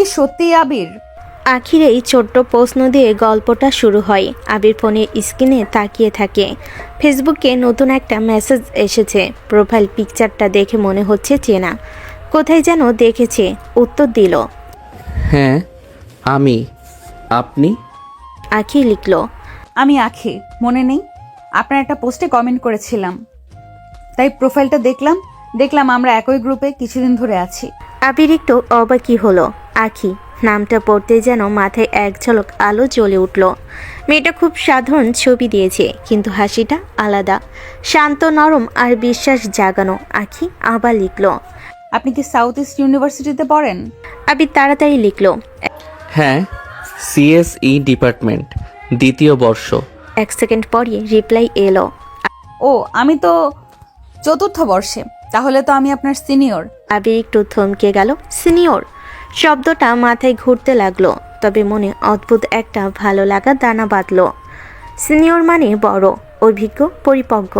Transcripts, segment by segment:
কি সত্যিই আবির? আখির এই ছোট্ট প্রশ্ন দিয়ে গল্পটা শুরু হয়। আবির ফোনের স্ক্রিনে তাকিয়ে থাকে। ফেসবুকে নতুন একটা মেসেজ এসেছে। প্রোফাইল পিকচারটা দেখে মনে হচ্ছে চেনা, কোথায় যেন দেখেছে। উত্তর দিল, হ্যাঁ আমি। আপনি? আখি লিখল, আমি আখি, মনে নেই? আপনার একটা পোস্টে কমেন্ট করেছিলাম, তাই প্রোফাইলটা দেখলাম আমরা একই গ্রুপে কিছুদিন ধরে আছি। আবির একটু অবাকই হলো। আখি নামটা পড়তে যেন মাথায় এক ঝলক আলো জ্বলে উঠল। মেয়েটা খুব সাধারণ ছবি দিয়েছে, কিন্তু হাসিটা আলাদা, শান্ত, নরম আর বিশ্বাস জাগানো। আখি আবার লিখল, আপনি কি সাউথ ইস্ট ইউনিভার্সিটিতে পড়েন? আবির তাড়াতাড়ি লিখল, হ্যাঁ, সিএসই ডিপার্টমেন্ট, 2য় বর্ষ। 1 সেকেন্ড পরই রিপ্লাই এলো, ও, আমি তো 4র্থ বর্ষে। তাহলে তো আমি আপনার সিনিয়র। আবির একটু থমকে গেল। সিনিয়র শব্দটা মাথায় ঘুরতে লাগলো, তবে মনে অদ্ভুত একটা ভালো লাগা দানা বাঁধলো। সিনিয়র মানে বড়, অভিজ্ঞ, পরিপক্ক,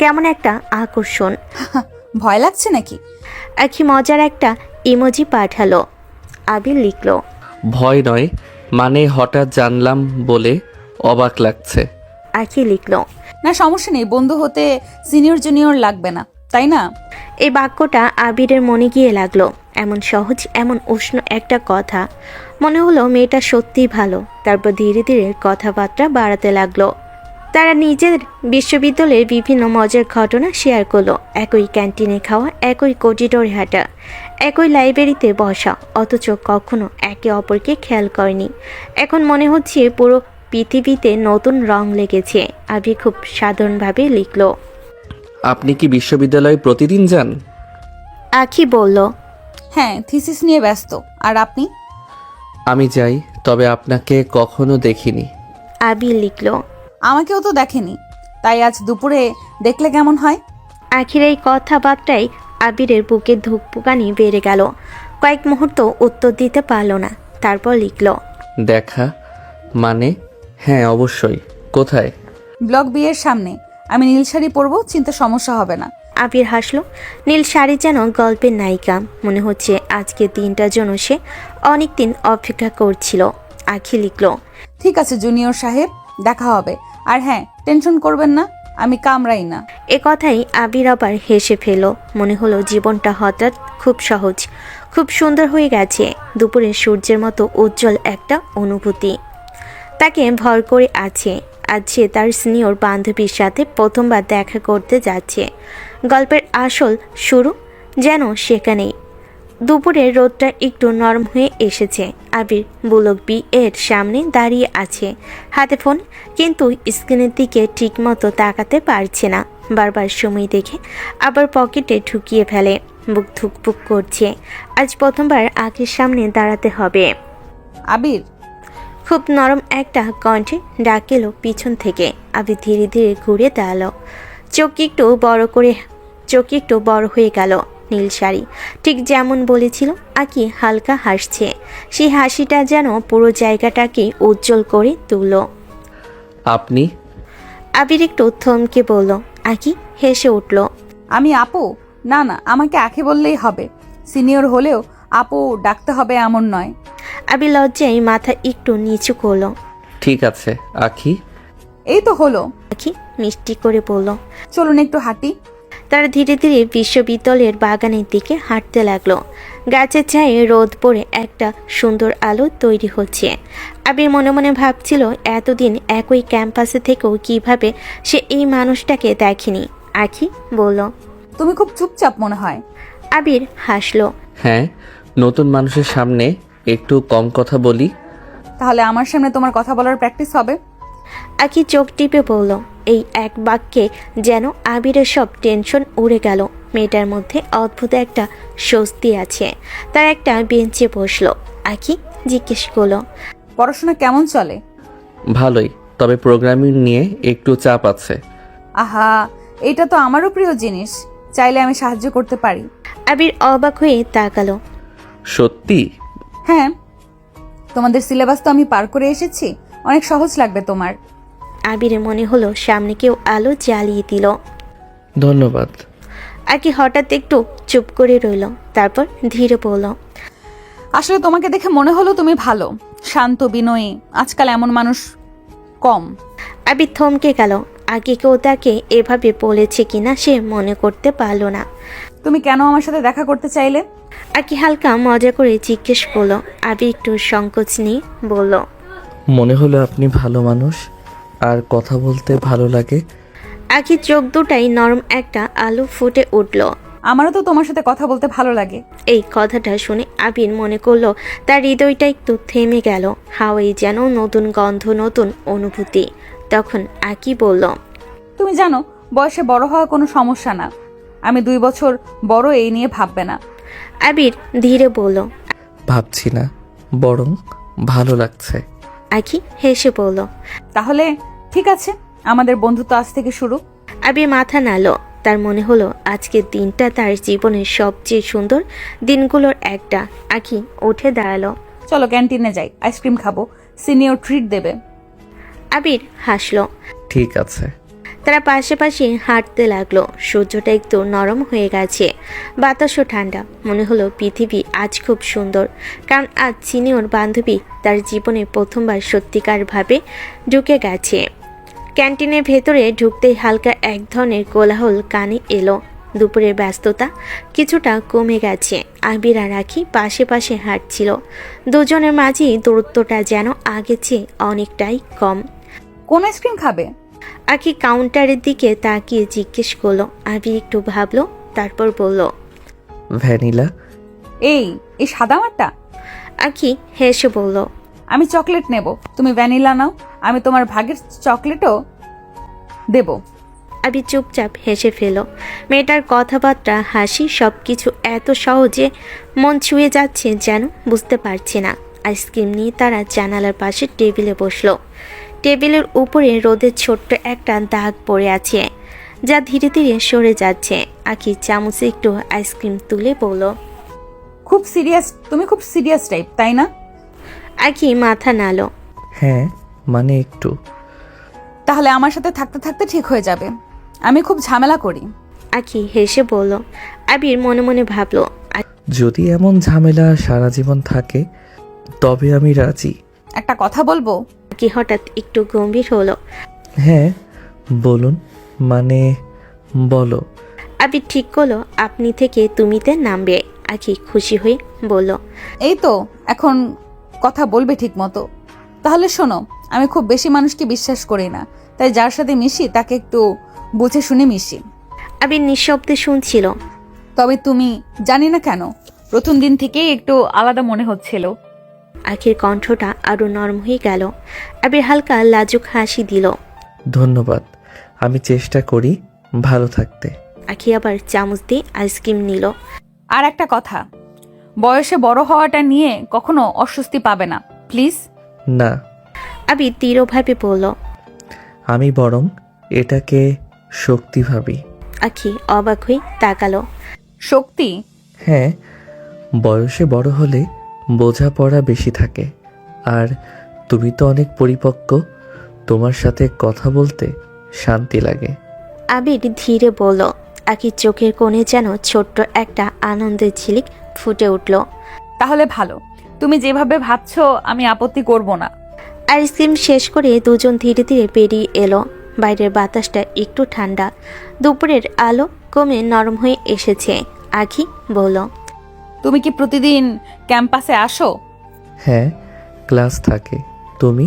কেমন একটা আকর্ষণ। ভয় লাগছে নাকি? আখি মজার একটা ইমোজি পাঠালো। আবির লিখল, ভয় নয়, মানে হঠাৎ জানলাম বলে অবাক লাগছে। আখি লিখল, না, সমস্যা নেই, বন্ধু হতে সিনিয়র জুনিয়র লাগবে না, তাই না? এই বাক্যটা আবিরের মনে গিয়ে লাগলো। এমন সহজ, এমন উষ্ণ একটা কথা। মনে হলো মেয়েটা সত্যিই ভালো। তারপর ধীরে ধীরে কথাবার্তা বাড়াতে লাগলো। তারা নিজের বিশ্ববিদ্যালয়ের বিভিন্ন মজার ঘটনা শেয়ার করলো। একই ক্যান্টিনে খাওয়া, একই করিডোরে হাঁটা, একই লাইব্রেরিতে বসা, অথচ কখনো একে অপরকে খেয়াল করেনি। এখন মনে হচ্ছে পুরো পৃথিবীতে নতুন রং লেগেছে। আবির খুব সাধারণভাবে লিখলো, আপনি কি বিশ্ববিদ্যালয়ে প্রতিদিন যান? আখি বলল, হ্যাঁ, থিসিস নিয়ে ব্যস্ত। আর আপনি? আমি যাই, তবে আপনাকে কখনো দেখিনি। আবির লিখল, আমাকেও তো দেখেনি, তাই আজ দুপুরে দেখলে কেমন হয়? আখির এই কথাবার্তায় আবিরের বুকে ধুকপুকানি বেড়ে গেল। কয়েক মুহূর্ত উত্তর দিতে পারল না। তারপর লিখল, দেখা মানে? হ্যাঁ অবশ্যই। কোথায়? ব্লক বিয়ের সামনে। আমি নীল শাড়ি পরবো, চিন্তা সমস্যা হবে না। আবির হাসল। নীল শাড়ি যেন গল্পের নায়িকা। মনে হচ্ছে আজকের দিনটার জন্য সে অনেকদিন অপেক্ষা করছিল। আখি লিখল, ঠিক আছে জুনিয়র সাহেব, দেখা হবে। আর হ্যাঁ, টেনশন করবেন না, আমি কামড়াই না। এ কথাই আবির আবার হেসে ফেল। মনে হলো জীবনটা হঠাৎ খুব সহজ, খুব সুন্দর হয়ে গেছে। দুপুরে সূর্যের মতো উজ্জ্বল একটা অনুভূতি তাকে ভর করে আছে। আজ সে তার সিনিয়র বান্ধবীর সাথে প্রথমবার দেখা করতে যাচ্ছে। গল্পের আসল শুরু যেন সেখানেই। দুপুরের রোদটা একটু নরম হয়ে এসেছে। আবির বুলক বি এর সামনে দাঁড়িয়ে আছে, হাতে ফোন, কিন্তু স্ক্রিনের দিকে ঠিকমতো তাকাতে পারছে না। বারবার সময় দেখে আবার পকেটে ঢুকিয়ে ফেলে। বুক ধুকপুক করছে। আজ প্রথমবার আখির সামনে দাঁড়াতে হবে। আবির, খুব নরম একটা কণ্ঠে ডাক এলো পিছন থেকে। আবির ধীরে ধীরে ঘুরে দাঁড়ালো। চোখ একটু বড় হয়ে গেল। নীল শাড়ি, ঠিক যেমন বলেছিল। আকি হালকা হাসছে। সেই হাসিটা যেন পুরো জায়গাটাকে উজ্জ্বল করে তুলল। আপনি? আবির একটু থমকে বলল। আকি হেসে উঠল। আমি আপু? না না, আমাকে আখি বললেই হবে। সিনিয়র হলেও আপু ডাকতে হবে এমন নয়। আবির লজ্জায় মাথা একটু নিচু করলো। ঠিক আছে আখি। এই তো হলো। আকি মিষ্টি করে বলল। চলুন একটু হাঁটি। তারা ধীরে ধীরে বিশ্ববিদ্যালয়ের বাগানের দিকে হাঁটতে লাগলো। গাছের ছায়ে রোদ পড়ে একটা সুন্দর আলো তৈরি হচ্ছে। আবির মনে মনে ভাবছিল এতদিন একই ক্যাম্পাসে থেকেও কিভাবে সে এই মানুষটাকে দেখেনি। আখি বলল, তুমি খুব চুপচাপ মনে হয়। আবির হাসলো। হ্যাঁ, নতুন মানুষের সামনে একটু কম কথা বলি। তাহলে আমার সামনে তোমার কথা বলার প্র্যাকটিস হবে। আখি চোখ টিপে বলল। এই এক বাক্যে যেন আবিরের সব টেনশন উড়ে গেল। মেয়েটার মধ্যে অদ্ভুত একটা স্বস্তি আছে। তার একটা বেঞ্চে বসলো। আখি জিজ্ঞেস করলো, পড়াশোনা কেমন চলে? ভালোই, তবে প্রোগ্রামিং নিয়ে একটু চাপ আছে। আহা, এটা তো আমারও প্রিয় জিনিস, চাইলে আমি সাহায্য করতে পারি। আবির অবাক হয়ে তাকালো। সত্যি? হ্যাঁ, তোমাদের সিলেবাস তো আমি পার করে এসেছি, অনেক সহজ লাগবে তোমার। আবিরের মনে হলো সামনে কেউ আলো জ্বালিয়ে দিল। ধন্যবাদ। আকি হঠাৎ একটু চুপ করে রইল। তারপর ধীরে বলল, আসলে তোমাকে দেখে মনে হলো তুমি ভালো, শান্ত, বিনয়ী। আজকাল এমন মানুষ কম। আবির থমকে গেল। আগে কেউ তাকে এভাবে বলেছে কিনা সে মনে করতে পারল না। তুমি কেন আমার সাথে দেখা করতে চাইলে? আকি হালকা মজা করে জিজ্ঞেস করলো। আবির একটু সংকোচ নিয়ে বলল, মনে হলো আপনি ভালো মানুষ আর কথা বলতে ভালো লাগে। আকির চোখ দুটাই নরম একটা আলো ফুটে উঠল। আমারও তো তোমার সাথে কথা বলতে ভালো লাগে। এই কথাটা শুনে আবির মনে করলো তার হৃদয়টা একটু থেমে গেল। হাওয়াই যেন নতুন গন্ধ, নতুন অনুভূতি। তখন আকি বলল, তুমি জানো, বয়সে বড় হওয়া কোনো সমস্যা না। আমি 2 বছর বড়, এই নিয়ে ভাববে না। আবির ধীরে বলল। ভাবছি না, বরং ভালো লাগছে। আকি হেসে বলল, তাহলে ঠিক আছে, আমাদের বন্ধুত্ব আজ থেকে শুরু। আবির মাথা নাড়ল। তার মনে হলো আজকের দিনটা তার জীবনের সবচেয়ে সুন্দর দিনগুলোর একটা। আকি উঠে দাঁড়ালো। চলো ক্যান্টিনে যাই, আইসক্রিম খাবো, সিনিয়র ট্রিট দেবে। আবির হাসলো। ঠিক আছে। তারা পাশাপাশি হাঁটতে লাগলো। সূর্যটা একটু নরম হয়ে গেছে, বাতাসও ঠান্ডা। মনে হলো পৃথিবী আজ খুব সুন্দর, কারণ আজ সিনিয়র বান্ধবী তার জীবনে প্রথমবার সত্যিকারভাবে ঢুকে গেছে। ক্যান্টিনের ভেতরে ঢুকতেই হালকা এক ধরনের কোলাহল কানে এলো। দুপুরের ব্যস্ততা কিছুটা কমে গেছে। আবির আর আখি পাশে পাশে হাঁটছিল। দুজনের মাঝেই দূরত্বটা যেন আগের চেয়ে অনেকটাই কম। কোন আইসক্রিম খাবে? আখি কাউন্টারের দিকে তাকিয়ে জিজ্ঞেস করলো। আবির একটু ভাবলো, তারপর বলল, ভ্যানিলা। এই এই সাদামাটা? আখি হেসে বলল, আমি চকলেট নেব, তুমি ভ্যানিলা নাও। আমি তোমার ভাগের চকলেটও দেব। আবির চুপচাপ হেসে ফেল। মেয়েটার কথাবার্তা, হাসি সবকিছু এত সহজে মন ছুঁয়ে যাচ্ছে যেন বুঝতে পারছে না। আইসক্রিম নিয়ে তারা জানালার পাশে টেবিলে বসলো। টেবিলের উপরে রোদের ছোট্ট একটা দাগ পড়ে আছে, যা ধীরে ধীরে সরে যাচ্ছে। আখি চামচে একটু আইসক্রিম তুলে বলল, খুব সিরিয়াস, তুমি খুব সিরিয়াস টাইপ, তাই না? আখি মাথা নাড়ল। হ্যাঁ, মানে একটু। তাহলে আমার সাথে থাকতে থাকতে ঠিক হয়ে যাবে। আমি খুব ঝামেলা করি। আখি হেসে বলল। আবির মনে মনে ভাবল, যদি এমন ঝামেলা সারা জীবন থাকে তবে আমি রাজি। একটা কথা বলবো? আখি হঠাৎ একটু গম্ভীর হলো। হ্যাঁ বলুন, মানে বলো। আবির ঠিক করলো আপনি থেকে তুমিতে নামবে। আখি খুশি হয়ে বলল, এই তো এখন কথা বলবে ঠিক মতো। তাহলে শোনো, আমি খুব বেশি মানুষকে বিশ্বাস করি না, তাই যার সাথে মিশি তাকে একটু বুঝে শুনে মিশি। আবির নিঃশব্দে শুনছিল। তবে তুমি, জানি না কেন, প্রথম দিন থেকেই একটু আলাদা মনে হচ্ছিল। আখির কণ্ঠটা আরো নরম হয়ে গেল। আবির হালকা লাজুক হাসি দিল। ধন্যবাদ, আমি চেষ্টা করি ভালো থাকতে। আখি আবার চামচ দিয়ে আইসক্রিম নিল। আর একটা কথা, বয়সে বড় হওয়াটা নিয়ে কখনো অস্বস্তি পাবে না, প্লিজ। না, আবির দৃঢ়ভাবে বলল। আমি বরং এটাকে শক্তি ভাবি। আখি অবাক হয়ে তাকালো। শক্তি? হ্যাঁ, বয়সে বড় হলে বোঝাপড়া বেশি থাকে। আর তুমি তো অনেক পরিপক্ক, তোমার সাথে কথা বলতে শান্তি লাগে। আবির ধীরে বলল। আখির চোখের কোণে যেন ছোট্ট একটা আনন্দের ঝিলিক ফুটে উঠল। তাহলে ভালো, তুমি যেভাবে ভাবছো আমি আপত্তি করব না। আইসক্রিম শেষ করে দুজন ধীরে ধীরে বেরিয়ে এলো। বাইরের বাতাসটা একটু ঠান্ডা, দুপুরের আলো কমে নরম হয়ে এসেছে। আখি বলল, তুমি কি প্রতিদিন ক্যাম্পাসে আসো? হ্যাঁ, ক্লাস থাকে। তুমি?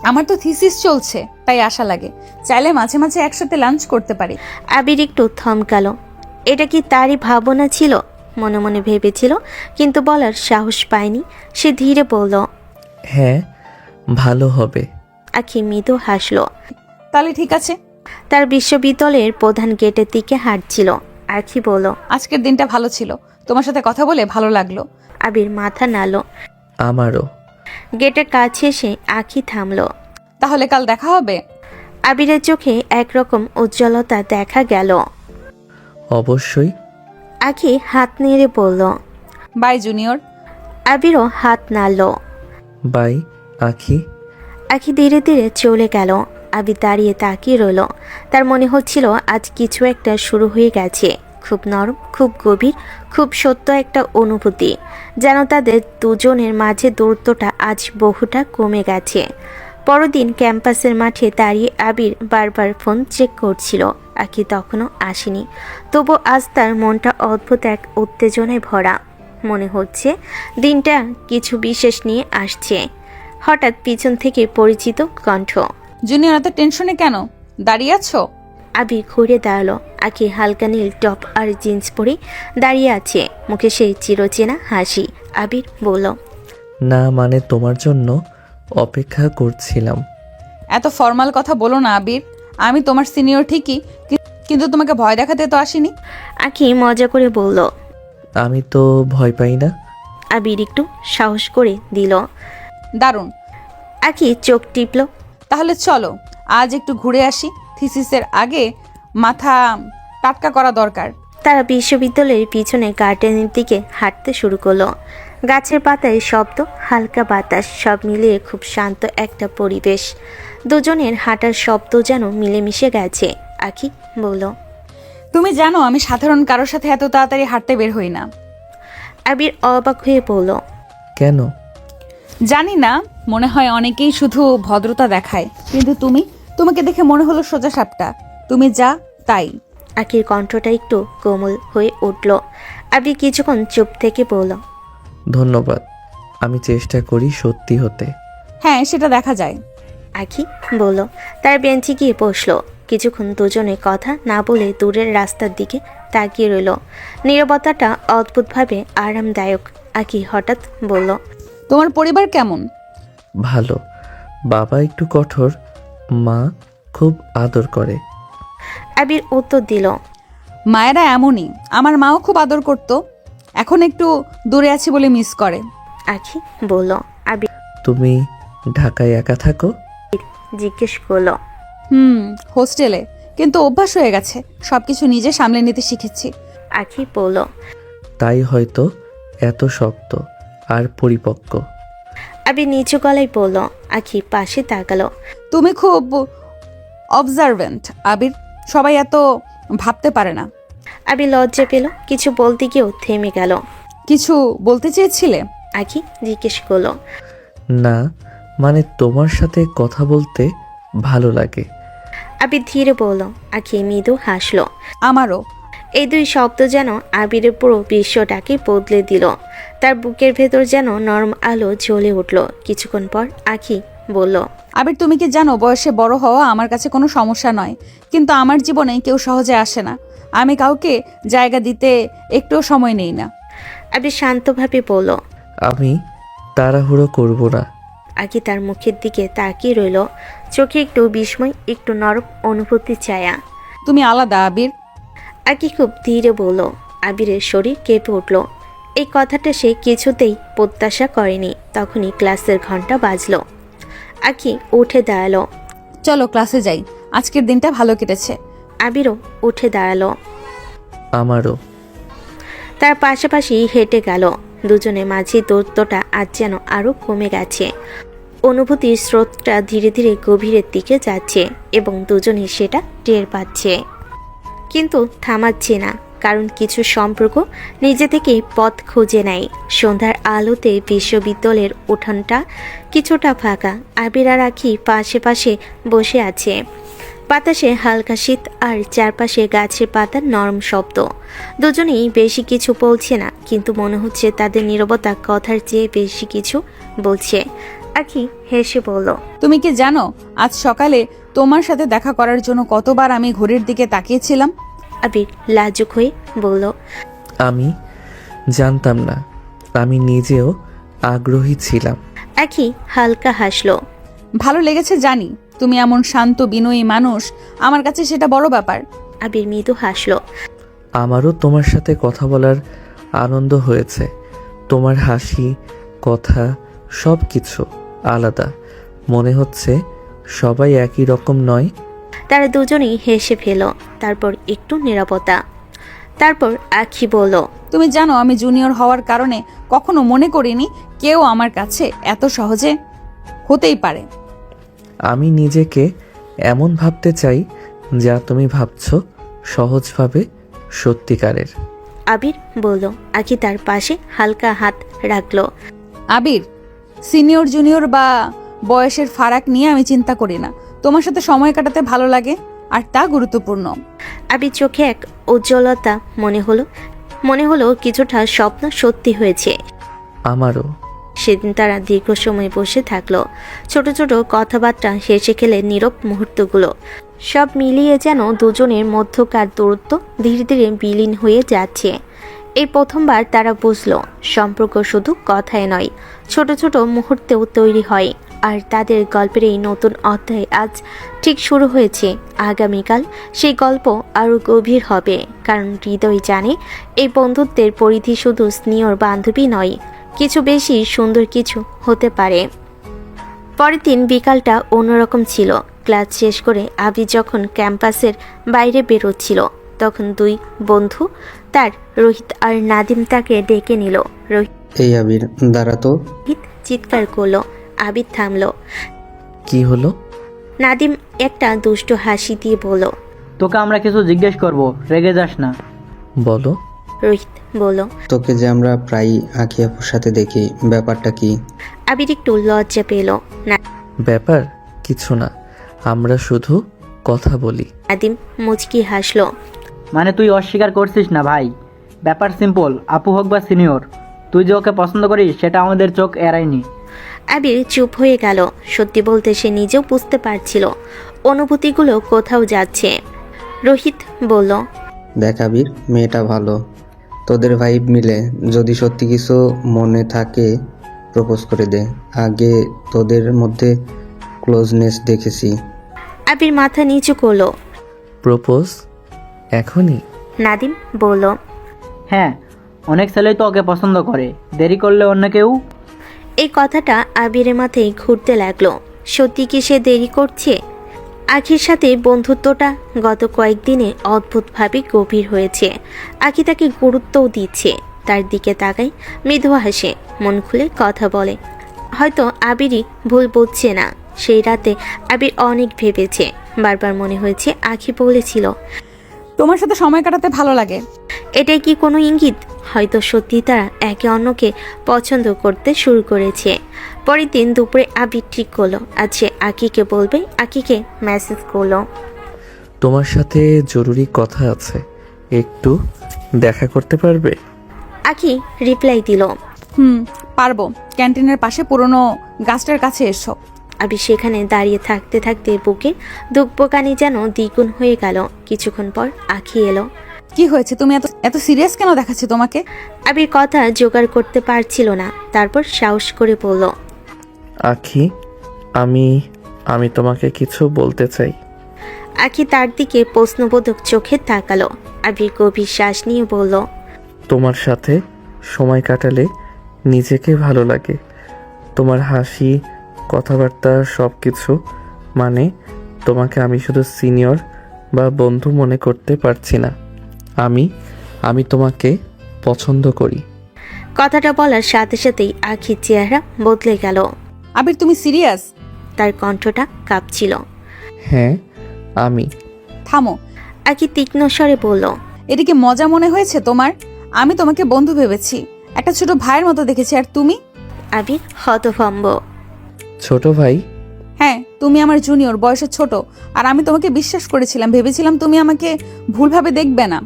আমার তো থিসিস চলছে, তাই আশা লাগে। চাইলে মাঝে মাঝে একসাথে লাঞ্চ করতে পারি। আবির একটু থমকালো। এটা কি তারই ভাবনা ছিল? মনে মনে ভেবেছিল, কিন্তু বলার সাহস পায়নি। সে ধীরে বলল, হ্যাঁ, ভালো হবে। আখি মৃদু হাসলো। তাহলে ঠিক আছে। তার বিশ্ববিদ্যালয়ের প্রধান গেটের দিকে হাঁটছিল। আখি বলল, আজকের দিনটা ভালো ছিল, তোমার সাথে কথা বলে ভালো লাগলো। আবির মাথা নাড়ল। আমারও। গেটের কাছে এসে আখি থামলো। তাহলে কাল দেখা হবে? আবিরের চোখে একরকম উজ্জ্বলতা দেখা গেল। অবশ্যই। আখি হাত নেড়ে বলল, বাই জুনিয়র। আবিরও হাত নাড়ল। বাই আখি। আখি ধীরে ধীরে চলে গেল। আবির দাঁড়িয়ে তাকিয়ে রইল। তার মনে হচ্ছিল আজ কিছু একটা শুরু হয়ে গেছে। খুব নরম, খুব গভীর, খুব সত্য একটা অনুভূতি। যেন তাদের দুজনের মাঝে দূরত্বটা আজ বহুটা কমে গেছে। পরদিন ক্যাম্পাসের মাঠে দাঁড়িয়ে আবির বারবার ফোন চেক করছিল। আখি তখনও আসেনি, তবু আজ তার মনটা অদ্ভুত এক উত্তেজনায় ভরা। মনে হচ্ছে দিনটা কিছু বিশেষ নিয়ে আসছে। হঠাৎ পিছন থেকে পরিচিত কণ্ঠ। জুনিয়র, এত টেনশনে কেন? দাঁড়িয়ে আছো? আবির ঘুরে দাঁড়ালো। আখি হালকা নীল টপ আর জিন্স পরে দাঁড়িয়ে আছে, মুখে সেই চিরচেনা হাসি। আবির বলল, না মানে তোমার জন্য অপেক্ষা করছিলাম। এত ফর্মাল কথা বলো না আবির। আমি তোমার সিনিয়র ঠিকই, কিন্তু তোমাকে ভয় দেখাতে তো আসিনি। আখি মজা করে বলল। আমি তো ভয় পাই না। আবির একটু সাহস করে দিল। দারুণ। আখি চোখ টিপল। তাহলে চলো আজ একটু ঘুরে আসি। থিসিসের আগে মাথা টাটকা করা দরকার। তারা বিশ্ববিদ্যালয়ের পিছনে গার্ডেনের দিকে হাঁটতে শুরু করলো। গাছের পাতায় শব্দ, হালকা বাতাস, সব মিলিয়ে খুব শান্ত একটা পরিবেশ। দুজনের হাঁটার শব্দ যেন মিলেমিশে গেছে। আখি বলল, তুমি জানো আমি সাধারণ কারোর সাথে এত তাড়াতাড়ি হাঁটতে বের হই না। আবির অবাক হয়ে বলল, কেন? জানি না, মনে হয় অনেকেই শুধু ভদ্রতা দেখায়, কিন্তু তোমাকে দেখে মনে হলো সোজা সাপটা। তুমি যা তাই। আখির কণ্ঠটা একটু কোমল হয়ে উঠল। আবির কিছুক্ষণ চুপ থেকে বলল, ধন্যবাদ। আমি চেষ্টা করি সত্যি হতে। হ্যাঁ, সেটা দেখা যায়। আখি বলল। তার বেঞ্চে গিয়ে বসলো। কিছুক্ষণ দুজনে কথা না বলে দূরের রাস্তার দিকে তাকিয়ে রইল। নীরবতাটা অদ্ভুতভাবে আরামদায়ক। আখি হঠাৎ বলল, তোমার পরিবার কেমন? ভালো। বাবা একটু কঠোর, মা খুব আদর করে। আবির উত্তর দিল, মায়েরা এমনই, আমার মাও খুব আদর করত, এখন একটু দূরে আছি বলে মিস করে। আখি বলল। আবির তুমি ঢাকায় একা থাকো? জিজ্ঞেস করলো। হোস্টেলে, কিন্তু অভ্যাস হয়ে গেছে, সবকিছু নিজে সামলে নিতে শিখেছি। আখি বলল। তাই হয়তো এত শক্ত আর পরিপক্ক। আবির নিচু গলায় বলল। আখি পাশে তাকালো। তুমি খুব অবজারভেন্ট আবির, সবাই এত ভাবতে পারে না। আবির লজ্জা পেল, কিছু বলতে গিয়েও থেমে গেল। কিছু বলতে চেয়েছিলে? আখি জিজ্ঞেস করলো। না মানে তোমার সাথে কথা বলতে ভালো লাগে। আবির ধীরে বলল। আখি মৃদু হাসলো। আমারও। এই দুই শব্দ যেন আবিরের পুরো বিশ্বটাকে বদলে দিল। তার বুকের ভেতর যেন নরম আলো জ্বলে উঠল। কিছুক্ষণ পর আখি বলল, আবির, তুমি কি জানো বয়সে বড় হওয়া আমার কাছে কোনো সমস্যা নয়, কিন্তু আমার জীবনে কেউ সহজে আসে না। আমি কাউকে জায়গা দিতে একটুও সময় নেই না। আবির শান্তভাবে বলল। আমি তাড়াহুড়ো করব না। আখি তার মুখের দিকে তাকিয়ে রইল, চোখে একটু বিস্ময়, একটু নরম অনুভূতি ছায়া। তুমি আলাদা আবির। আখি খুব ধীরে বলল। আবিরের শরীর কেঁপে উঠল। এই কথাটা সে কিছুতেই প্রত্যাশা করেনি। তখনই ক্লাসের ঘন্টা বাজলো। আখি উঠে দাঁড়ালো। চলো ক্লাসে যাই, আজকের দিনটা ভালো কেটেছে। আবিরও উঠে দাঁড়ালো। আমারও। তার পাশাপাশি হেঁটে গেল। দুজনের মাঝে দূরত্বটা আজ যেন আরও কমে গেছে। অনুভূতির স্রোতটা ধীরে ধীরে গভীরের দিকে যাচ্ছে এবং দুজনই সেটা টের পাচ্ছে, কিন্তু থামাচ্ছে না, কারণ কিছু সম্পর্ক নিজে থেকেই পথ খুঁজে নেয়। সন্ধ্যার আলোতে বিশ্ববিদ্যালয়ের উঠানটা কিছুটা ফাঁকা। আবির আর আখি পাশে পাশে বসে আছে। বাতাসে হালকা শীত আর চারপাশে গাছের পাতার নরম শব্দ। দুজনেই বেশি কিছু বলছে না, কিন্তু মনে হচ্ছে তাদের নীরবতা কথার চেয়ে বেশি কিছু বলছে। আখি হেসে বলল, তুমি কি জানো আজ সকালে তোমার সাথে দেখা করার জন্য কতবার আমি ঘড়ির দিকে তাকিয়েছিলাম? আবির লাজুক হয়ে বলল, আমি জানতাম না। আমি নিজেও আগ্রহী ছিলাম। আখি হালকা হাসলো। ভালো লেগেছে জানি, তুমি এমন শান্ত বিনয়ী মানুষ, আমার কাছে সেটা বড় ব্যাপার। আবির মৃদু হাসলো। আমারও তোমার সাথে কথা বলার আনন্দ হয়েছে। তোমার হাসি, কথা সব কিছু আলাদা। মনে হচ্ছে সবাই একই রকম নয়। তারা দুজনেই হেসে ফেল। তারপর একটু নীরবতা। তারপর আখি বলল, তুমি জানো আমি জুনিয়র হওয়ার কারণে কখনো মনে করিনি কেউ আমার কাছে এত সহজে হতেই পারে। আমি নিজেকে এমন ভাবতে চাই যা তুমি ভাবছো, সহজভাবে সত্যিকারের। আবির বলল। আখি তার পাশে হালকা হাত রাখলো। আবির, সিনিয়র জুনিয়র বা বয়সের ফারাক নিয়ে আমি চিন্তা করি না। তোমার সাথে সময় কাটাতে ভালো লাগে আর তা গুরুত্বপূর্ণ। আবির চোখে এক উজ্জ্বলতা মনে হলো কিছুটা স্বপ্ন সত্যি হয়েছে। আমারও। সেদিন তারা দীর্ঘ সময় বসে থাকলো, ছোট ছোট কথাবার্তা হেসে খেলে নীরব মুহূর্তগুলো সব মিলিয়ে যেন দুজনের মধ্যকার দূরত্ব ধীরে ধীরে বিলীন হয়ে যাচ্ছে। এই প্রথমবার তারা বুঝলো সম্পর্ক শুধু কথায় নয়, ছোট ছোট মুহূর্তেও তৈরি হয়। আর তাদের গল্পের এই নতুন অধ্যায় আজ ঠিক শুরু হয়েছে। আগামীকাল সেই গল্প আরও গভীর হবে, কারণ হৃদয় জানে এই বন্ধুত্বের পরিধি শুধু স্নেহর বান্ধবী নয়, কিছু বেশি সুন্দর কিছু হতে পারে। পরের দিন বিকালটা অন্যরকম ছিল। ক্লাস শেষ করে আবি যখন ক্যাম্পাসের বাইরে বেরোচ্ছিল, তখন দুই বন্ধু তার রোহিত আর নাদিম তাকে ডেকে নিল। রোহিত এই আবির, দাঁড়া তো। চিৎকার করলো। আবির থামলো। কি হলো? নাদিম একটা দুষ্ট হাসি দিয়ে বলল, তোকে আমরা কিছু জিজ্ঞেস করব, রেগে যাস না। বলো। রোহিত বলল। তোকে যে আমরা প্রায়ই আঁখি আপুর সাথে দেখি, ব্যাপারটা কি? আবির একটু লজ্জা পেল। ব্যাপার কিছু না, আমরা শুধু কথা বলি। নাদিম মুচকি হাসলো। মানে তুই অস্বীকার করছিস না ভাই? ব্যাপার সিম্পল, আপু হোক বা সিনিয়র, তুই যে ওকে পছন্দ করিস সেটা আমাদের চোখ এড়ায়নি। আবির চুপ হয়ে গেল। সত্যি বলতে সে নিজেও বুঝতে পারছিল অনুভূতিগুলো কোথাও যাচ্ছে। রোহিত বলল, দেখ আবির, মেয়েটা ভালো, তোদের ভাইব মিলে। যদি সত্যি কিছু মনে থাকে প্রপোজ করে দে। আগে তোদের মধ্যে ক্লোজনেস দেখেছি। আবির মাথা নিচু করলো। প্রপোজ এখনই? নাদিম বলল, হ্যাঁ, অনেক ছেলেই তো ওকে পছন্দ করে, দেরি করলে অন্য কেউ। এই কথাটা আবিরের মাথায় ঘুরতে লাগলো। সত্যি কি সে দেরি করছে? আখির সাথে বন্ধুত্বটা গত কয়েকদিনে অদ্ভুতভাবে গভীর হয়েছে। আখি তাকে গুরুত্বও দিচ্ছে, তার দিকে তাকায়, মৃদু হাসে, মন খুলে কথা বলে। হয়তো আবিরই ভুল বুঝছে না। সেই রাতে আবির অনেক ভেবেছে। বারবার মনে হয়েছে আখি বলেছিল তোমার সাথে সময় কাটাতে ভালো লাগে। এটাই কি কোনো ইঙ্গিত? হয়তো সত্যি তারা একে অন্যকে পছন্দ করতে শুরু করেছে। পরের দিন দুপুরে আবির ঠিক করলো আজ সে আকিকে বলবে। আকিকে মেসেজ করলো। তোমার সাথে জরুরি কথা আছে, একটু দেখা করতে পারবে? আকি রিপ্লাই দিল। পারবো। ক্যান্টিনের পাশে পুরনো গাছটার কাছে এসো। আবির সেখানে দাঁড়িয়ে থাকতে থাকতে বুকে দুঃখবোকানি যেন দ্বিগুণ হয়ে গেল। কিছুক্ষণ পর আখি এলো। কি হয়েছে? তুমি এত এত সিরিয়াস কেন দেখাচ্ছে তোমাকে? আবির কথা জোগাড় করতে পারছিল না, তারপর সাহস করে বলল, আখি, আমি তোমাকে কিছু বলতে চাই। আখি তার দিকে প্রশ্নবোধক চোখে তাকালো। আবির গভীর শ্বাস নিয়ে বলল, তোমার সাথে সময় কাটালে নিজেকে ভালো লাগে। তোমার হাসি, কথাবার্তা সব কিছু। মানে তোমাকে আমি শুধু সিনিয়র বা বন্ধু মনে করতে পারছি না। আমি তোমাকে পছন্দ করি। কথাটা বলার সাথে সাথেই আখির চেহারা বদলে গেল। আবির, তুমি সিরিয়াস? তার কণ্ঠটা কাঁপছিল। হ্যাঁ, আমি। থামো। আখি তীক্ষ্ণ স্বরে বলল, এটা কি মজা মনে হয়েছে তোমার? আমি তোমাকে বন্ধু ভেবেছি, একটা ছোট ভাইয়ের মতো দেখেছি, আর তুমি? আবির হতভম্ব। ছোট ভাই? হ্যাঁ, তুমি আমার জুনিয়র, বয়সে ছোট, আর আমি তোমাকে বিশ্বাস করেছিলাম, ভেবেছিলাম তুমি আমাকে ভুলভাবে দেখবে না।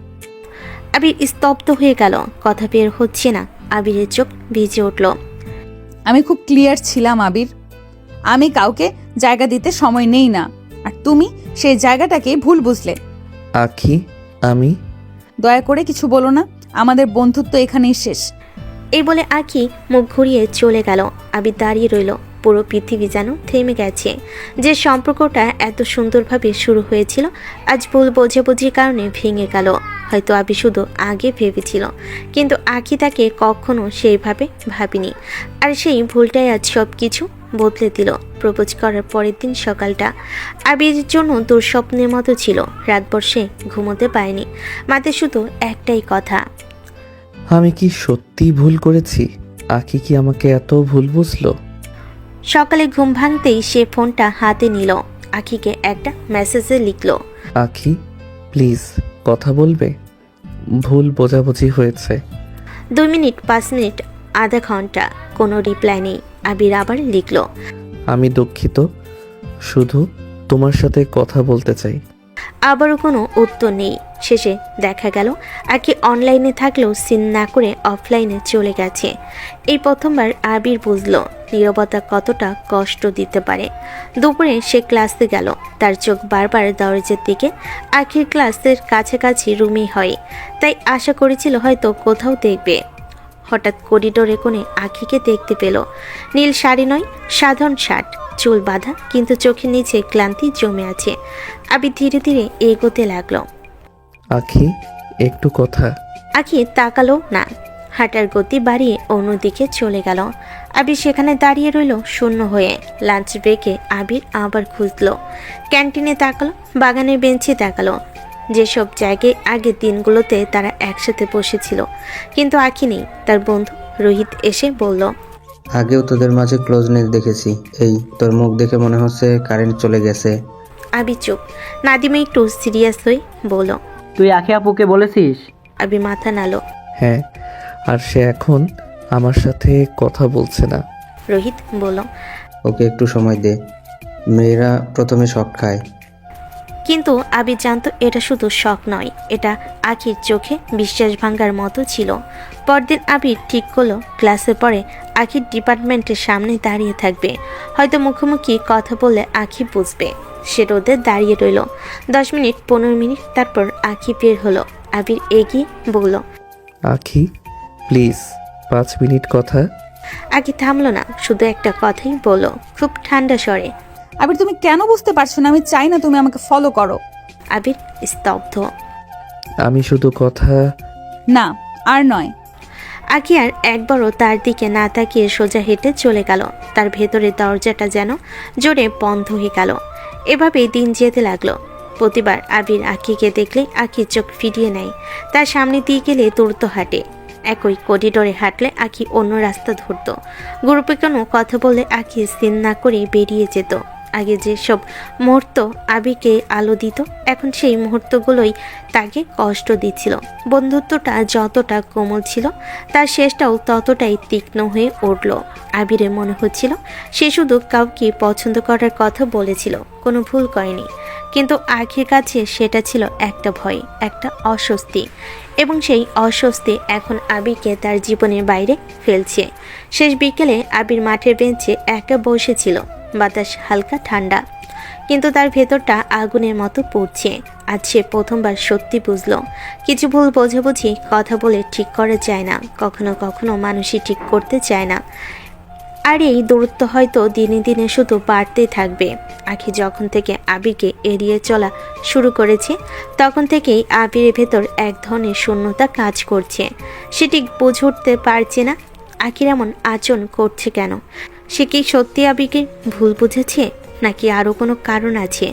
আবির স্তব্ধ হয়ে গেল। কথা বের হচ্ছে না। আবিরের চোখ ভিজে উঠল। আমি খুব ক্লিয়ার ছিলাম আবির, আমি কাউকে জায়গা দিতে সময় নেই না, আর তুমি সেই জায়গাটাকে ভুল বুঝলে। আখি, আমি। দয়া করে কিছু বলো না, আমাদের বন্ধুত্ব এখানেই শেষ। এই বলে আখি মুখ ঘুরিয়ে চলে গেল। আবির দাঁড়িয়ে রইল। পুরো পৃথিবী যেন থেমে গেছে। যে সম্পর্কটা এত সুন্দরভাবে শুরু হয়েছিল আজ ভুল বোঝাবুঝির কারণে ভেঙে গেল। হয়তো আবির শুধু আগে ভেবেছিল, কিন্তু আখি তাকে কখনো সেইভাবে ভাবিনি। আর সেই ভুলটাই আজ সব কিছু বদলে দিল। প্রপোজ করার পরের দিন সকালটা আবিরের জন্য দুঃস্বপ্নের মতো ছিল। রাতভর সে ঘুমোতে পারেনি। মাথায় শুধু একটাই কথা, আমি কি সত্যি ভুল করেছি? আখি কি আমাকে এত ভুল বুঝলো? সকালে ঘুম ভাঙতেই সে ফোনটা হাতে নিল। আখিকে একটা মেসেজে লিখল, আখি, প্লিজ কথা বলবে? ভুল বোঝাবুঝি হয়েছে। 2 মিনিট, 5 মিনিট, আধা ঘন্টা, কোনো রিপ্লাই নেই। আবির আবার লিখল, আমি দুঃখিত, শুধু তোমার সাথে কথা বলতে চাই। আবারও কোনো উত্তর নেই। শেষে দেখা গেল আকি অনলাইনে থাকলেও সিন না করে অফলাইনে চলে গেছে। এই প্রথমবার আবির বুঝলো নীরবতা কতটা কষ্ট দিতে পারে। দুপুরে সে ক্লাসে গেল, তার চোখ বারবার দরজার দিকে। আখির ক্লাসের কাছাকাছি রুমই হয়, তাই আশা করেছিল হয়তো কোথাও দেখবে। হঠাৎ করিডোরে কোণে আখিকে দেখতে পেল। নীল শাড়ি নয়, সাধারণ শার্ট, চুল বাঁধা, কিন্তু চোখের নিচে ক্লান্তি জমে আছে। আবি ধীরে ধীরে এগোতে লাগলো। আখি, একটু কথা। আখি তাকালো না, হাঁটার গতি বাড়িয়ে অন্যদিকে চলে গেল। আবির সেখানে দাঁড়িয়ে রইল শূন্য হয়ে। লাঞ্চ ব্রেকে আবির আবার খুঁজলো, ক্যান্টিনে তাকালো, বাগানের বেঞ্চে তাকালো, যেসব জায়গায় আগের দিনগুলোতে তারা একসাথে বসেছিল। কিন্তু আখি নেই। তার বন্ধু রোহিত এসে বলল, আগেও তোদের মাঝে ক্লোজনেস দেখেছি, এই তোর মুখ দেখে মনে হচ্ছে কারেন্ট চলে গেছে। আবির চুপ। নাদিমা একটু সিরিয়াস হয়ে বলল, তুই আখি আপুকে বলেছিস? আবির মাথা নাড়ল। হ্যাঁ, আর সে এখন আমার সাথে কথা বলছে না। রোহিত বলল, ওকে একটু সময় দে, মেয়েরা প্রথমে শক খায়। কিন্তু আবির জানতো এটা শুধু শখ নয়, এটা আখির চোখে বিশ্বাস ভাঙার মতো ছিল। পরদিন আবির ঠিক করলো ক্লাসে পরে আখির ডিপার্টমেন্টের সামনে দাঁড়িয়ে থাকবে। হয়তো মুখোমুখি কথা বললে আখি বুঝবে। সে রোদে দাঁড়িয়ে রইল 10 মিনিট, 15 মিনিট, তারপর আখি বের হলো। আবির এগিয়ে বলল, আখি প্লিজ 5 মিনিট কথা। আখি থামলো না, শুধু একটা কথাই বলল, খুব ঠান্ডা স্বরে। আবির, তুমি কেন বুঝতে পারছো না? আমি চাই না তুমি আমাকে ফলো করো। আবির স্তব্ধ। আমি শুধু কথা। না, আর নয়। আখি আর একবারও তার দিকে না তাকিয়ে সোজা হেঁটে চলে গেল। তার ভেতরের দরজাটা যেন জোরে বন্ধ হয়ে গেল। এভাবেই দিন যেতে লাগলো। প্রতিবার আবির আখিকে দেখলে আখি চোখ ফিরিয়ে নেয়। তার সামনে দিয়ে গেলে দ্রুত হাঁটে। একই করিডোরে হাঁটলে আখি অন্য রাস্তা ধরত। গ্রুপে কোনো কথা বললে আখি সিন না করে বেরিয়ে যেত। আগে যেসব মুহূর্ত আবিকে আলো দিত, এখন সেই মুহূর্তগুলোই তাকে কষ্ট দিচ্ছিল। বন্ধুত্বটা যতটা কোমল ছিল, তার শেষটাও ততটাই তীক্ষ্ণ হয়ে উঠল। আবিরের মনে হচ্ছিল সে শুধু কাউকে পছন্দ করার কথা বলেছিল, কোনো ভুল করেনি। কিন্তু আখির কাছে সেটা ছিল একটা ভয়, একটা অস্বস্তি। এবং সেই অস্বস্তি এখন আবিরকে তার জীবনের বাইরে ফেলছে। শেষ বিকেলে আবির মাঠের বেঞ্চে একা বসেছিল। বাতাস হালকা ঠান্ডা, কিন্তু তার ভেতরটা আগুনের মতো পড়ছে। আজ সে প্রথমবার সত্যি বুঝলো কিছু ভুল বোঝাবুঝি কথা বলে ঠিক করা যায় না, কখনো কখনো মানুষই ঠিক করতে চায় না। আর এই দূরত্ব হয়তো দিনে দিনে শুধু বাড়তেই থাকবে। আখি যখন থেকে আবিরকে এড়িয়ে চলা শুরু করেছে, তখন থেকেই আবিরের ভেতর এক ধরনের শূন্যতা কাজ করছে। সে ঠিক বুঝে উঠতে পারছে না আখির এমন আচরণ করছে কেন। সে কি সত্যি আবিরকে ভুল বুঝেছে, নাকি আরও কোনো কারণ আছে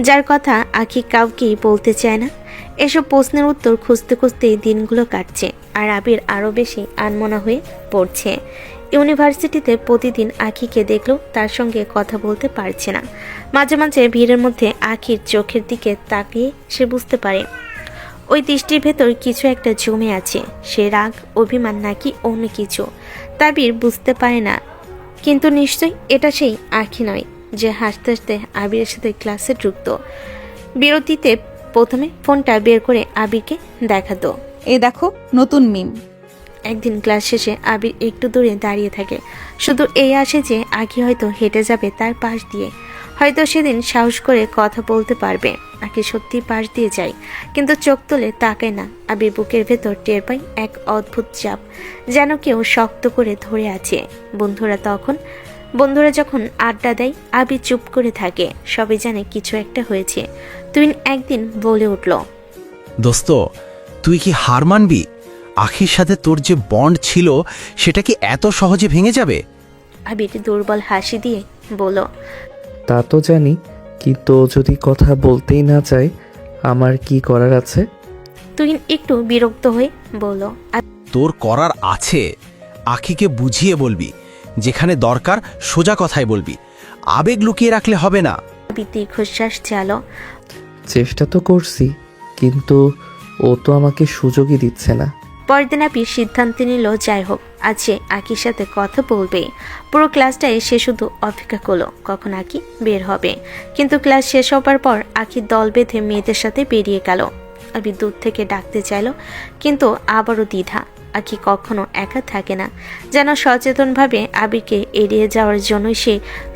যার কথা আখি কাউকেই বলতে চায় না? এসব প্রশ্নের উত্তর খুঁজতে খুঁজতেই দিনগুলো কাটছে, আর আবির আরও বেশি আনমনা হয়ে পড়ছে। ইউনিভার্সিটিতে প্রতিদিন আখিকে দেখলেও তার সঙ্গে কথা বলতে পারছে না। মাঝে মাঝে ভিড়ের মধ্যে আখির চোখের দিকে তাকিয়ে সে বুঝতে পারে ওই দৃষ্টির ভেতর কিছু একটা জমে আছে। সে রাগ, অভিমান নাকি অন্য কিছু, আবির বুঝতে পারে না। কিন্তু নিশ্চয়ই এটা সেই আখি নয় যে হাসতে হাসতে আবিরের সাথে ক্লাসে ঢুকত। বিরতিতে প্রথমে ফোনটা বের করে আবিরকে দেখাতো। এই দেখো নতুন মিম। একদিন ক্লাস শেষে আবির একটু দূরে দাঁড়িয়ে থাকে, শুধু এই আসে যে আখি হয়তো হেঁটে যাবে তার পাশ দিয়ে। হয়তো সেদিন সাহস করে কথা বলতে পারবে। আখি সত্যি পাশ দিয়ে যায়, কিন্তু চোখ তুলে তাকায় না। আবির বুকের ভেতর টের পায় এক অদ্ভুত চাপ, যেন কেউ শক্ত করে ধরে আছে। বন্ধুরা যখন আড্ডা দেয়, আবির চুপ করে থাকে। সবাই জানে কিছু একটা হয়েছে। তুহিন একদিন বলে উঠল, দোস্ত, তুই কি হার মানবি? আখির সাথে তোর যে বন্ড ছিল সেটা কি এত সহজে ভেঙে যাবে? আবির দুর্বল হাসি দিয়ে বলল, তা তো জানি, কিন্তু ও যদি কথা বলতেই না চায়, আমার কি করার আছে? তুহিন একটু বিরক্ত হয়ে বলল, তোর করার আছে। আখিকে বুঝিয়ে বলবি, যেখানে দরকার সোজা কথাই বলবি, আবেগ লুকিয়ে রাখলে হবে না। আবির দীর্ঘশ্বাস চালো। চেষ্টা তো করছি, কিন্তু ও তো আমাকে সুযোগই দিচ্ছে না। পরদিন আবির সিদ্ধান্ত নিল যাই হোক আছে আকির সাথে কথা বলবে। পুরো ক্লাসটাই সে শুধু অপেক্ষা করলো কখন আকি বের হবে। কিন্তু ক্লাস শেষ হবার পর আকি দল বেঁধে মেয়েদের সাথে বেরিয়ে গেল। আবির দূর থেকে ডাকতে চাইলো, কিন্তু আবারও দ্বিধা। আকি কখনো একা থাকে না, যেন সচেতনভাবে আবিরকে এড়িয়ে যাওয়ার জন্যই সে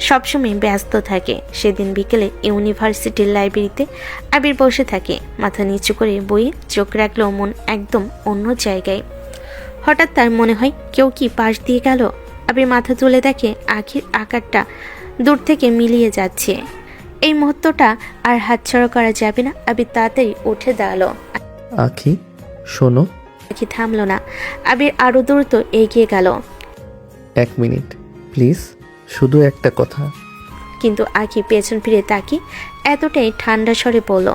সবসময় ব্যস্ত থাকে। সেদিন বিকেলে ইউনিভার্সিটির লাইব্রেরিতে আবির বসে থাকে, মাথা নিচু করে বইয়ে চোখ রাখলেও মন একদম অন্য জায়গায়। হঠাৎ তার মনে হয় কেউ কি পাশ দিয়ে গেল। আবির মাথা তুলে দেখে আখির আকারটা দূর থেকে মিলিয়ে যাচ্ছে। এই মুহূর্তটা আর হাতছাড়া করা যাবে না। আবির তাড়াতাড়ি উঠে দাঁড়ালো। আখি শোনো। আখি থামলো না, আবির আরো দ্রুত এগিয়ে গেল। 1 মিনিট প্লিজ, শুধু একটা কথা। কিন্তু আখি পেছন ফিরে তাকিয়ে এতটাই ঠান্ডা স্বরে বলল,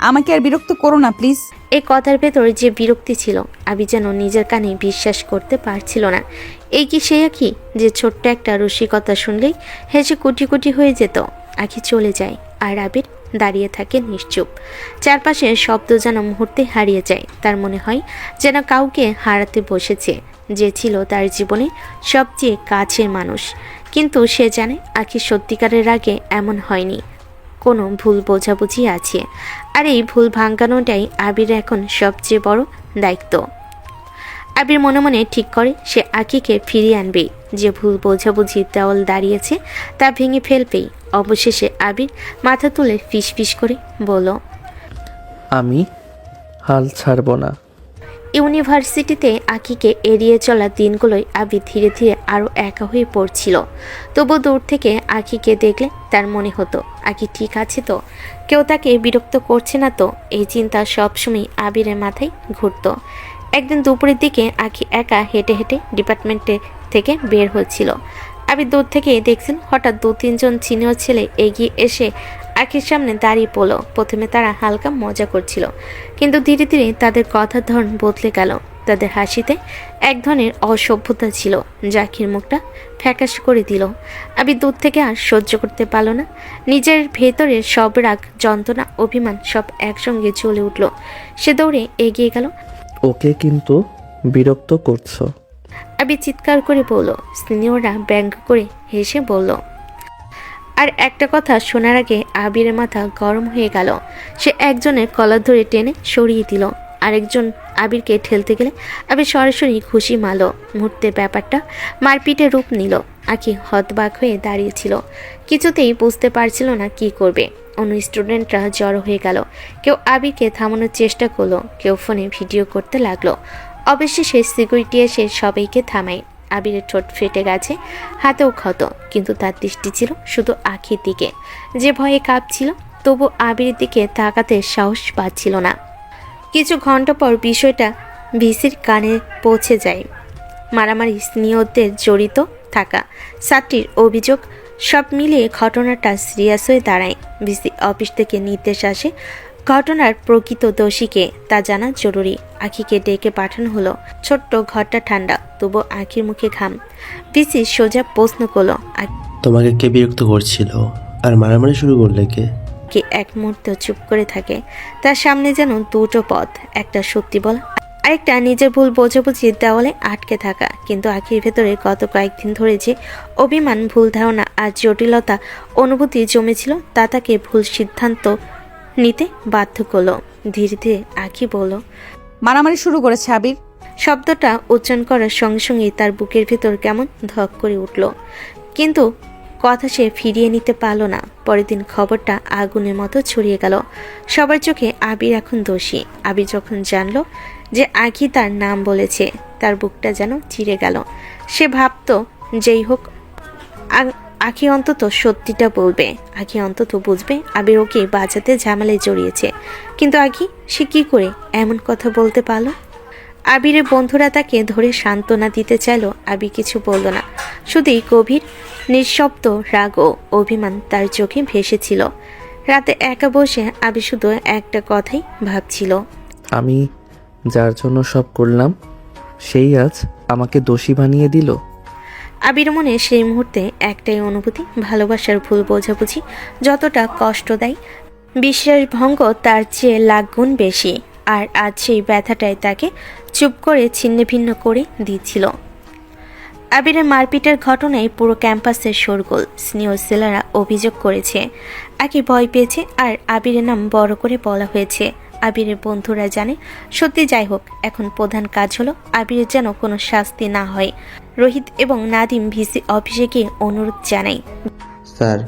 আমাকে আর বিরক্ত করো না প্লিজ। এই কথার ভেতর যে বিরক্তি ছিল আবি যেন নিজের কানে বিশ্বাস করতে পারছিল না। এই কি সেই আখি যে ছোট্ট একটা রসিকতা শুনলেই হেসে কুটি কুটি হয়ে যেত। আখি চলে যায় আর আবির দাঁড়িয়ে থাকে নিশ্চুপ। চারপাশে শব্দ যেন মুহূর্তে হারিয়ে যায়। তার মনে হয় যেন কাউকে হারাতে বসেছে, যে ছিল তার জীবনে সবচেয়ে কাছের মানুষ। কিন্তু সে জানে আখি সত্যিকারের আগে এমন হয়নি, কোনো ভুল বোঝাবুঝি আছে। আর এই ভুল ভাঙানোটাই আবির এখন সবচেয়ে বড় দায়িত্ব। আবির মনে মনে ঠিক করে সে আখিকে ফিরিয়ে আনবে। যে ভুল বোঝাবুঝির দেওয়াল দাঁড়িয়েছে তা ভেঙে ফেলবেই। অবশেষে আবির মাথা তুলে ফিসফিস করে বলল, আমি হাল ছাড়ব না। ইউনিভার্সিটিতে আখিকে এড়িয়ে চলা দিনগুলোই আবির ধীরে ধীরে আরও একা হয়ে পড়ছিল। তবু দূর থেকে আখিকে দেখলে তার মনে হতো আখি ঠিক আছে তো, কেউ তাকে বিরক্ত করছে না তো। এই চিন্তা সবসময় আবিরের মাথায় ঘুরত। একদিন দুপুরের দিকে আখি একা হেঁটে হেঁটে ডিপার্টমেন্টে থেকে বের হচ্ছিল। আবির দূর থেকে দেখছেন হঠাৎ 2-3 জন সিনিয়র ছেলে এগিয়ে এসে আখির সামনে দাঁড়িয়ে পড়ল। প্রথমে তারা হালকা মজা করছিল, কিন্তু ধীরে ধীরে তাদের কথার ধরন বদলে গেল। তাদের হাসিতে এক ধরনের অসভ্যতা ছিল, যা আখির মুখটা ফ্যাকাশ করে দিল। আবির দূর থেকে আর সহ্য করতে পারল না। নিজের ভেতরের সব রাগ, যন্ত্রণা, অভিমান সব একসঙ্গে জ্বলে উঠল। সে দৌড়ে এগিয়ে গেল। ওকে কিন্তু বিরক্ত করছো। আবির চিৎকার করে বলল। সিনিয়ররা ব্যঙ্গ করে হেসে বলল। আর একটা কথা শোনার আগে আবিরের মাথা গরম হয়ে গেল। সে একজনের কলার ধরে টেনে সরিয়ে দিল। আরেকজন আবিরকে ঠেলতে গেলে আবির সরাসরি ঘুষি মারল। মুহূর্তে ব্যাপারটা মারপিটের রূপ নিল। আখি হতবাক হয়ে দাঁড়িয়েছিল, কিছুতেই বুঝতে পারছিল না কি করবে। অন্য স্টুডেন্টরা জড়ো হয়ে গেল। কেউ আবিরকে থামানোর চেষ্টা করলো, কেউ ফোনে ভিডিও করতে লাগলো। অবশেষে সিকিউরিটি এসে সবাইকে থামায়। আবিরের ঠোঁট ফেটে গেছে, হাতেও ক্ষত, কিন্তু তার দৃষ্টি ছিল শুধু আখির দিকে, যে ভয়ে কাঁপছিল। তবু আবিরের দিকে তাকাতে সাহস পাচ্ছিল না। কিছু ঘন্টা পর বিষয়টা ভিসির কানে পৌঁছে যায়। মারামারি, সিনিয়রদের জড়িত থাকা, ছাত্রীর অভিযোগ, সব মিলিয়ে ঘটনাটা সিরিয়াস হয়ে দাঁড়ায়। ভিসি অফিস থেকে নির্দেশ আসে ঘটনার প্রকৃত দোষীকে তা জানা জরুরি। আখিকে ডেকে পাঠানো হলো। ছোট্ট ঘরটা ঠান্ডা, তবু আখির মুখে ঘাম। ভিসি সোজা প্রশ্ন করলো, তোমাকে কে বিরক্ত করছিল আর মারামারি শুরু করলে কে? আখি এক মুহূর্ত চুপ করে থাকে। তার সামনে যেন দুটো পথ, একটা সত্যি বলা, আরেকটা নিজের ভুল বোঝাবুঝির দেওয়ালে আটকে থাকা। কিন্তু আখির ভেতরে গত কয়েকদিন ধরে যে অভিমান, ভুল ধারণা আর জটিলতা অনুভূতি জমেছিল, তা তাকে ভুল সিদ্ধান্ত নিতে বাধ্য করলো। ধীরে ধীরে আখি বলল, মারামারি শুরু করেছে আবির। শব্দটা উচ্চারণ করার সঙ্গে সঙ্গেই তার বুকের ভিতর কেমন ধক করে উঠল, কিন্তু কথা সে ফিরিয়ে নিতে পারল না। পরের দিন খবরটা আগুনের মতো ছড়িয়ে গেল। সবার চোখে আবির এখন দোষী। আবির যখন জানলো যে আখি তার নাম বলেছে, তার বুকটা যেন চিড়ে গেল। সে ভাবতো যেই হোক আখি অন্তত সত্যিটা বলবে, আখি অন্তত বুঝবে আবির ওকে বাঁচাতে ঝামেলায় জড়িয়েছে। কিন্তু আখি সে কি করে এমন কথা বলতে পারলো? আবিরের বন্ধুরা তাকে ধরে সান্ত্বনা দিতে চাইল। আবির কিছু বলল না, শুধুই গভীর নিঃশব্দ রাগ ও অভিমান তার চোখে ভেসেছিল। রাতে একা বসে আবির শুধু একটা কথাই ভাবছিল, আমি যার জন্য সব করলাম সেই আজ আমাকে দোষী বানিয়ে দিল। আবির মনে সেই মুহূর্তে একটাই অনুভূতি, ভালোবাসার ভুল বোঝাবুঝি যতটা কষ্ট দেয়, বিশ্বাসভঙ্গ তার চেয়ে লাখ গুণ বেশি। আর আজ সেই ব্যথাটাই তাকে চুপ করে ছিন্নভিন্ন করে দিচ্ছিল। আবিরের মারপিটের ঘটনায় পুরো ক্যাম্পাসে শোরগোল। সিনিয়র ছেলেরা অভিযোগ করেছে আকি ভয় পেয়েছে আর আবিরের নাম বড় করে বলা হয়েছে। আবিরের বন্ধুরা জানে সত্যি। যাই হোক, এখন প্রধান কাজ হলো আবিরের যেন কোনো শাস্তি না হয়। রোহিত এবং নাদিম ভিসি অফিসে গিয়ে অনুরোধ জানায়। স্যার,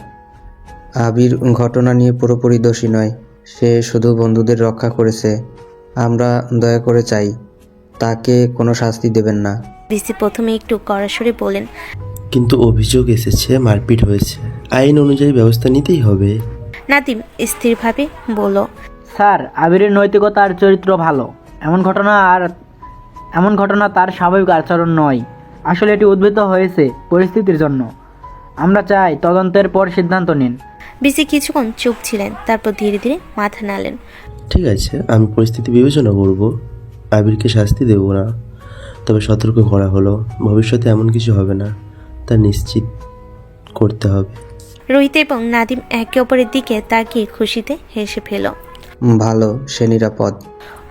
আবির ঘটনা নিয়ে পুরোপুরি দোষী নয়। সে শুধু বন্ধুদের রক্ষা করেছে। আমরা দয়া করে চাই তাকে কোনো শাস্তি দেবেন না। ভিসি প্রথমে একটু কড়াসরে বলেন। কিন্তু অভিযোগ এসেছে, মারপিট হয়েছে, আইন অনুযায়ী ব্যবস্থা নিতেই হবে। নাদিম স্থিরভাবে বলল। স্যার, আবিরের নৈতিকতা আর চরিত্র ভালো। এমন ঘটনা তার স্বাভাবিক আচরণ নয়। আসলে এটি উদ্ভূত হয়েছে পরিস্থিতির জন্য। আমরা চাই তদন্তের পর সিদ্ধান্ত নিন। ভিসি কিছুক্ষণ চুপ ছিলেন, তারপর ধীরে ধীরে মাথা নাড়লেন। ঠিক আছে, আমি পরিস্থিতি বিবেচনা করব। আবিরকে শাস্তি দেব না, তবে সতর্ক করা হলো ভবিষ্যতে এমন কিছু হবে না তা নিশ্চিত করতে হবে। রোহিত এবং নাদিম একে অপরের দিকে তাকিয়ে খুশিতে হেসে ফেল। ভালো, সে নিরাপদ।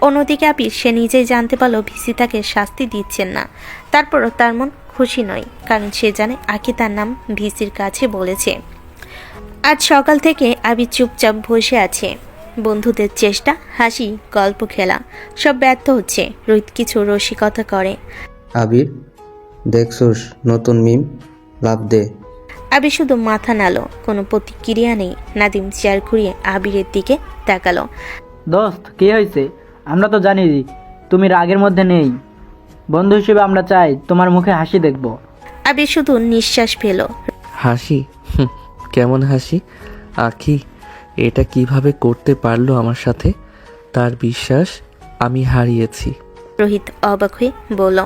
অন্যদিকে আবির সে নিজেই জানতে পারলো ভিসি তাকে শাস্তি দিচ্ছেন না। তারপরও তার মন খুশি নয়, কারণ সে জানে আকি তার নাম ভিসির কাছে বলেছে। আজ সকাল থেকে আবির চুপচাপ বসে আছে। বন্ধুদের চেষ্টা, হাসি, গল্প, খেলা সব ব্যর্থ হচ্ছে। রোহিত কিছু রসিকতা করে। আবির, দেখছোস নতুন মিম? লাভ দে। আবির শুধু মাথা নাড়ল, কোনো প্রতিক্রিয়া নেই। নাদিম চেয়ার ঘুরিয়ে আবিরের দিকে তাকালো। দোস্ত, কী হয়েছে? আমরা তো জানি তুমি রাগের মধ্যে নেই। বন্ধু হিসেবে আমরা চাই তোমার মুখে হাসি দেখব। আবির শুধু নিঃশ্বাস ফেল। হাসি? কেমন হাসি? আখি এটা কিভাবে করতে পারলো আমার সাথে? তার বিশ্বাস আমি হারিয়েছি। রোহিত অবাক হয়ে বলল।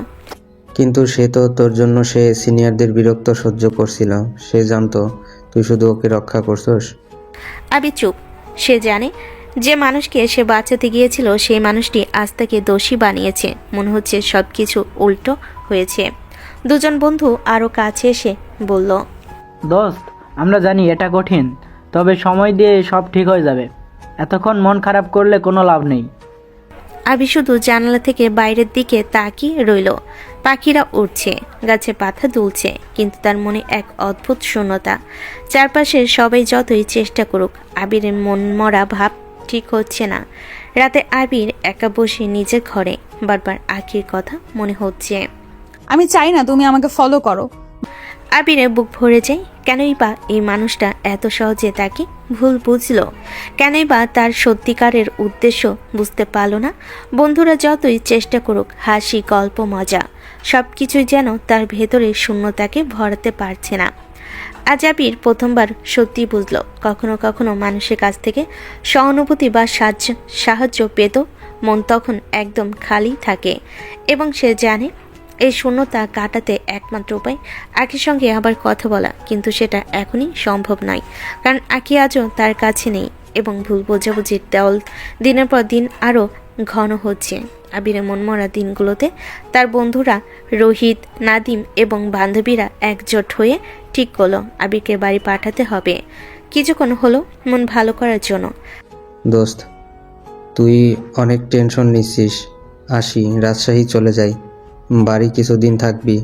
কিন্তু সে তো তোর জন্য সে সিনিয়রদের বিরক্ত সহ্য করছিল। সে জানতো তুই শুধু ওকে রক্ষা করছস। আবির চুপ। সে জানে যে মানুষকে সে বাঁচাতে গিয়েছিল সেই মানুষটি আজ তাকে দোষী বানিয়েছে। মনে হচ্ছে সবকিছু উল্টো হয়েছে। দুজন বন্ধু আরো কাছে এসে বলল। দোস্ত, আমরা জানি এটা কঠিন, তবে সময় দিয়ে সব ঠিক হয়ে যাবে। এতক্ষণ মন খারাপ করলে কোনো লাভ নেই। আবির শুধু জানালা থেকে বাইরের দিকে তাকিয়ে রইল। পাখিরা উড়ছে, গাছে পাতা দুলছে, কিন্তু তার মনে এক অদ্ভুত শূন্যতা। চারপাশে সবাই যতই চেষ্টা করুক, আবিরের মন মরা ভাব ঠিক হচ্ছে না। রাতে আবির একা বসে নিজের ঘরে বারবার আখির কথা মনে হচ্ছে। আমি চাই না তুমি আমাকে ফলো করো। আবিরে বুক ভরে যায়। কেনই বা এই মানুষটা এত সহজে তাকে ভুল বুঝলো? কেনই বা তার সত্যিকারের উদ্দেশ্য বুঝতে পারল না? বন্ধুরা যতই চেষ্টা করুক, হাসি, গল্প, মজা সব কিছুই যেন তার ভেতরের শূন্যতাকে ভরাতে পারছে না। আজ আবির প্রথমবার সত্যি বুঝল, কখনো কখনো মানুষের কাছ থেকে সহানুভূতি বা সাহায্য পেত মন তখন একদম খালি থাকে। এবং সে জানে এই শূন্যতা কাটাতে একমাত্র উপায় আখির সঙ্গে আবার কথা বলা। কিন্তু সেটা এখনই সম্ভব নয়, কারণ আখি আজও তার কাছে নেই এবং ভুল বোঝাবুঝির দেওয়াল দিনের পর দিন আরও ঘন হচ্ছে। আবিরের মনমরা দিনগুলোতে তার বন্ধুরা রোহিত, নাদিম এবং বান্ধবীরা একজোট হয়ে ঠিক করলো আবিরকে বাড়ি পাঠাতে হবে কিছুক্ষণ হলো মন ভালো করার জন্য। দোস্ত, তুই অনেক টেনশন নিচ্ছিস। আসি, রাজশাহী চলে যাই। বাড়ি কিছুদিন থাকবি,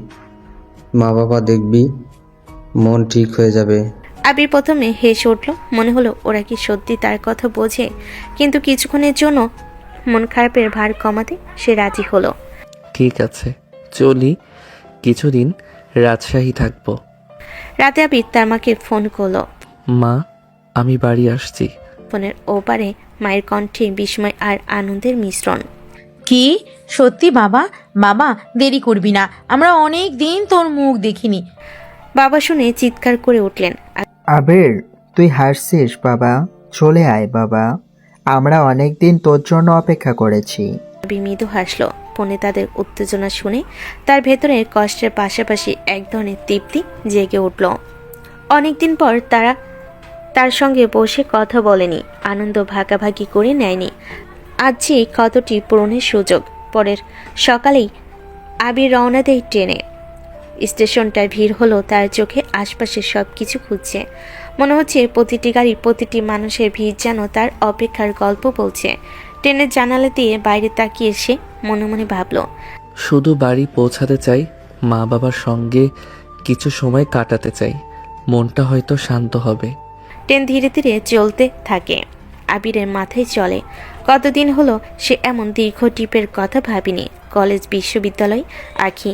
মা বাবা দেখবি, মন ঠিক হয়ে যাবে। আবির প্রথমে হেসে উঠল। মনে হলো ওরা কি সত্যি তার কথা বোঝে। কিন্তু কিছুক্ষণের জন্য মন খারাপের ভার কমাতে সে রাজি হলো। ঠিক আছে, চলি, কিছুদিন রাজশাহী থাকবো। রাতে আবির তার মাকে ফোন করলো। মা, আমি বাড়ি আসছি। ফোনের ওপারে মায়ের কণ্ঠে বিস্ময় আর আনন্দের মিশ্রণ। কি সত্যি বাবা? বাবা দেরি করবি না, আমরা অনেক দিন তোর মুখ দেখিনি। বাবা শুনে চিৎকার করে উঠলেন। আবির, তুই হাসছিস বাবা? চলে আয় বাবা, আমরা অনেক দিন তোর জন্য অপেক্ষা করেছি। আবির মৃদু হাসলো। ফোনে তাদের উত্তেজনা শুনে তার ভেতরে কষ্টের পাশাপাশি এক ধরনের তৃপ্তি জেগে উঠল। অনেকদিন পর তারা তার সঙ্গে বসে কথা বলেনি, আনন্দ ভাগাভাগি করে নেয়নি। আজ যে কতটি পূরণের সুযোগ। পরের সকালেই আবির রওনা দেয় ট্রেনে। স্টেশনটায় ভিড় হলো তার চোখে। আশপাশে সব কিছু খুঁজছে। মনে হচ্ছে প্রতিটি গাড়ি, প্রতিটি মানুষের ভিড় যেন তার অপেক্ষার গল্প বলছে। ট্রেনের জানালা দিয়ে বাইরে তাকিয়ে সে মনে মনে ভাবল, শুধু বাড়ি পৌঁছাতে চাই, মা বাবার সঙ্গে কিছু সময় কাটাতে চাই, মনটা হয়তো শান্ত হবে। ট্রেন ধীরে ধীরে চলতে থাকে। আবিরের মাথায় চলে, কতদিন হলো সে এমন দীর্ঘ ট্রিপের কথা ভাবিনি। কলেজ, বিশ্ববিদ্যালয়, আঁখি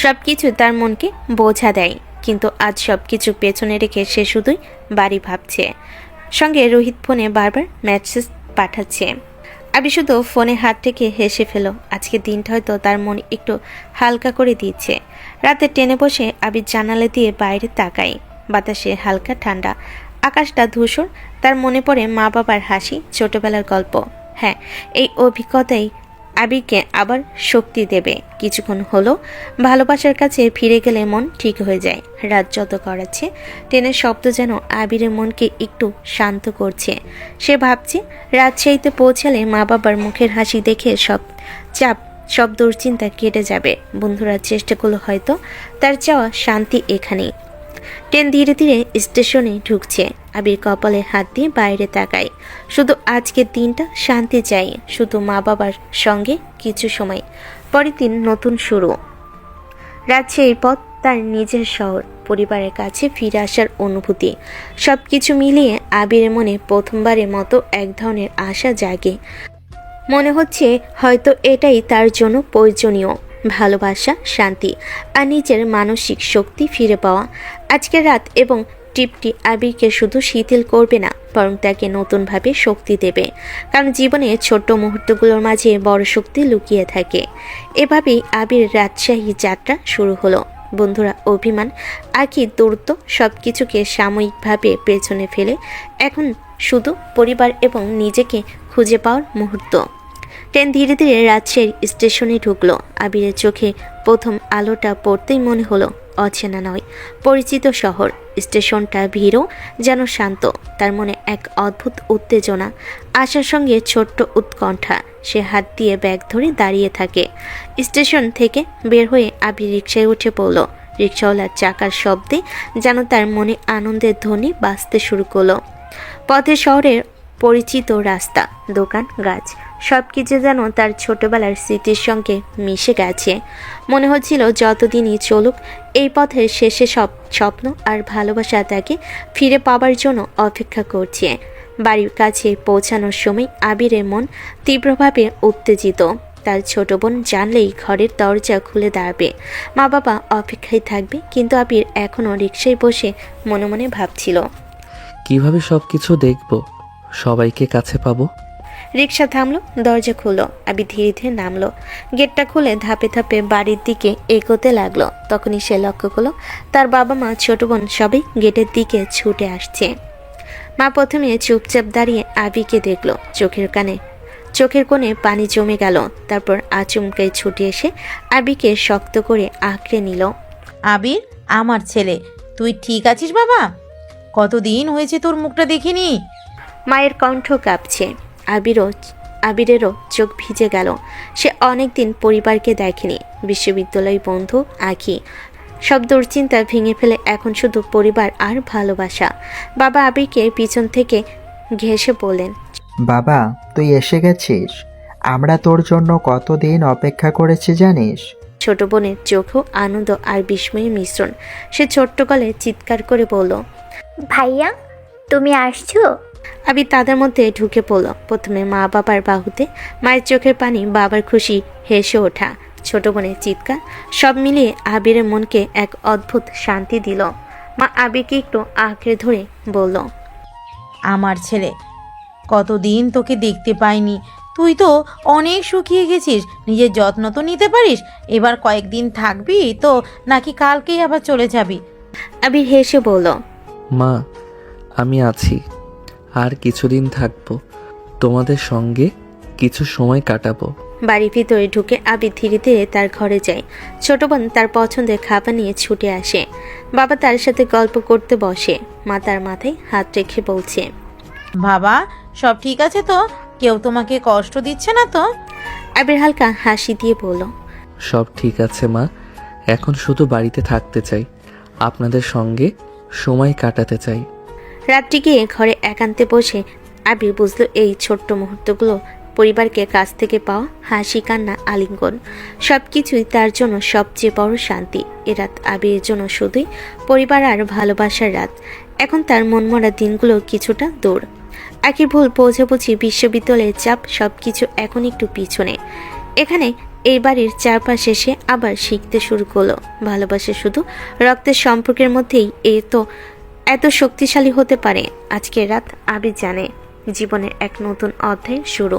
সব কিছু তার মনকে বোঝা দেয়, কিন্তু আজ সব কিছু পেছনে রেখে সে শুধুই বাড়ি ভাবছে। সঙ্গে রোহিত ফোনে বারবার মেসেজ পাঠাচ্ছে। আবি শুধু ফোনে হাত রেখে হেসে ফেল। আজকে দিনটা হয়তো তার মন একটু হালকা করে দিচ্ছে। রাতে ট্রেনে বসে আবির জানালা দিয়ে বাইরে তাকায়। বাতাসে হালকা ঠান্ডা, আকাশটা ধূসর। তার মনে পড়ে মা বাবার হাসি, ছোটবেলার গল্প। হ্যাঁ, এই অভিজ্ঞতাই আবিরকে আবার শক্তি দেবে। কিছুক্ষণ হলো ভালোবাসার কাছে ফিরে গেলে মন ঠিক হয়ে যায়। রাত যত করাচ্ছে, ট্রেনের শব্দ যেন আবিরের মনকে একটু শান্ত করছে। সে ভাবছে রাজশাহীতে পৌঁছালে মা বাবার মুখের হাসি দেখে সব চাপ, সব দুশ্চিন্তা কেটে যাবে। বন্ধুরা চেষ্টা করলো, হয়তো তার চাওয়া শান্তি এখানেই। ট্রেন ধীরে ধীরে স্টেশনে ঢুকছে। আবির কপালে হাত দিয়ে বাইরে তাকায়। শুধু আজকের দিনটা শান্তি চাই, শুধু মা বাবার সঙ্গে কিছু সময়। পরের দিন নতুন শুরু। রাজশাহীর পথ তার নিজের শহর, পরিবারের কাছে ফিরে আসার অনুভূতি। সব কিছু মিলিয়ে আবিরের মনে প্রথমবারের মতো এক ধরনের আশা জাগে। মনে হচ্ছে হয়তো এটাই তার জন্য প্রয়োজনীয়, ভালোবাসা, শান্তি আর নিজের মানসিক শক্তি ফিরে পাওয়া। আজকের রাত এবং ট্রিপটি আবিরকে শুধু শিথিল করবে না, বরং তাকে নতুনভাবে শক্তি দেবে। কারণ জীবনে ছোট্ট মুহূর্তগুলোর মাঝে বড় শক্তি লুকিয়ে থাকে। এভাবেই আবির রাজশাহী যাত্রা শুরু হলো। বন্ধুরা, অভিমান, আঁখি, দূরত্ব সব কিছুকে সাময়িকভাবে পেছনে ফেলে এখন শুধু পরিবার এবং নিজেকে খুঁজে পাওয়ার মুহূর্ত। ট্রেন ধীরে ধীরে রাজশাহীর স্টেশনে ঢুকলো। আবিরের চোখে প্রথম আলোটা পড়তেই মনে হলো অচেনা নয়, পরিচিত শহর। স্টেশনটা ভিড়ও যেন শান্ত। তার মনে এক অদ্ভুত উত্তেজনা, আশার সঙ্গে ছোট্ট উৎকণ্ঠা। সে হাত দিয়ে ব্যাগ ধরে দাঁড়িয়ে থাকে। স্টেশন থেকে বের হয়ে আবির রিকশায় উঠে পড়ল। রিকশাওয়ালার চাকার শব্দে যেন তার মনে আনন্দের ধ্বনি বাজতে শুরু করলো। পথে শহরের পরিচিত রাস্তা, দোকান, গাছ সব কিছু যেন তার ছোটবেলার স্মৃতির সঙ্গে মিশে গেছে। মনে হচ্ছিল যতদিনই চলুক, এই পথের শেষে সব স্বপ্ন আর ভালোবাসা তাকে ফিরে পাবার জন্য অপেক্ষা করছে। বাড়ির কাছে পৌঁছানোর সময় আবিরের মন তীব্রভাবে উত্তেজিত। তার ছোট বোন জানলেই ঘরের দরজা খুলে দাঁড়াবে, মা বাবা অপেক্ষায় থাকবে। কিন্তু আবির এখনও রিকশায় বসে মনে মনে ভাবছিল, কিভাবে সব কিছু দেখব, সবাইকে কাছে পাবো। রিকশা থামলো, দরজা খুললো। আবির ধীরে ধীরে নামলো। গেটটা খুলে ধাপে ধাপে বাড়ির দিকে এগোতে লাগলো। তখনই সে লক্ষ্য করলো তার বাবা মা, ছোট বোন সবাই গেটের দিকে ছুটে আসছে। মা প্রথমে চুপচাপ দাঁড়িয়ে আবিকে দেখলো। চোখের কোণে পানি জমে গেল। তারপর আচমকাই ছুটে এসে আবিকে শক্ত করে আঁকড়ে নিল। আবির, আমার ছেলে, তুই ঠিক আছিস বাবা? কতদিন হয়েছে তোর মুখটা দেখিনি। মায়ের কণ্ঠ কাঁপছে। আবিরেরও চোখ ভিজে গেল। সে অনেকদিন পরিবারকে দেখেনি। বিশ্ববিদ্যালয় বন্ধু, আঁখি সব দুশ্চিন্তা ভেঙে ফেলে এখন শুধু পরিবার আর ভালোবাসা। বাবা আবিরকে পিছন থেকে ঘেঁষে বললেন, বাবা, তুই এসে গেছিস। আমরা তোর জন্য কতদিন অপেক্ষা করেছি জানিস? ছোট বোনের চোখও আনন্দ আর বিস্ময়ের মিশ্রণ। সে ছোট্ট গলে চিৎকার করে বলল, ভাইয়া, তুমি আসছো? আবির তাদের মধ্যে ঢুকে পড়ল। প্রথমে মা বাবার বাহুতে, মায়ের চোখের পানি, বাবার খুশি, হেসে ওঠা, ছোট বোনের চিৎকার, সব মিলিয়ে আবিরের মনকে এক অদ্ভুত শান্তি দিল। মা আবিরকে একটু আঁকড়ে ধরে বলল, আমার ছেলে, কতদিন তোকে দেখতে পাইনি। তুই তো অনেক শুকিয়ে গেছিস, নিজের যত্ন তো নিতে পারিস। এবার কয়েকদিন থাকবি তো নাকি কালকেই আবার চলে যাবি? আবির হেসে বলল, মা, আমি আছি, আর কিছুদিন থাকবো, তোমাদের সঙ্গে কিছু সময় কাটাবো। বাড়ির ভিতরে ঢুকে আবির ধীরে ধীরে তার ঘরে যায়। ছোট বোন তার পছন্দের খাবার নিয়ে ছুটে আসে। বাবা তার সাথে গল্প করতে বসে। মা তার মাথায় হাত রেখে বলছে, বাবা, সব ঠিক আছে তো? কেউ তোমাকে কষ্ট দিচ্ছে না তো? আবির হালকা হাসি দিয়ে বলল, সব ঠিক আছে মা, এখন শুধু বাড়িতে থাকতে চাই, আপনাদের সঙ্গে সময় কাটাতে চাই। রাত্রি গিয়ে ঘরে একান্তে বসে আবির বুঝলো এই ছোট্ট মুহূর্তগুলো পরিবারকে কাছ থেকে পাওয়া হাসি কান্না আলিঙ্গন সব কিছুই তার জন্য সবচেয়ে বড় শান্তি। এ রাত আবিরের জন্য শুধুই পরিবার আর ভালোবাসার রাত। এখন তার মনমরা দিনগুলো কিছুটা দূর। আখির ভুল বোঝাবুঝি, বিশ্ববিদ্যালয়ের চাপ সবকিছু এখন একটু পিছনে। এখানে এই বাড়ির চারপাশে সে আবার শিখতে শুরু করলো। ভালোবাসা শুধু রক্তের সম্পর্কের মধ্যেই এত শক্তিশালী হতে পারে। আজকের রাত আবির জানে জীবনের এক নতুন অধ্যায় শুরু।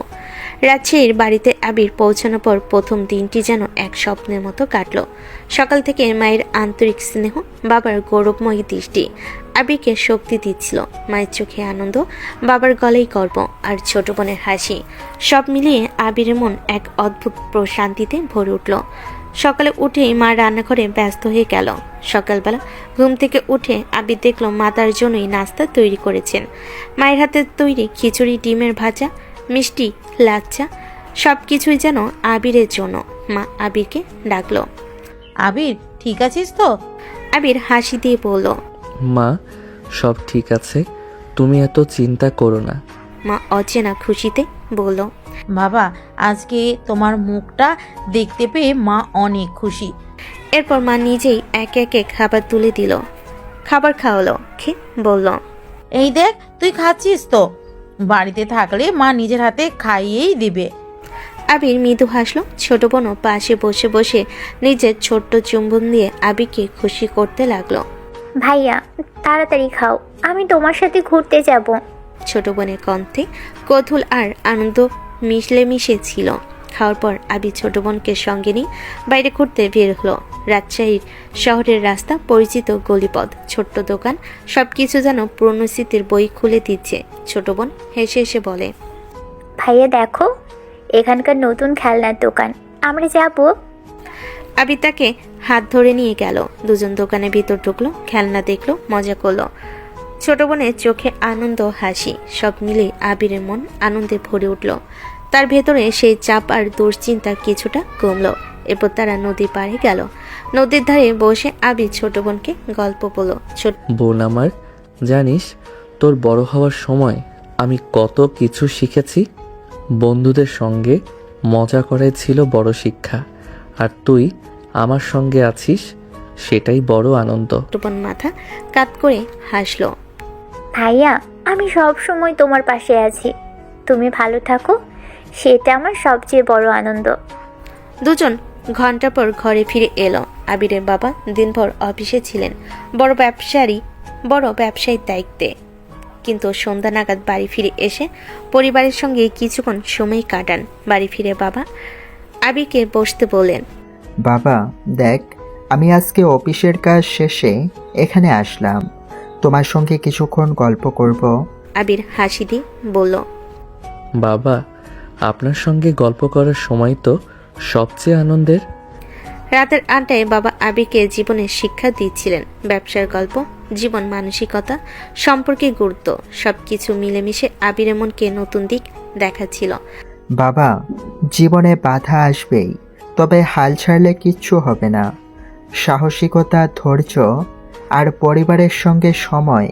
রাজশাহীর বাড়িতে আবির পৌঁছানোর পর প্রথম দিনটি যেন এক স্বপ্নের মতো কাটল। সকাল থেকে মায়ের আন্তরিক স্নেহ, বাবার গৌরবময়ী দৃষ্টি আবিরকে শক্তি দিচ্ছিল। মায়ের চোখে আনন্দ, বাবার গলায় গর্ব আর ছোট বোনের হাসি, সব মিলিয়ে আবিরের মন এক অদ্ভুত প্রশান্তিতে ভরে উঠল। সকালে উঠেই মা রান্নাঘরে ব্যস্ত হয়ে গেল। সকালবেলা ঘুম থেকে উঠে আবির দেখল মা তার জন্যই নাস্তা তৈরি করেছেন। মায়ের হাতের তৈরি খিচুড়ি, ডিমের ভাজা, মিষ্টি, লাচ্চা সব কিছুই যেন আবিরের জন্য। মা আবিরকে ডাকলো। আবির, ঠিক আছিস তো? আবির হাসি দিয়ে বলল, মা, সব ঠিক আছে, তুমি এত চিন্তা করো না। মা অচেনা খুশিতে বলল, বাবা, আজকে তোমার মুখটা দেখতে পেয়ে মা অনেক খুশি। এরপর মা নিজেই একে একে খাবার তুলে দিল। খাবার খাওয়ালো, খেয়ে বলল, এই দেখ, তুই খাচ্ছিস তো? বাড়িতে থাকলে মা নিজের হাতে খাইয়েই দিবে। আবির মৃদু হাসলো। ছোট বোনও পাশে বসে বসে নিজের ছোট্ট চুম্বন দিয়ে আবিরকে খুশি করতে লাগলো। ভাইয়া তাড়াতাড়ি খাও, আমি তোমার সাথে ঘুরতে যাব। ছোট বোনের কণ্ঠে কৌতূহল আর আনন্দ মিশে ছিল। খাওয়ার পর আবির ছোট বোনকে সঙ্গে নিয়ে বাইরে ঘুরতে বের হলো। রাজশাহীর শহরের রাস্তা, পরিচিত গলিপথ, ছোট্ট দোকান সবকিছু যেন পুরনো স্মৃতির বই খুলে দিচ্ছে। ছোট বোন হেসে হেসে বলে, ভাইয়া দেখো, এখানকার নতুন খেলনার দোকান, আমরা যাব। আবির তাকে হাত ধরে নিয়ে গেল। দুজন দোকানের ভিতর ঢুকলো, খেলনা দেখলো, মজা করলো। ছোট বোনের চোখে আনন্দ, হাসি সব মিলে আবিরের মন আনন্দে ভরে উঠল। তার ভেতরে সেই চাপ আর দুশ্চিন্তা কিছুটা কমলো। এরপর তারা নদী পাড়ে গেল। নদীর ধারে বসে আবির ছোট বোনকে গল্প বলল। বোন আমার, জানিস তোর বড় হওয়ার সময় আমি কত কিছু শিখেছি। বন্ধুদের সঙ্গে মজা করাই ছিল বড় শিক্ষা, আর তুই আমার সঙ্গে আছিস, সেটাই বড় আনন্দ। ছোট বোন মাথা কাত করে হাসলো। ভাইয়া, আমি সব সময় তোমার পাশে আছি, তুমি ভালো থাকো, সেটা আমার সবচেয়ে বড় আনন্দ। দুজন ঘন্টা পর ঘরে ফিরে এলো। আবিরের বাবা দিনভর অফিসে ছিলেন, বড় ব্যবসায়ীর দায়িত্বে। কিন্তু সন্ধ্যা নাগাদ বাড়ি ফিরে এসে পরিবারের সঙ্গে কিছুক্ষণ সময় কাটান। বাড়ি ফিরে বাবা আবিরকে বসতে বললেন। বাবা দেখ, আমি আজকে অফিসের কাজ শেষে এখানে আসলাম, তোমার সঙ্গে কিছুক্ষণ গল্প করব। আবির হাসি দিয়ে বলল, বাবা, আপনার সঙ্গে গল্প করার সময় তো সবচেয়ে আনন্দের। রাতের আড্ডায় বাবা আবিরকে জীবনের শিক্ষা দিচ্ছিলেন। ব্যবসার গল্প, জীবন মানসিকতা, সম্পর্কের গুরুত্ব সবকিছু মিলেমিশে আবিরের মনকে নতুন দিক দেখাচ্ছিল। বাবা, জীবনে বাধা আসবেই, তবে হাল ছাড়লে কিচ্ছু হবে না। সাহসিকতা, ধৈর্য আর পরিবারের সঙ্গে সময়,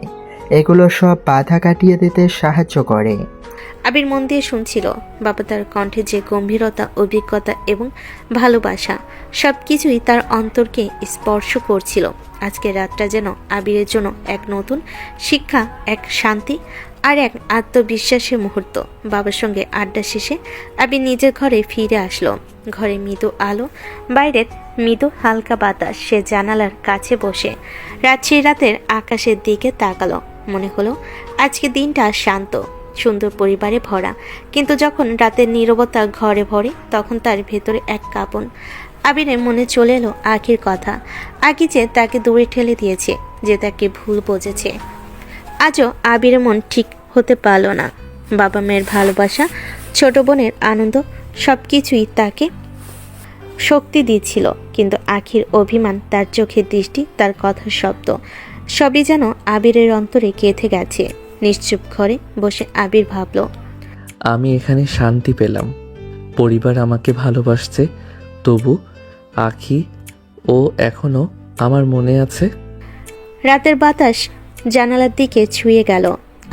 এগুলো সব বাধা কাটিয়ে দিতে সাহায্য করে। আবির মন দিয়ে শুনছিল। বাবা তার কণ্ঠে যে গম্ভীরতা, অভিজ্ঞতা এবং ভালোবাসা সবকিছুই তার অন্তরকে স্পর্শ করছিল। আজকের রাতটা যেন আবিরের জন্য এক নতুন শিক্ষা, এক শান্তি আর এক আত্মবিশ্বাসের মুহূর্ত। বাবার সঙ্গে আড্ডা শেষে আবির নিজের ঘরে ফিরে আসলো। ঘরে মৃদু আলো, বাইরের মৃদু হালকা বাতাস। সে জানালার কাছে বসে রাজশাহী রাতের আকাশের দিকে তাকালো। মনে হলো আজকে দিনটা শান্ত, সুন্দর পরিবারে ভরা। কিন্তু যখন রাতের নীরবতা ঘরে ভরে, তখন তার ভেতরে এক কাঁপন। আবিরের মনে চলে এলো আখির কথা। আখি যে তাকে দূরে ঠেলে দিয়েছে, যে তাকে ভুল বুঝেছে। আজও আবিরের মন ঠিক হতে পারল না। বাবা মায়ের ভালোবাসা, ছোট বোনের আনন্দ সবকিছুই তাকে শক্তি দিচ্ছিল। কিন্তু আখির অভিমান, তার চোখের দৃষ্টি, তার কথার শব্দ সবই যেন আবিরের অন্তরে গেঁথে গেছে। নিশ্চুপ ঘরে বসে আবির ভাবল, আমি এখানে শান্তি পেলাম, পরিবার আমাকে ভালোবাসছে, তবু আখি ও এখনো আমার মনে আছে। রাতের বাতাস জানালার দিকে ছুঁয়ে গেল।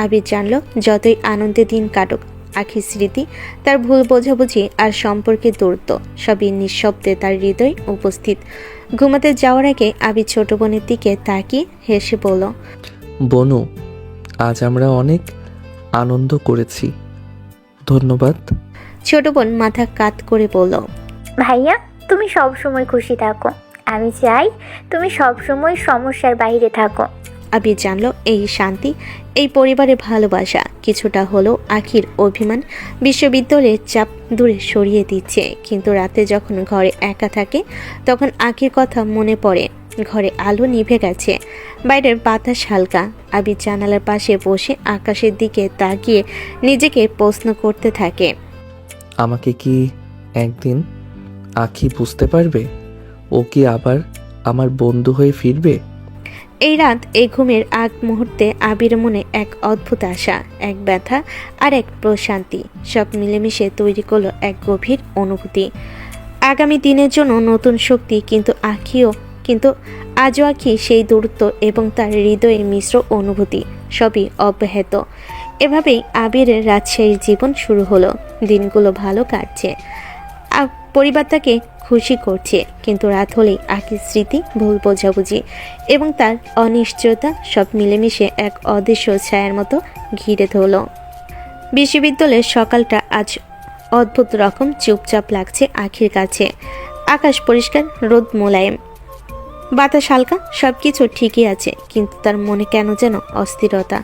আবির জানল যতই আনন্দে দিন কাটুক, আখির স্মৃতি, তার ভুল বোঝাবুঝি আর সম্পর্কের দূরত্ব সবই নিঃশব্দে তার হৃদয়ে উপস্থিত। ঘুমাতে যাওয়ার আগে আবির ছোট বোনের দিকে তাকিয়ে হেসে বলল, বনু, আজ আমরা অনেক আনন্দ করেছি, ধন্যবাদ। ছোট বোন মাথা কাত করে বলল, ভাইয়া তুমি সব সময় খুশি থাকো, আমি চাই তুমি সব সময় সমস্যার বাইরে থাকো। আবির জানলো এই শান্তি, এই পরিবারের ভালোবাসা কিছুটা হলেও আখির অভিমান বিশ্ববিদ্যালয়ের চাপ দূরে সরিয়ে দিচ্ছে। কিন্তু রাতে যখন ঘরে একা থাকে তখন আখির কথা মনে পড়ে। ঘরে আলো নিভে গেছে, বাইরের বাতাস হালকা। আবির জানালার পাশে বসে আকাশের দিকে তাকিয়ে নিজেকে প্রশ্ন করতে থাকে, আমাকে কি একদিন আখি বুঝতে পারবে? ও কি আবার আমার বন্ধু হয়ে ফিরবে? এই রাত এই ঘুমের আগ মুহূর্তে আবির মনে এক অদ্ভুত আশা, এক ব্যথা আর এক প্রশান্তি সব মিলেমিশে তৈরি করলো এক গভীর অনুভূতি, আগামী দিনের জন্য নতুন শক্তি। কিন্তু আজও আখি সেই দূরত্ব এবং তার হৃদয়ের মিশ্র অনুভূতি সবই অব্যাহত। এভাবেই আবিরের রাজশাহীর জীবন শুরু হলো। দিনগুলো ভালো কাটছে, পরিবার তাকে খুশি করছে, কিন্তু রাত হলেই আখির স্মৃতি, ভুল বোঝাবুঝি এবং তার অনিশ্চয়তা সব মিলেমিশে এক অদৃশ্য ছায়ার মতো ঘিরে ধরল। বিশ্ববিদ্যালয়ের সকালটা আজ অদ্ভুত রকম চুপচাপ লাগছে আখির কাছে। আকাশ পরিষ্কার, রোদ মোলায়েম, বাতাস হালকা, সব কিছু ঠিকই আছে, কিন্তু তার মনে কেন যেন অস্থিরতা,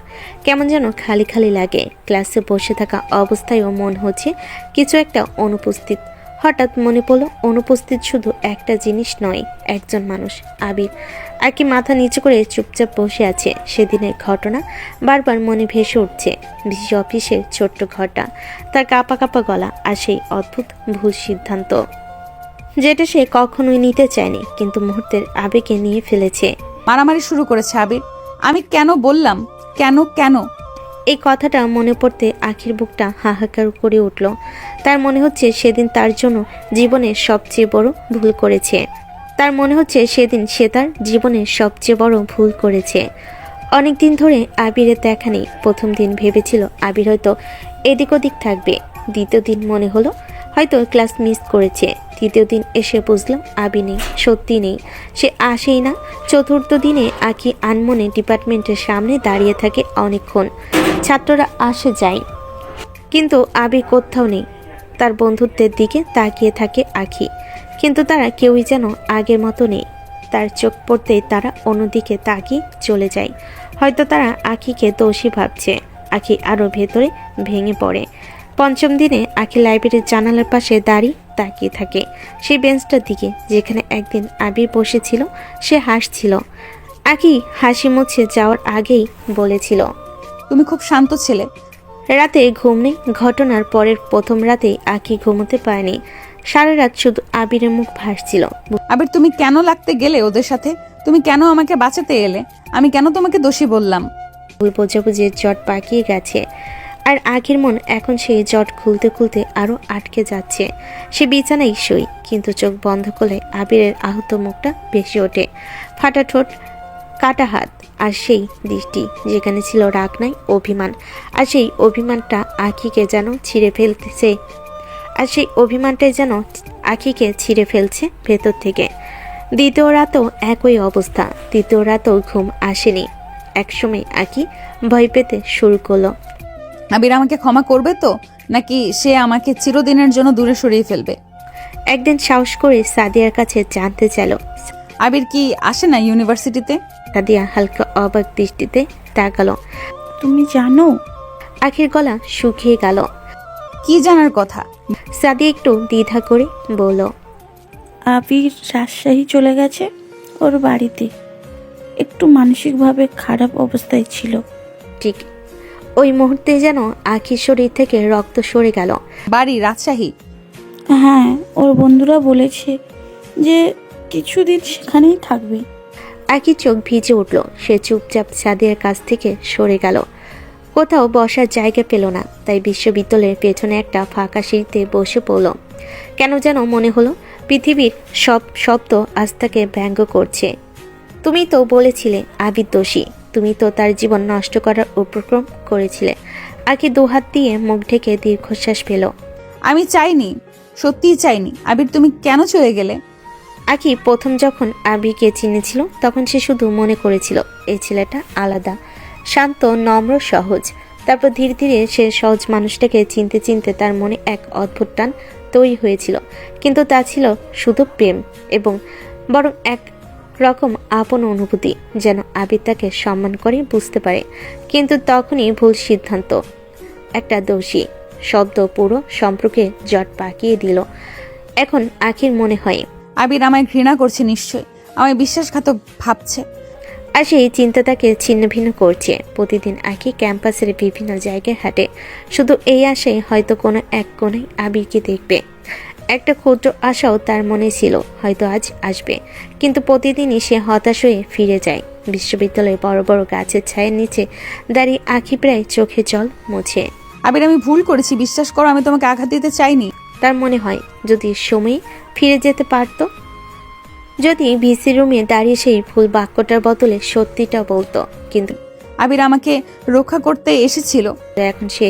কেমন যেন খালি খালি লাগে। ক্লাসে বসে থাকা অবস্থায়ও মন হচ্ছে কিছু একটা অনুপস্থিত। হঠাৎ মনে পড়ল অনুপস্থিত শুধু একটা জিনিস নয়, একজন মানুষ, আবির। আকি মাথা নিচু করে চুপচাপ বসে আছে। সেদিনের ঘটনা বারবার মনে ভেসে উঠছে। ডিসি অফিসের ছোট্ট ঘরটা, তার কাঁপা কাঁপা গলা আর সেই অদ্ভুত ভুল সিদ্ধান্ত যেটা সে কখনোই নিতে চায়নি, কিন্তু মুহূর্তের আবেগে নিয়ে ফেলেছে। মারামারি শুরু করেছে আবির। আমি কেন বললাম? কেন কেন? এই কথাটা মনে পড়তে আখির বুকটা হাহাকার করে উঠল। তার মনে হচ্ছে সেদিন তার জন্য জীবনের সবচেয়ে বড় ভুল করেছে। সে তার জীবনের সবচেয়ে বড় ভুল করেছে। অনেক দিন ধরে আবিরের দেখা নেই। প্রথম দিন ভেবেছিল আবির হয়তো এদিক ওদিক থাকবে। দ্বিতীয় দিন মনে হলো হয়তো ক্লাস মিস করেছে। তৃতীয় দিন এসে বুঝলাম আবির নেই, সত্যি নেই, সে আসেই না। চতুর্থ দিনে আখি আনমনে ডিপার্টমেন্টের সামনে দাঁড়িয়ে থাকে অনেকক্ষণ। ছাত্ররা আসে যায়, কিন্তু আবির কোথাও নেই। তার বন্ধুত্বের দিকে তাকিয়ে থাকে আখি, কিন্তু তারা কেউই যেন আগের মতো নেই। তার চোখ পড়তেই তারা অন্যদিকে তাকিয়ে চলে যায়। হয়তো তারা আখিকে দোষী ভাবছে। আখি আরও ভেতরে ভেঙে পড়ে। পঞ্চম দিনে আখি লাইব্রেরির জানালার পাশে দাঁড়িয়ে তাকিয়ে থাকে সেই বেঞ্চটার দিকে যেখানে একদিন আবির বসেছিল। সে হাসছিল। আখি হাসি মুছে যাওয়ার আগেই বলেছিল, তুমি খুব শান্ত ছেলে। রাতে ঘুম নেই। ঘটনার পরের প্রথম রাতেই আখি ঘুমোতে পারেনি। সারা রাত শুধু আবিরের মুখ ভাসছিল। আবির, তুমি কেন লাগতে গেলে ওদের সাথে? তুমি কেন আমাকে বাঁচাতে এলে? আমি কেন তোমাকে দোষী বললাম? ভুল বোঝাবুঝির জট পাকিয়ে গেছে, আর আখির মন এখন সেই জট খুলতে খুলতে আরো আটকে যাচ্ছে। সে বিছানায় শুই, কিন্তু চোখ বন্ধ করলে আবিরের আহত মুখটা ভেসে ওঠে। ফাটা ঠোঁট, কাটা হাত, আর সেই দৃষ্টি যেখানে ছিল রাগ নাই, অভিমান। আর সেই অভিমানটা আখিকে যেন ছিঁড়ে ফেলতেছে। আখিকে ছিঁড়ে ফেলছে ভেতর থেকে। দ্বিতীয় রাতেও একই অবস্থা। তৃতীয় রাতেও ঘুম আসেনি। একসময় আখি ভয় পেতে শুরু করলো। আবির আমাকে ক্ষমা করবে তো, নাকি সে আমাকে চিরদিনের জন্য দূরে সরিয়ে ফেলবে? একদিন সাহস করে সাদিয়ার কাছে জানতে চাইল, আবির কি আসে না ইউনিভার্সিটিতে? সাদিয়া হালকা অবাক দৃষ্টিতে তাকালো। তুমি জানো? আখির গলা শুকিয়ে গেল। কি জানার কথা? সাদিয়া একটু দ্বিধা করে বলল, আবির রাজশাহী চলে গেছে, ওর বাড়িতে। একটু মানসিকভাবে খারাপ অবস্থায় ছিল। ঠিক ওই মুহূর্তে যেন আখির শরীর থেকে রক্ত সরে গেল। বাড়ি রাজশাহী? হ্যাঁ, ওর বন্ধুরা বলেছে যে কিছুদিন সেখানেই থাকবে। আখির চোখ ভিজে উঠল। সে চুপচাপ সাদিয়ার কাছ থেকে সরে গেল। কোথাও বসার জায়গা পেল না, তাই বিশ্ববিদ্যালয়ের পেছনে একটা ফাঁকা সিঁড়িতে বসে পড়ল। কেন যেন মনে হলো পৃথিবীর সব শব্দ আজ তাকে ব্যঙ্গ করছে। তুমি তো বলেছিলে আবির দোষী, তুমি তো তার জীবন নষ্ট করার উপক্রম করেছিলে, আর আখি দুহাত দিয়ে মুখ ঢেকে দীর্ঘশ্বাস ফেল। আমি চাইনি, সত্যিই চাইনি। আবির, তুমি কেন চলে গেলে? আখি প্রথম যখন আবিরকে চিনেছিল তখন সে শুধু মনে করেছিল এই ছেলেটা আলাদা, শান্ত, নম্র, সহজ। তারপর ধীরে ধীরে সে সহজ মানুষটাকে চিনতে চিনতে তার মনে এক অদ্ভুত টান তৈরি হয়েছিল। কিন্তু তা ছিল শুধু প্রেম এবং বরং এক রকম আপন অনুভূতি, যেন আবির তাকে সম্মান করে, বুঝতে পারে। কিন্তু তখনই ভুল সিদ্ধান্ত, একটা দোষী শব্দ পুরো সম্পর্কে জট পাকিয়ে দিল। এখন আখির মনে হয় আবির আমায় ঘৃণা করছে নিশ্চয়, আমায় বিশ্বাসঘাতক ভাবছে। আর সেই চিন্তা তাকে ছিন্ন ভিন্ন করছে। প্রতিদিন আখি ক্যাম্পাসের বিভিন্ন জায়গায় হাঁটে, শুধু এই আশায় হয়তো কোনো এক কোণায় আবিরকে দেখবে। একটা ক্ষুদ্র আশাও তার মনে ছিল, হয়তো আজ আসবে। কিন্তু প্রতিদিনই সে হতাশ হয়ে ফিরে যায়। বিশ্ববিদ্যালয়ে বড় বড় গাছের ছায়ের নিচে দাঁড়িয়ে আখি প্রায় চোখে জল মুছে। আবির, আমি ভুল করেছি, বিশ্বাস করো, আমি তোমাকে আঘাত দিতে চাইনি। তার মনে হয় যদি সময় ফিরে যেতে পারত, যদি ভিসি রুমে দাঁড়িয়ে সেই ভুল বাক্যটার বদলে সত্যিটা বলতো। কিন্তু আবির আমাকে রক্ষা করতে এসেছিল। এখন সে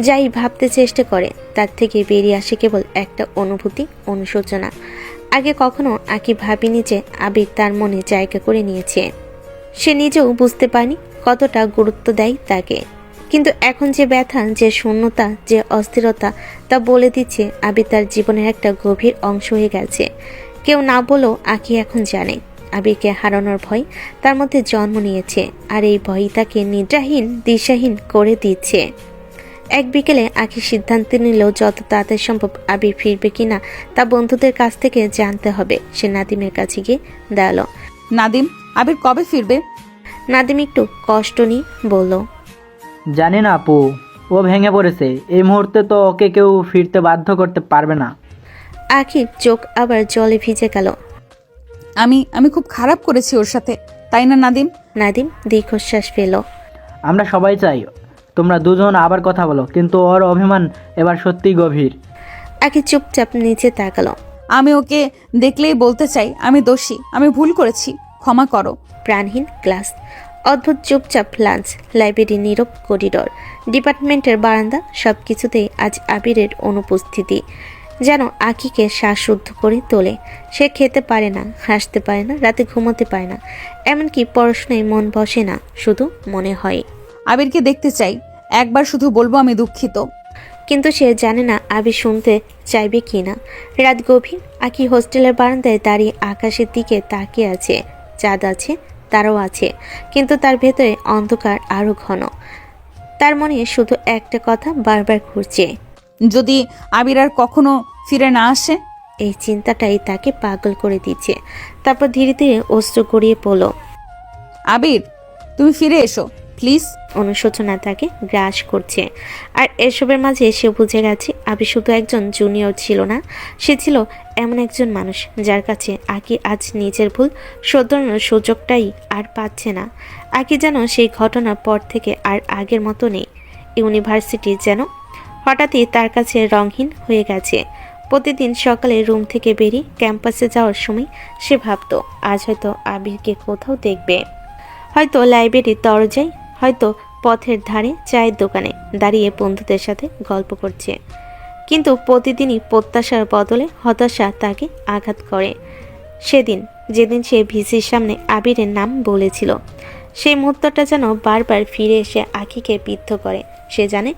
যাই ভাবতে চেষ্টা করে তার থেকে বেরিয়ে আসে কেবল একটা অনুভূতি, অনুশোচনা। আগে কখনো আঁকি ভাবিনি যে আবির তার মনে জায়গা করে নিয়েছে। সে নিজেও বুঝতে পারেনি কতটা গুরুত্ব দেয় তাকে। কিন্তু এখন যে ব্যথা, যে শূন্যতা, যে অস্থিরতা, তা বলে দিচ্ছে আবির তার জীবনের একটা গভীর অংশ হয়ে গেছে। কেউ না বলেও আঁকি এখন জানে আবিরকে হারানোর ভয় তার মধ্যে জন্ম নিয়েছে, আর এই ভয় তাকে নিদ্রাহীন, দিশাহীন করে দিচ্ছে। এক বিকেলে আঁকি সিদ্ধান্ত নিল যত তাড়াতাড়ি সম্ভব আবির ফিরবে কিনা তা বন্ধুদের কাছ থেকে জানতে হবে। সে নাদিমের কাছে গিয়ে দাঁড়ালো। নাদিম, আবির কবে ফিরবে? নাদিম একটু কষ্ট নিয়ে বলল, জানি না আপু, ও ভেঙে পড়েছে। এই মুহূর্তে তো ওকে কেউ ফিরতে বাধ্য করতে পারবে না। আখির চোখ আবার জলে ভিজে গেল। আমি খুব খারাপ করেছি ওর সাথে, তাই না নাদিম? নাদিম দীর্ঘশ্বাস ফেল। আমরা সবাই চাই তোমরা দুজন আবার কথা বলো, কিন্তু ওর অভিমান এবার সত্যিই গভীর। আখি চুপচাপ নিচে তাকালো। আমি ওকে দেখলেই বলতে চাই আমি দোষী, আমি ভুল করেছি, ক্ষমা করো। প্রাণহীন ক্লাস, অদ্ভুত চুপচাপ লাঞ্চ, লাইব্রেরি, নীরব করিডোর, ডিপার্টমেন্টের বারান্দা, সব কিছুতেই আজ আবিরের অনুপস্থিতি যেন আখিকে শ্বাসরুদ্ধ করে তোলে। সে খেতে পারে না, হাসতে পারে না, রাতে ঘুমোতে পারে না, এমনকি পড়াশোনায় মন বসে না, শুধু মনে হয় আবিরকে দেখতে চাই, একবার শুধু বলবো আমি দুঃখিত। কিন্তু সে জানে না আবির শুনতে চাইবে কিনা। রাত গভীর, আখি হোস্টেলের বারান্দায় দাঁড়িয়ে আকাশের দিকে তাকিয়ে আছে। চাঁদ আছে, তারাও আছে, কিন্তু তার ভেতরে অন্ধকার আরো ঘন। তার মনে শুধু একটা কথা বারবার ঘুরছে, যদি আবির আর কখনো ফিরে না আসে। এই চিন্তাটাই তাকে পাগল করে দিচ্ছে। তারপর ধীরে ধীরে অশ্রু গড়িয়ে পড়ল। আবির, তুমি ফিরে এসো প্লিজ। অনুশোচনা তাকে গ্রাস করছে। আর এসবের মাঝে সে বুঝে গেছে আবির শুধু একজন জুনিয়র ছিল না, সে ছিল এমন একজন মানুষ যার কাছে আকি আজ নিজের ভুল শোধরানোর সুযোগটাই আর পাচ্ছে না। আকি যেন সেই ঘটনার পর থেকে আর আগের মতো নেই। ইউনিভার্সিটি যেন হঠাৎই তার কাছে রঙহীন হয়ে গেছে। প্রতিদিন সকালে রুম থেকে বেরিয়ে ক্যাম্পাসে যাওয়ার সময় সে ভাবতো আজ হয়তো আবিরকে কোথাও দেখবে, হয়তো লাইব্রেরির দরজায়, হয়তো পথের ধারে চায়ের দোকানে দাঁড়িয়ে বন্ধুদের সাথে গল্প করছে। কিন্তু প্রতিদিনই প্রত্যাশার বদলে হতাশা তাকে আঘাত করে। সেদিন যেদিন সে ভিসির সামনে আবিরের নাম বলেছিল, সেই মুহূর্তটা যেন বারবার ফিরে এসে আখিকে বিদ্ধ করে। সে জানে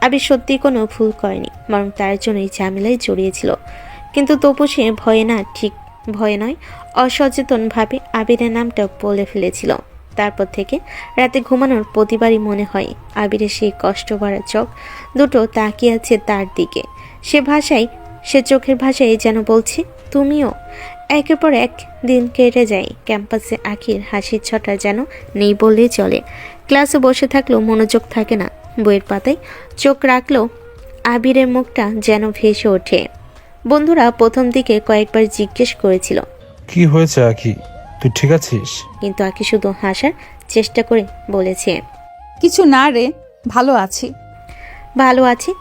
আবির সত্যি কোনো ভুল করেনি, বরং তার জন্যই ঝামেলায় জড়িয়েছিল। কিন্তু তবু সে ভয়ে না, ঠিক ভয়ে নয়, অসচেতনভাবে আবিরের নামটা বলে ফেলেছিল। তারপর থেকে রাতে ঘুমানোর প্রতিবারই মনে হয় আবিরের সেই কষ্ট ভরা চোখ দুটো তাকিয়ে আছে তার দিকে। সে চোখের ভাষায় যেন বলছে তুমিও। একের পর এক দিন কেটে যায়। ক্যাম্পাসে আখির হাসির ছটা যেন নেই বললেই চলে। ক্লাসে বসে থাকলেও মনোযোগ থাকে না, বইয়ের পাতায় চোখ রাখলেও আবিরের মুখটা যেন ভেসে ওঠে। বন্ধুরা প্রথম দিকে কয়েকবার জিজ্ঞেস করেছিল, কি হয়েছে আখি, তুই ঠিক আছিস? কিন্তু আখি শুধু হাসার চেষ্টা করে বলেছে, কিছু না রে, ভালো আছি। ভালো আছে,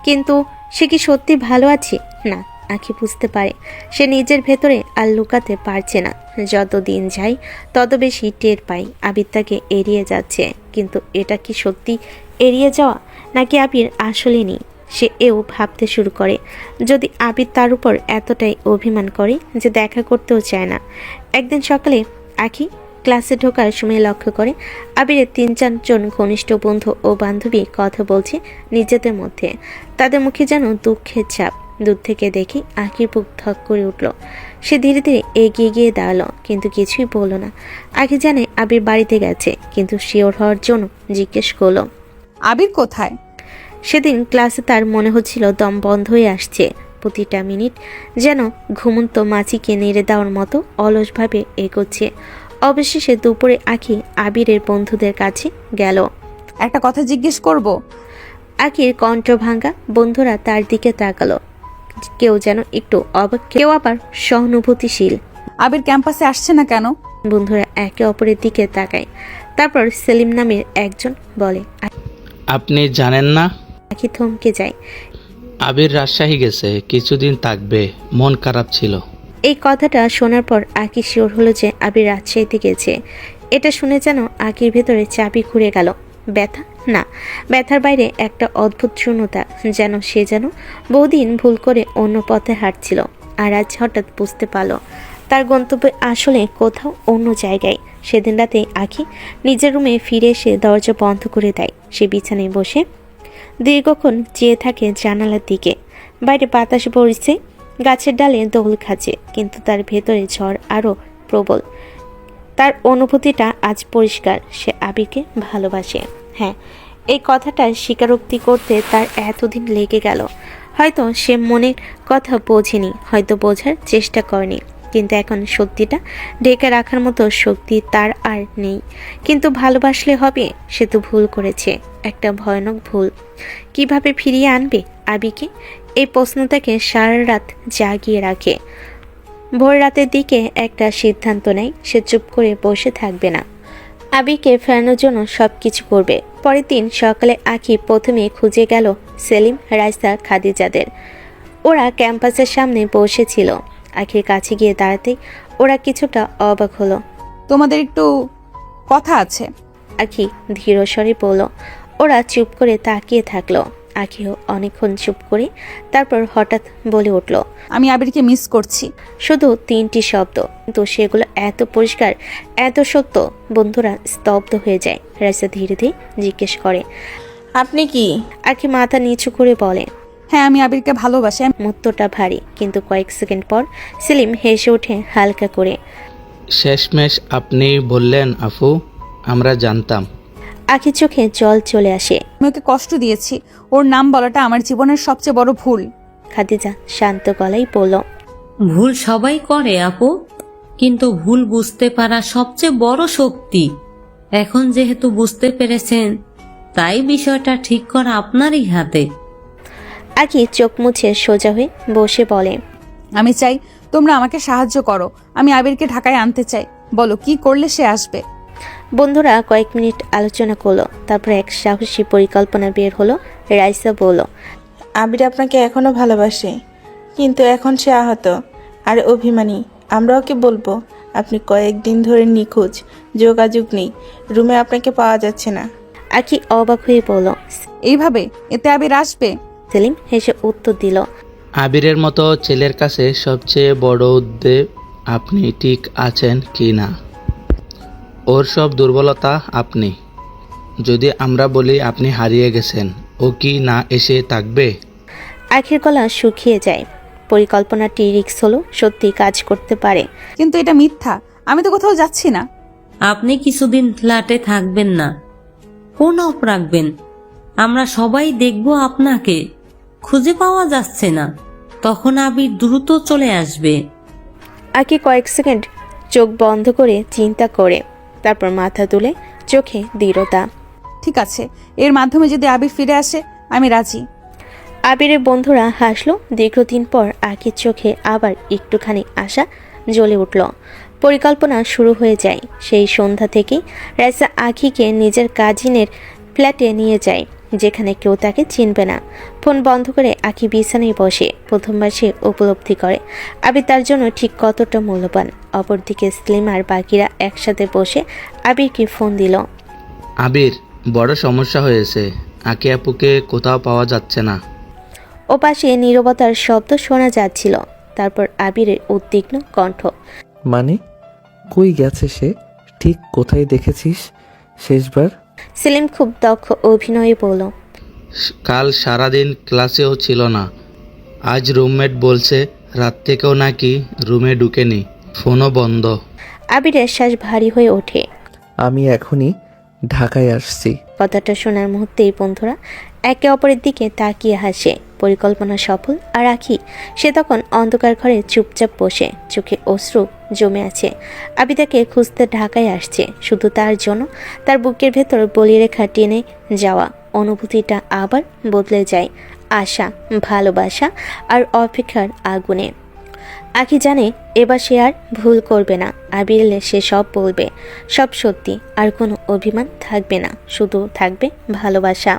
কিন্তু সে কি সত্যি ভালো আছে? না, আখি বুঝতে পারে সে নিজের ভেতরে আর লুকাতে পারছে না। যত দিন যায় তত বেশি টের পাই আবির তাকে এড়িয়ে যাচ্ছে। কিন্তু এটা কি সত্যি এড়িয়ে যাওয়া, নাকি আবির আসলে নেই। সে এও ভাবতে শুরু করে, যদি আবির তার উপর এতটাই অভিমান করে যে দেখা করতেও চায় না। একদিন সকালে আখি ক্লাসে ঢোকার সময় লক্ষ্য করে আবিরের 3-4 ঘনিষ্ঠ বন্ধু ও বান্ধবী কথা বলছে নিজেদের মধ্যে। তাদের মুখে যেন দুঃখের ছাপ। দূর থেকে দেখি আখির বুক ধক করে উঠল। সে ধীরে ধীরে এগিয়ে গিয়ে দাঁড়ালো, কিন্তু কিছুই বলল না। আখি জানে আবির বাড়িতে গেছে, কিন্তু শিওর হওয়ার জন্য জিজ্ঞেস করলো, আবির কোথায়? সেদিন ক্লাসে তার মনে হচ্ছিল দম বন্ধ হয়ে আসছে। প্রতিটা মিনিট যেন ঘুমন্ত মাছিকে নেড়ে দেওয়ার মতো অলসভাবে এগোচ্ছে। অবশেষে দুপুরে আখি আবিরের বন্ধুদের কাছে গেল। একটা কথা জিজ্ঞেস করব? আখির কণ্ঠ ভাঙা। বন্ধুরা তার দিকে তাকালো। কেউ যেন একটু অবাক, কেউ আবার সহানুভূতিশীল। আবির ক্যাম্পাসে আসছে না কেন? বন্ধুরা একে অপরের দিকে তাকায়। তারপর সেলিম নামের একজন বলে, আপনি জানেন না? আখি থমকে যায়। আবির রাজশাহী গেছে, কিছুদিন থাকবে, মন খারাপ ছিল। এই কথাটা শোনার পর আকি শিওর হলো যে আবির রাজশাহীতে গেছে। এটা শুনে যেন আকির ভেতরে চাবি ঘুরে গেল। ব্যথা না, ব্যথার বাইরে একটা অদ্ভুত শূন্যতা, যেন সে বহুদিন ভুল করে অন্য পথে হাঁটছিল, আর আজ হঠাৎ বুঝতে পারল তার গন্তব্য আসলে কোথাও অন্য জায়গায়। সেদিন রাতে আখি নিজের রুমে ফিরে এসে দরজা বন্ধ করে দেয়। সে বিছানায় বসে দীর্ঘক্ষণ চেয়ে থাকে জানালার দিকে। বাইরে বাতাস পড়ছে, গাছের ডালে দোল খাচ্ছে, কিন্তু তার ভেতরে ঝড় আরও প্রবল। তার অনুভূতিটা আজ পরিষ্কার, সে আবিরকে ভালোবাসে। হ্যাঁ, এই কথাটা স্বীকারোক্তি করতে তার এতদিন লেগে গেল। হয়তো সে মনের কথা বোঝেনি, হয়তো বোঝার চেষ্টা করেনি, কিন্তু এখন সত্যিটা ঢেকে রাখার মতো শক্তি তার আর নেই। কিন্তু ভালোবাসলে হবে? সে তো ভুল করেছে, একটা ভয়ানক ভুল। কিভাবে ফিরিয়ে আনবে আবিকে? এই প্রশ্ন তাকে সারা রাত জাগিয়ে রাখে। ভোর রাতের দিকে একটা সিদ্ধান্ত নেয়, সে চুপ করে বসে থাকবে না, আবিকে ফেরানোর জন্য সব কিছু করবে। পরের দিন সকালে আখি প্রথমে খুঁজে গেল সেলিম, রাইসা, খাদিজাদের। ওরা ক্যাম্পাসের সামনে বসেছিল। আখির কাছে গিয়ে দাঁড়াতেই ওরা কিছুটা অবাক হলো। তোমাদের একটু কথা আছে। আখি ধীর স্বরে বলল। ওরা চুপ করে তাকিয়ে থাকলো। আখিও অনেকক্ষণ চুপ করে তারপর হঠাৎ বলে উঠল, আমি আবিরকে মিস করছি। শুধু 3টি শব্দ, কিন্তু সেগুলো এত পরিষ্কার, এত সত্য। বন্ধুরা স্তব্ধ হয়ে যায়। রাইসা ধীরে ধীরে জিজ্ঞেস করে, আপনি কি? আখি মাথা নিচু করে বলে, হ্যাঁ, আমি আবিরকে ভালোবাসি। মুহূর্তটা ভারী, কিন্তু কয়েক সেকেন্ড পর সেলিম হেসে ওঠে হালকা করে। শেষমেশ আপনি বললেন আপু, আমরা জানতাম। আখির চোখে জল চলে আসে। আমি ওকে কষ্ট দিয়েছি, ওর নাম বলাটা আমার জীবনের সবচেয়ে বড় ভুল। খাদিজা শান্ত গলায় বলল, ভুল সবাই করে আপু, কিন্তু ভুল বুঝতে পারা সবচেয়ে বড় শক্তি। এখন যেহেতু বুঝতে পেরেছেন, তাই বিষয়টা ঠিক করা আপনারই হাতে। আখি চোখ মুছে সোজা হয়ে বসে বলে, আমি চাই তোমরা আমাকে সাহায্য করো। আমি আবিরকে ঢাকায় আনতে চাই। বলো কি করলে সে আসবে? বন্ধুরা কয়েক মিনিট আলোচনা করলো, তারপর এক সাহসী পরিকল্পনা বের হলো। রাইসা বলল, আবির আপনাকে এখনো ভালোবাসে, কিন্তু এখন সে আহত আর অভিমানী। আমরা ওকে বলবো আপনি কয়েকদিন ধরে নিখোঁজ, যোগাযোগ নেই, রুমে আপনাকে পাওয়া যাচ্ছে না। আখি অবাক হয়ে বলল, এইভাবে এতে আবির আসবে? সেলিম হেসে উত্তর দিল, আবিরের মতো ছেলের কাছে সবচেয়ে বড় উদ্বেগ আপনি ঠিক আছেন কি না। ওর সব দুর্বলতা আপনি। যদি আমরা বলি আপনি হারিয়ে গেছেন, ও কি না এসে থাকবে? আখির গলা শুকিয়ে যায়। পরিকল্পনাটি রিস্ক হলো, সত্যি কাজ করতে পারে, কিন্তু এটা মিথ্যা। আমি তো কোথাও যাচ্ছি না। আপনি কিছুদিন ফ্ল্যাটে থাকবেন না, ফোন অফ রাখবেন। আমরা সবাই দেখব আপনাকে। খুঁজে পাওয়া যাচ্ছে না, তখন আবির দ্রুত চলে আসবে। আখি কয়েক সেকেন্ড চোখ বন্ধ করে চিন্তা করে, তারপর মাথা তুলে চোখে দৃঢ়তা। ঠিক আছে, এর মাধ্যমে যদি আবির ফিরে আসে আমি রাজি। আবিরের বন্ধুরা হাসলো। দীর্ঘদিন পর আখির চোখে আবার একটুখানি আশা জ্বলে উঠল। পরিকল্পনা শুরু হয়ে যায়। সেই সন্ধ্যা থেকেই রাইসা আখিকে নিজের কাজিনের ফ্ল্যাটে নিয়ে যায়, যেখানে কেউ তাকে চিনবে না। ফোন বন্ধ করে আখি বিছানায় বসে। প্রথমবার সে উপলব্ধি করে আবির তার জন্য ঠিক কতটা মূল্যবান। অপরদিকে সেলিম আর বাকিরা একসাথে বসে আবিরকে ফোন দিল। আবির, বড় সমস্যা হয়েছে। আঁকি আপুকে কোথাও পাওয়া যাচ্ছে না। ওপাশে নীরবতার শব্দ শোনা যাচ্ছিল। তারপর আবিরের উদ্বিগ্ন কণ্ঠ। মানে কই গেছে সে? ঠিক কোথায় দেখেছিস শেষবার? সেলিম খুব দক্ষ অভিনয়ে বলল। কাল সারাদিন ক্লাসেও ছিল না। আজ রুমমেট বলছে রাত থেকেও নাকি রুমে ঢুকেনি, ফোনও বন্ধ। আবিরের শ্বাস ভারী হয়ে ওঠে। আমি এখনই ঢাকায় আসছি। কথাটা শোনার মুহূর্তেই বন্ধুরা একে অপরের দিকে তাকিয়ে হাসে। পরিকল্পনা সফল। আর আখি, সে তখন অন্ধকার ঘরে চুপচাপ বসে, চোখে অশ্রু জমে আছে। আবিদাকে খুঁজতে ঢাকায় আসছে শুধু তার জন্য। তার বুকের ভেতর বলিরেখা টেনে যাওয়া অনুভূতিটা আবার বদলে যায় আশা, ভালোবাসা আর অপেক্ষার আগুনে। আখি জানে এবার সে আর ভুল করবে না। আবির এলে সে সব বলবে, সব সত্যি, আর কোনো অভিমান থাকবে না, শুধু থাকবে ভালোবাসা।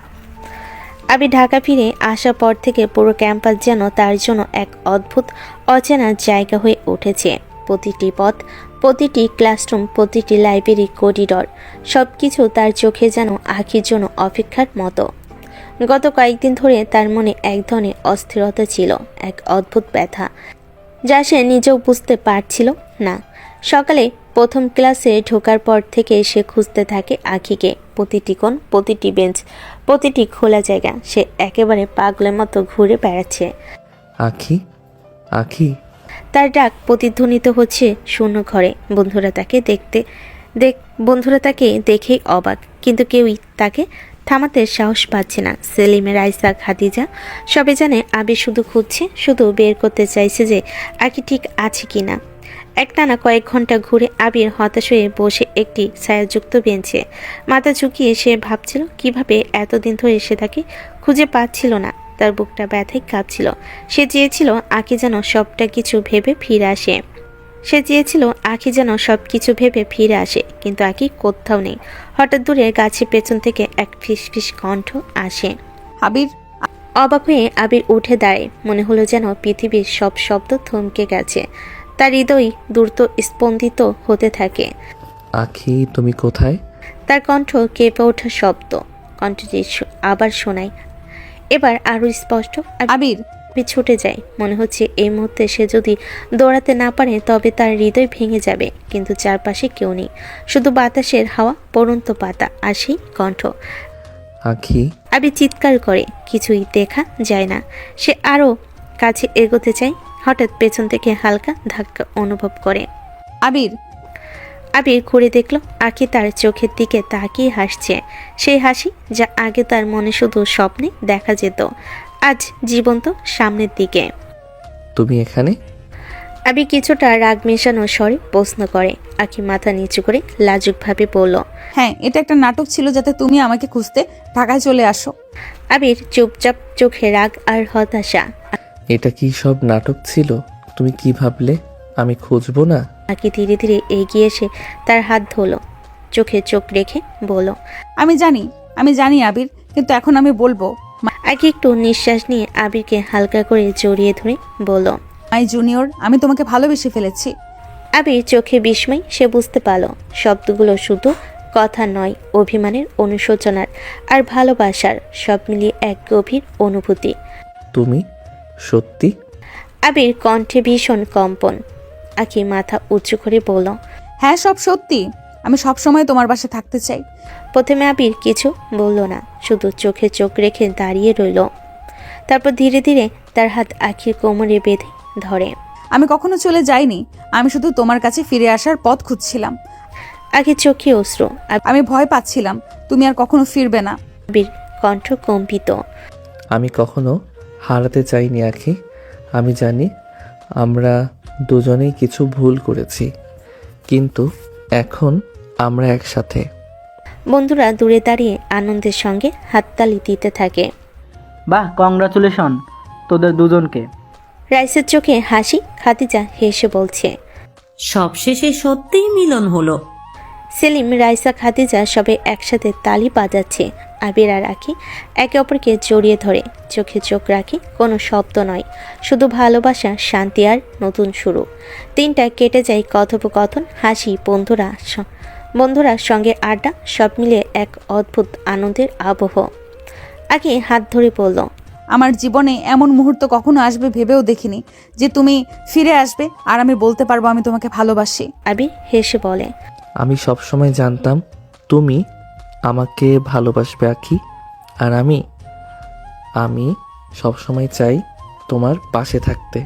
আবির ঢাকা ফিরে আসার পর থেকে পুরো ক্যাম্পাস যেন তার জন্য এক অদ্ভুত অচেনা জায়গা হয়ে উঠেছে। প্রতিটি পথ, প্রতিটি ক্লাসরুম, প্রতিটি লাইব্রেরি করিডর, সব কিছু তার চোখে যেন আখির জন্য অপেক্ষার মতো। গত কয়েকদিন ধরে তার মনে এক ধরনের অস্থিরতা ছিল, এক অদ্ভুত ব্যথা যা সে নিজেও বুঝতে পারছিল না। সকালে প্রথম ক্লাসে ঢোকার পর থেকে সে খুঁজতে থাকে আখিকে। প্রতিটি কোণ, প্রতিটি বেঞ্চ, প্রতিটি খোলা জায়গা সে একেবারে পাগলের মতো ঘুরে বেড়াচ্ছে। আখি, আখি। তার ডাক প্রতিধ্বনিত হচ্ছে শূন্য ঘরে। বন্ধুরা তাকে দেখেই অবাক, কিন্তু কেউই তাকে থামাতে সাহস পাচ্ছে না। সেলিমের, রাইসা, খাদিজা সবে জানে আবির শুধু খুঁজছে, শুধু বের করতে চাইছে যে আখি ঠিক আছে কিনা। একটানা কয়েক ঘন্টা ঘুরে আবির হতাশ হয়ে বসে একটি ছায়াযুক্ত বেঞ্চে মাথা ঝুঁকিয়ে সে ভাবছিল কিভাবে এতদিন ধরে সে তাকে খুঁজে পাচ্ছিল না। তার বুকটা ব্যথায় কাঁপছিল। সে চেয়েছিল আখি যেন সবটা কিছু ভেবে ফিরে আসে, কিন্তু আখি কোথাও নেই। হঠাৎ দূরে গাছের পেছন থেকে এক ফিসফিস কণ্ঠ আসে। আবির। অবাক হয়ে আবির উঠে দাঁড়ায়। মনে হলো যেন পৃথিবীর সব শব্দ থমকে গেছে। তার হৃদয় দ্রুত স্পন্দিত হতে থাকে। আখি, তুমি কোথায়? তার কণ্ঠ কেঁপে ওঠা শব্দ কণ্ঠটি আবার শোনায়, এবার আরো স্পষ্ট। আবির ছুটে যায়। মনে হচ্ছে এই মুহূর্তে সে যদি দৌড়াতে না পারে তবে তার হৃদয় ভেঙে যাবে। কিন্তু চারপাশে কেউ নেই, শুধু বাতাসের হাওয়া, পড়ন্ত পাতা আর সেই কণ্ঠ। আখি। আবির চিৎকার করে, কিছুই দেখা যায় না। সে আরো কাছে এগোতে চায়। হঠাৎ পেছন থেকে হালকা ধাক্কা অনুভব করে। আবির ঘুরে দেখলো আখি তার চোখের দিকে তাকিয়ে হাসছে। সেই হাসি যা আগে তার মনে শুধু স্বপ্নে দেখা যেত, আজ জীবন্ত সামনের দিকে। তুমি এখানে? আবির কিছুটা রাগ মেশানো স্বরে প্রশ্ন করে। আখি মাথা নিচু করে লাজুকভাবে বলল, হ্যাঁ, এটা একটা নাটক ছিল যাতে তুমি আমাকে খুঁজতে ঢাকায় চলে আসো। আবির চুপচাপ, চোখে রাগ আর হতাশা। এটা কি সব নাটক ছিল? তুমি কি ভাবলে আমি খুঁজবো না? আখি ধীরে ধীরে এগিয়ে এসে তার হাত ধরলো, চোখে চোখ রেখে বলল, আমি জানি আবির, কিন্তু এখন আমি বলবো। আখি একটু নিঃশ্বাস নিয়ে আবিরকে হালকা করে জড়িয়ে ধরে বলল, মাই জুনিয়র, আমি তোমাকে ভালোবেসে ফেলেছি। আবির চোখে বিস্ময়। সে বুঝতে পারল শব্দগুলো শুধু কথা নয়, অভিমানের, অনুশোচনার আর ভালোবাসার সব মিলিয়ে এক গভীর অনুভূতি। তুমি সত্যি? আবির কণ্ঠে ভীষণ কম্পন। আখি মাথা উঁচু করে বলল, হ্যাঁ, সব সত্যি। আমি সবসময় তোমার বাসায় থাকতে চাই। প্রথমে আবির কিছু বলল না, শুধু চোখে চোখ রেখে দাঁড়িয়ে রইল। তারপর ধীরে ধীরে তার হাত আখির কোমরে বেঁধে ধরে। আমি কখনো চলে যাইনি, আমি শুধু তোমার কাছে ফিরে আসার পথ খুঁজছিলাম। আখির চোখে অশ্রু। আমি ভয় পাচ্ছিলাম তুমি আর কখনো ফিরবে না। আবির কণ্ঠ কম্পিত। আমি কখনো হারাতে চাইনি আখি। আমি জানি আমরা দুজনেই কিছু ভুল করেছি, কিন্তু এখন আমরা একসাথে। বন্ধুরা দূরে দাঁড়িয়ে আনন্দের সঙ্গে হাততালি দিতে থাকে। বাহ, কংগ্রাচুলেশন তোদের দুজনকে। রাইসের চোখে হাসি। খাদিজা হেসে বলছে, সবশেষে সত্যিই মিলন হলো। সেলিম, রাইসা, খাদিজা সবে একসাথে তালি বাজাচ্ছে। আবির আর আখি একে অপরকে জড়িয়ে ধরে, চোখে চোখ রাখি। কোনো শব্দ নয়, শুধু ভালোবাসা, শান্তি আর নতুন শুরু। দিনটা কেটে যায় কথোপকথন, হাসি, বন্ধুরা সঙ্গে আড্ডা, সব মিলিয়ে এক অদ্ভুত আনন্দের আবহ। আখি হাত ধরে বলল, আমার জীবনে এমন মুহূর্ত কখনো আসবে ভেবেও দেখিনি যে তুমি ফিরে আসবে আর আমি বলতে পারবো আমি তোমাকে ভালোবাসি। আবির হেসে বলে, আমি সবসময় জানতাম তুমি আমাকে ভালোবাসবে আখি, আর আমি সবসময় চাই তোমার পাশে থাকতে।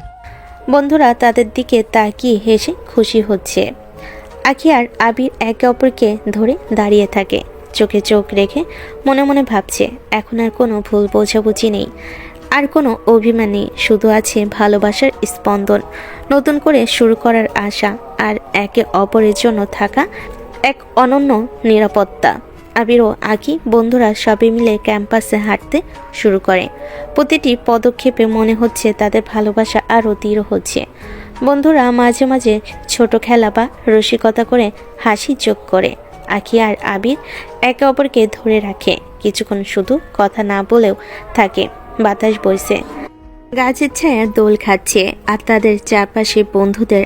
বন্ধুরা তাদের দিকে তাকিয়ে হেসে খুশি হচ্ছে। আখি আর আবির একে অপরকে ধরে দাঁড়িয়ে থাকে, চোখে চোখ রেখে মনে মনে ভাবছে এখন আর কোনো ভুল বোঝাবুঝি নেই, আর কোনো অভিমান নেই, শুধু আছে ভালোবাসার স্পন্দন, নতুন করে শুরু করার আশা, আর একে অপরের জন্য থাকা এক অনন্য নিরাপত্তা। আবির ও আখি বন্ধুরা সবাই মিলে ক্যাম্পাসে হাঁটতে শুরু করে। প্রতিটি পদক্ষেপে মনে হচ্ছে তাদের ভালোবাসা আরও দৃঢ় হচ্ছে। বন্ধুরা মাঝে মাঝে ছোট খেলা বা রসিকতা করে হাসি যোগ করে। আখি আর আবির একে অপরকে ধরে রাখে, কিছুক্ষণ শুধু কথা না বলেও থাকে। বাতাস বইছে, গাছের ছায়া দোল খাচ্ছে, আর তাদের চারপাশে বন্ধুদের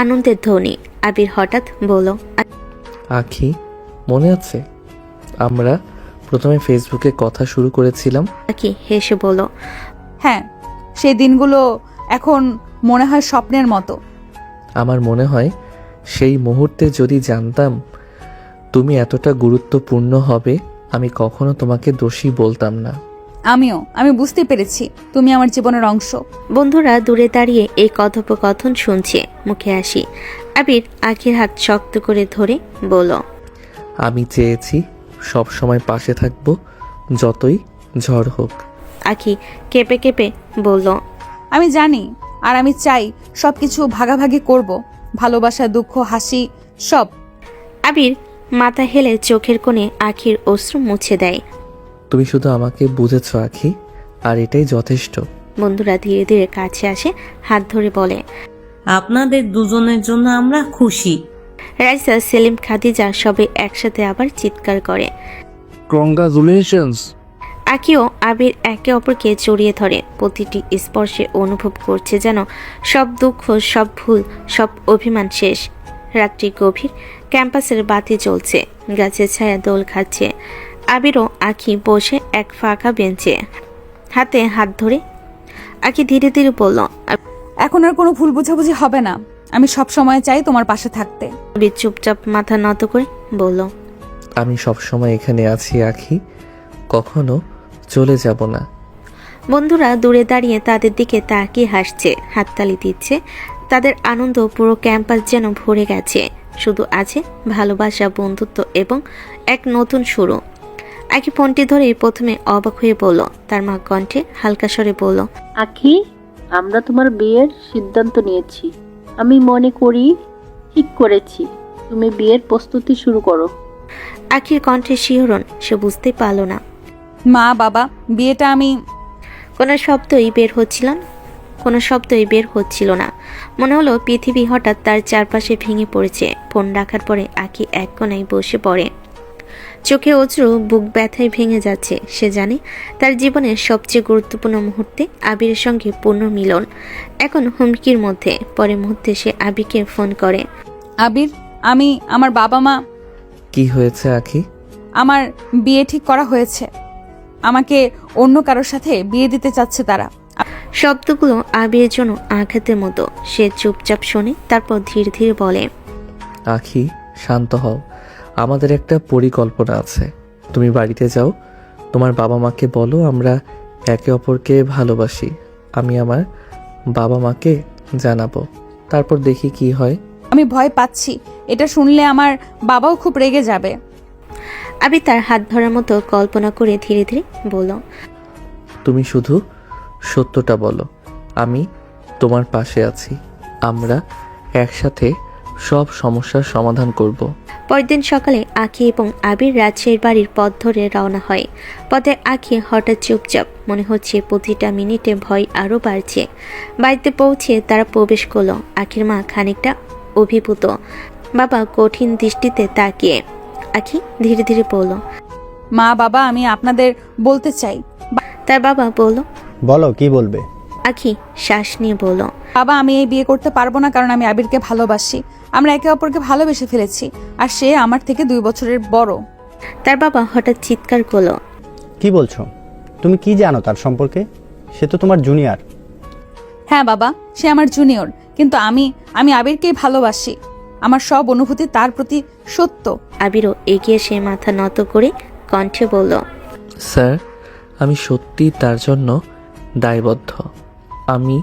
আনন্দের ধ্বনি। আবির হঠাৎ বলল, আখি, মনে আছে আমরা প্রথমে ফেসবুকে কথা শুরু করেছিলাম? আখি হেসে বলল, হ্যাঁ, সেই দিনগুলো এখন মনে হয় স্বপ্নের মতো। আমার মনে হয় সেই মুহূর্তে যদি জানতাম তুমি এতটা গুরুত্বপূর্ণ হবে, আমি কখনো তোমাকে দোষী বলতাম না। আমি বুঝতে পেরেছি তুমি আমার জীবনের অংশ। বন্ধুরা দূরে দাঁড়িয়ে এই কথোপকথন শুনছে, মুখে হাসি। আবির আখির হাত শক্ত করে ধরে বলল, আমি চেয়েছি সব সময় পাশে থাকবো, যতই ঝড় হোক। আখি কেঁপে কেঁপে বলল, আমি জানি, আর আমি চাই সবকিছু ভাগাভাগি করব, ভালোবাসা, দুঃখ, হাসি সব। আবির মাথা হেলে চোখের কোণে আখির অশ্রু মুছে দেয়। তুমি শুধু আমাকে বুঝেছো আখি, আর এটাই যথেষ্ট। বন্ধুরা ধীরে ধীরে কাছে আসে, হাত ধরে বলে, আপনাদের দুজনের জন্য আমরা খুশি। রাইসা, সেলিম, খাদিজা সবাই একসাথে আবার চিৎকার করে। কংগ্রাচুলেশনস। আখিও আবির একে অপরকে জড়িয়ে ধরে, প্রতিটি স্পর্শে অনুভব করছে যেন সব দুঃখ, সব ভুল, সব অভিমান শেষ। রাত্রি গভীর, ক্যাম্পাসের বাতি জ্বলছে, গাছের ছায়া দোল খাচ্ছে। আবিরও আখি বসে এক ফাঁকা বেঞ্চে, হাতে হাত ধরে। আখি ধীরে ধীরে বলল, এখন আর কোনো ভুল বোঝাবুঝি হবে না, আমি সব সময় চাই তোমার পাশে থাকতে। আবির চুপচাপ মাথা নত করে বলল, আমি সবসময় এখানে আছি আখি, কখনো চলে যাব না। বন্ধুরা দূরে দাঁড়িয়ে তাদের দিকে তাকিয়ে হাসছে, হাততালি দিচ্ছে। তাদের আনন্দ পুরো ক্যাম্পাস যেন ভরে গেছে, শুধু আছে ভালোবাসা, বন্ধুত্ব এবং এক নতুন শুরু। আখি ফোনটি ধরে প্রথমে অবাক হয়ে বলল, তার মা কণ্ঠে হালকা স্বরে বলল, আখি, আমরা তোমার বিয়ের সিদ্ধান্ত নিয়েছি। আমি মনে করি ঠিক করেছি, তুমি বিয়ের প্রস্তুতি শুরু করো। আখির কণ্ঠে শিহরণ, সে বুঝতে পারল না। মা, বাবা, বিয়েটা আমি। কোনো শব্দই বের হচ্ছিল না। মনে হলো পৃথিবী হঠাৎ তার চারপাশে ভেঙে পড়েছে। ফোন রাখার পরে আখি এক কোণায় বসে পড়ে, চোখে অশ্রু, বুক ব্যথায় ভেঙে যাচ্ছে। সে জানে তার জীবনের সবচেয়ে গুরুত্বপূর্ণ মুহূর্তে আবিরের সঙ্গে পুনর্মিলন এখন হুমকির মধ্যে। পরে মুহূর্তে সে আবিরকে ফোন করে। আবির, আমার বাবা মা। কি হয়েছে আখি? আমার বিয়ে ঠিক করা হয়েছে, আমাকে অন্য কারোর সাথে বিয়ে দিতে চাচ্ছে তারা। শব্দগুলো আবিরের জন্য আঘাতের মতো। সে চুপচাপ শোনে, তারপর ধীরে ধীরে বলে, আখি, শান্ত হও, আমাদের একটা পরিকল্পনা আছে। তুমি বাড়িতে যাও, তোমার বাবা মাকে বলো আমরা একে অপরকে ভালোবাসি। আমি আমার বাবা মাকে জানাবো, তারপর দেখি কি হয়। আমি ভয় পাচ্ছি, এটা শুনলে আমার বাবাও খুব রেগে যাবে। আবির তার হাত ধরার মতো কল্পনা করে ধীরে ধীরে বলল, তুমি শুধু সত্যটা বলো, আমি তোমার পাশে আছি। আমরা একসাথে সব সমস্যার সমাধান করব। পরদিন সকালে আখি এবং আবির রাজশাহীর বাড়ির পথ ধরে রওনা হয়। পথে আখি হঠাৎ চুপচাপ, মনে হচ্ছে প্রতিটা মিনিটে ভয় আরও বাড়ছে। বাড়িতে পৌঁছে তারা প্রবেশ করলো। আখির মা খানিকটা অভিভূত, বাবা কঠিন দৃষ্টিতে তাকিয়ে। আখি ধীরে ধীরে বলল, মা, বাবা, আমি আপনাদের বলতে চাই। তার বাবা বলল, বলো, কি বলবে? আখি শ্বাস নিয়ে বলল, বাবা, আমি এই বিয়ে করতে পারবো না, কারণ আমি আবিরকে ভালোবাসি। আমরা একে অপরকে ভালোবেসে ফেলেছি, আর সে আমার থেকে 2 বছরের বড়। তার বাবা হঠাৎ চিৎকার করলো, কি বলছো? তুমি কি জানো তার সম্পর্কে? সে তো তোমার জুনিয়র। হ্যাঁ বাবা, সে আমার জুনিয়র, কিন্তু আমি আবিরকেই ভালোবাসি। আমার সব অনুভূতি তার প্রতি সত্য। আবিরও এগিয়ে সে মাথা নত করে কণ্ঠে বলল, স্যার, আমি সত্যি তার জন্য দায়বদ্ধ। আমি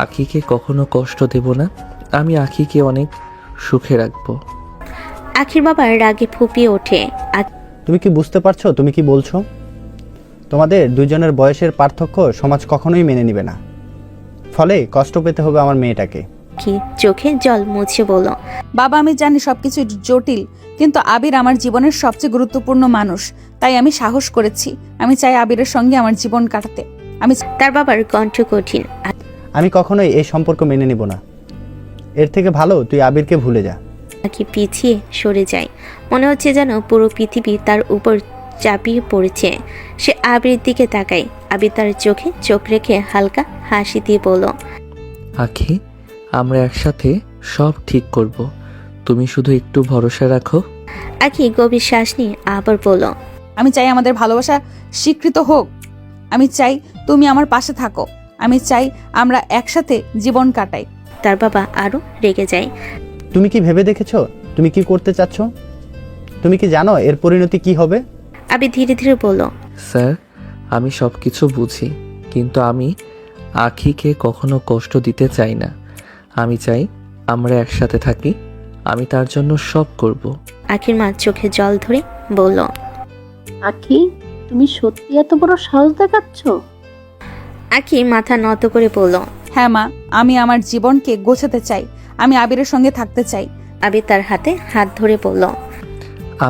আখিকে কখনো কষ্ট দেব না। আমি আখিকে অনেক সুখে রাখবো। আখির বাবা রাগে ফুপিয়ে ওঠে। তুমি কি বুঝতে পারছো তুমি কি বলছো? তোমাদের দুজনের বয়সের পার্থক্য সমাজ কখনোই মেনে নেবে না, ফলে কষ্ট পেতে হবে আমার মেয়েটাকে। কি চোখে জল মুছে বলল, বাবা আমি জানি সবকিছু জটিল, কিন্তু আবির আমার জীবনের সবচেয়ে গুরুত্বপূর্ণ মানুষ। তাই আমি সাহস করেছি। আমি চাই আবিরের সঙ্গে আমার জীবন কাটাতে। তার বাবার কণ্ঠ কঠিন। আমি কখনোই এই সম্পর্ক মেনে নেব না। এর থেকে ভালো তুই আবিরকে ভুলে যা। আখি পিছিয়ে সরে যায়। মনে হচ্ছে যেন পুরো পৃথিবী তার উপর চাপিয়ে পড়েছে। সে আবিরের দিকে তাকায়। আবির তার চোখে চোখ রেখে হালকা হাসি দিয়ে বলল, আখি, আমরা একসাথে সব ঠিক করব। তুমি শুধু একটু ভরসা রাখো। আখি গভীর শ্বাস নিয়ে আবার বলল, আমি চাই আমাদের ভালোবাসা স্বীকৃত হোক। আমি চাই তুমি আমার পাশে থাকো। আমি চাই আমরা একসাথে জীবন কাটাই। তার বাবা আরো রেগে যায়। তুমি কি ভেবে দেখেছো তুমি কি করতে চাচ্ছ? তুমি কি জানো এর পরিণতি কি হবে? আবির ধীরে ধীরে বলল, স্যার, আমি সব কিছু বুঝি, কিন্তু আমি আখিকে কখনো কষ্ট দিতে চাই না। আমি চাই আমরা একসাথে থাকি। আমি তার জন্য সব করব। আখির মা চোখে জল ধরে বলল, আখি, তুমি সত্যি এত বড় সাহস দেখাচ্ছ? আখি মাথা নত করে বলল, হ্যাঁ মা, আমি আমার জীবনকে গোছাতে চাই। আমি আবিরের সঙ্গে থাকতে চাই। আবির তার হাতে হাত ধরে বলল,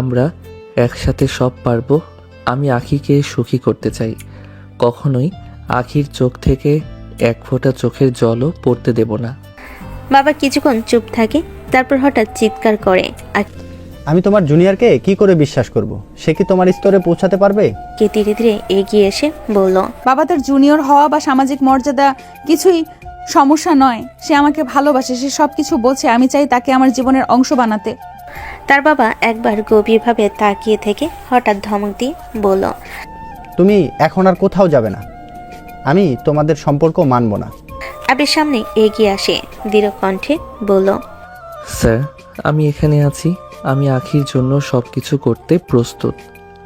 আমরা একসাথে সব পারবো। আমি আখিকে সুখী করতে চাই। কখনোই আখির চোখ থেকে এক ফোঁটা চোখের জলও পড়তে দেব না। বাবা কিছুক্ষণ চুপ থাকে, তারপর হঠাৎ চিৎকার করে, আমি তোমার জুনিয়রকে কি করে বিশ্বাস করব? সে কি তোমার স্তরে পৌঁছাতে পারবে? কে ধীরে ধীরে এগিয়ে এসে বলল, বাবা, তার জুনিয়র হওয়া বা সামাজিক মর্যাদা কিছুই সমস্যা নয়। সে আমাকে ভালোবাসে, সে সবকিছু বোঝে। আমি চাই তাকে আমার জীবনের অংশ বানাতে। তার বাবা একবার গভীরভাবে তাকিয়ে থেকে হঠাৎ ধমক দিয়ে বলল, তুমি এখন আর কোথাও যাবে না। আমি তোমাদের সম্পর্ক মানব না। আবির সামনে এগিয়ে আসে, দৃঢ় কণ্ঠে বলল, স্যার, আমি এখানে আছি। আমি আখির জন্য সব কিছু করতে প্রস্তুত।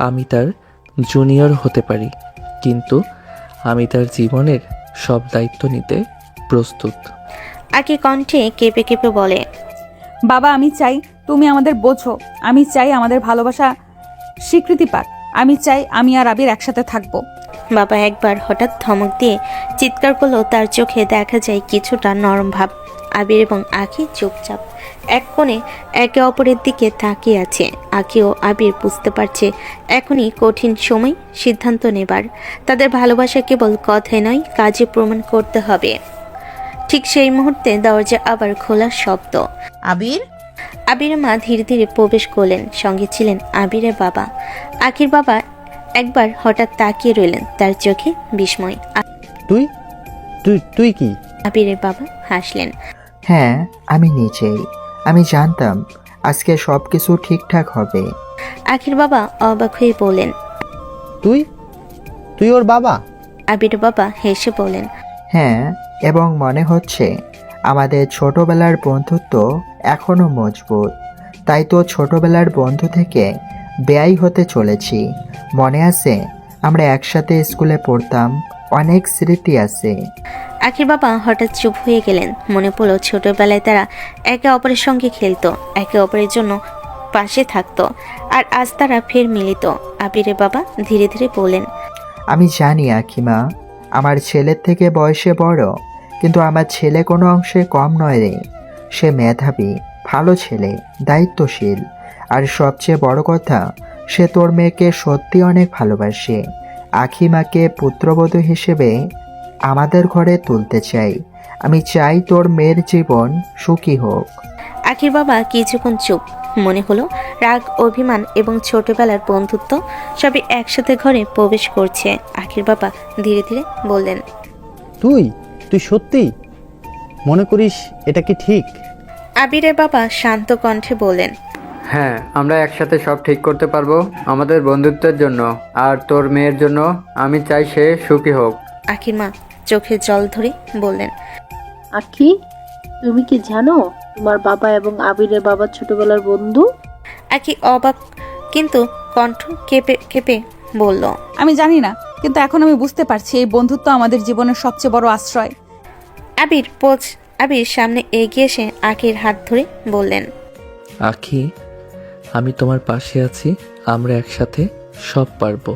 আমি তার জুনিয়র হতে পারি, কিন্তু আমি তার জীবনের সব দায়িত্ব নিতে প্রস্তুত। আকি কণ্ঠে কেঁপে কেঁপে বলে, বাবা, আমি চাই তুমি আমাদের বোঝো। আমি চাই আমাদের ভালোবাসা স্বীকৃতি পাক। আমি চাই আমি আর আবির একসাথে থাকবো। বাবা একবার হঠাৎ ধমক দিয়ে চিৎকার করলো। তার চোখে দেখা যায় কিছুটা নরম ভাব। আবির এবং আখি চুপচাপ এক কোণে একে অপরের দিকে তাকিয়ে আছে। আখি ও আবির বুঝতে পারছে এখনই কঠিন সময় সিদ্ধান্ত নেবার। তাদের ভালোবাসা কেবল কথায় নয়, কাজে প্রমাণ করতে হবে। ঠিক সেই মুহূর্তে দরজা আবার খোলার শব্দ। আবির? আবিরের মা ধীরে ধীরে প্রবেশ করলেন। সঙ্গে ছিলেন আবিরের বাবা। আখির বাবা একবার হঠাৎ তাকিয়ে রইলেন, তার চোখে বিস্ময়। তুই তুই তুই কি? আবিরের বাবা হাসলেন। হ্যাঁ, আমি নিজেই। আমি জানতাম আজকে সব কিছু ঠিকঠাক হবে। আখির বাবা অবাক হয়ে বললেন, তুই তুই ওর বাবা? আবিরের বাবা হেসে বললেন, হ্যাঁ, এবং মনে হচ্ছে আমাদের ছোটবেলার বন্ধুত্ব এখনো মজবুত। তাই তো ছোটবেলার বন্ধু থেকে বেয়াই হতে চলেছি। মনে আছে আমরা একসাথে স্কুলে পড়তাম, অনেক স্মৃতি আছে। আখির বাবা হঠাৎ চুপ হয়ে গেলেন। মনে পড়ল ছোটবেলায় তারা একে অপরের সঙ্গে খেলতো, একে অপরের জন্য পাশে থাকতো, আর আজ তারা ফের মিলিত। আবিরের বাবা ধীরে ধীরে বললেন, আমি জানি আখিমা, আমার ছেলের থেকে বয়সে বড়, কিন্তু আমার ছেলে কোনো অংশে কম নয় রে। সে মেধাবী, ভালো ছেলে, দায়িত্বশীল, আর সবচেয়ে বড় কথা, সে তোর মেয়েকে সত্যি অনেক ভালোবাসে। আখিমাকে পুত্রবধূ হিসেবে আমাদের ঘরে তুলতে চাই। আমি চাই তোর মেয়ের জীবন সুখী হোক। আখির বাবা কিছুক্ষণ চুপ। মনে হলো রাগ, অভিমান এবং ছোটবেলার বন্ধুত্ব সবই একসাথে ঘরে প্রবেশ করছে। আখির বাবা ধীরে ধীরে বললেন, তুই তুই সত্যি মনে করিস এটা কি ঠিক? আবিরের বাবা শান্ত কণ্ঠে বললেন, হ্যাঁ, আমরা একসাথে সব ঠিক করতে পারবো আমাদের বন্ধুত্বের জন্য। আর তোর মেয়ের জন্য আমি চাই সে সুখী হোক। আখির মা চোখে জল ধরে বললেন, আখি, তুমি কি জানো তোমার বাবা এবং আবিরের বাবা ছোটবেলার বন্ধু? আখি অবাক কিন্তু কণ্ঠ কেঁপে কেঁপে বলল, আমি জানি না, কিন্তু এখন আমি বুঝতে পারছি এই বন্ধুত্ব আমাদের জীবনের সবচেয়ে বড় আশ্রয়। আবির সামনে এগিয়ে এসে আখির হাত ধরে বললেন, আখি, আমি তোমার পাশে আছি। আমরা একসাথে সব পারবো।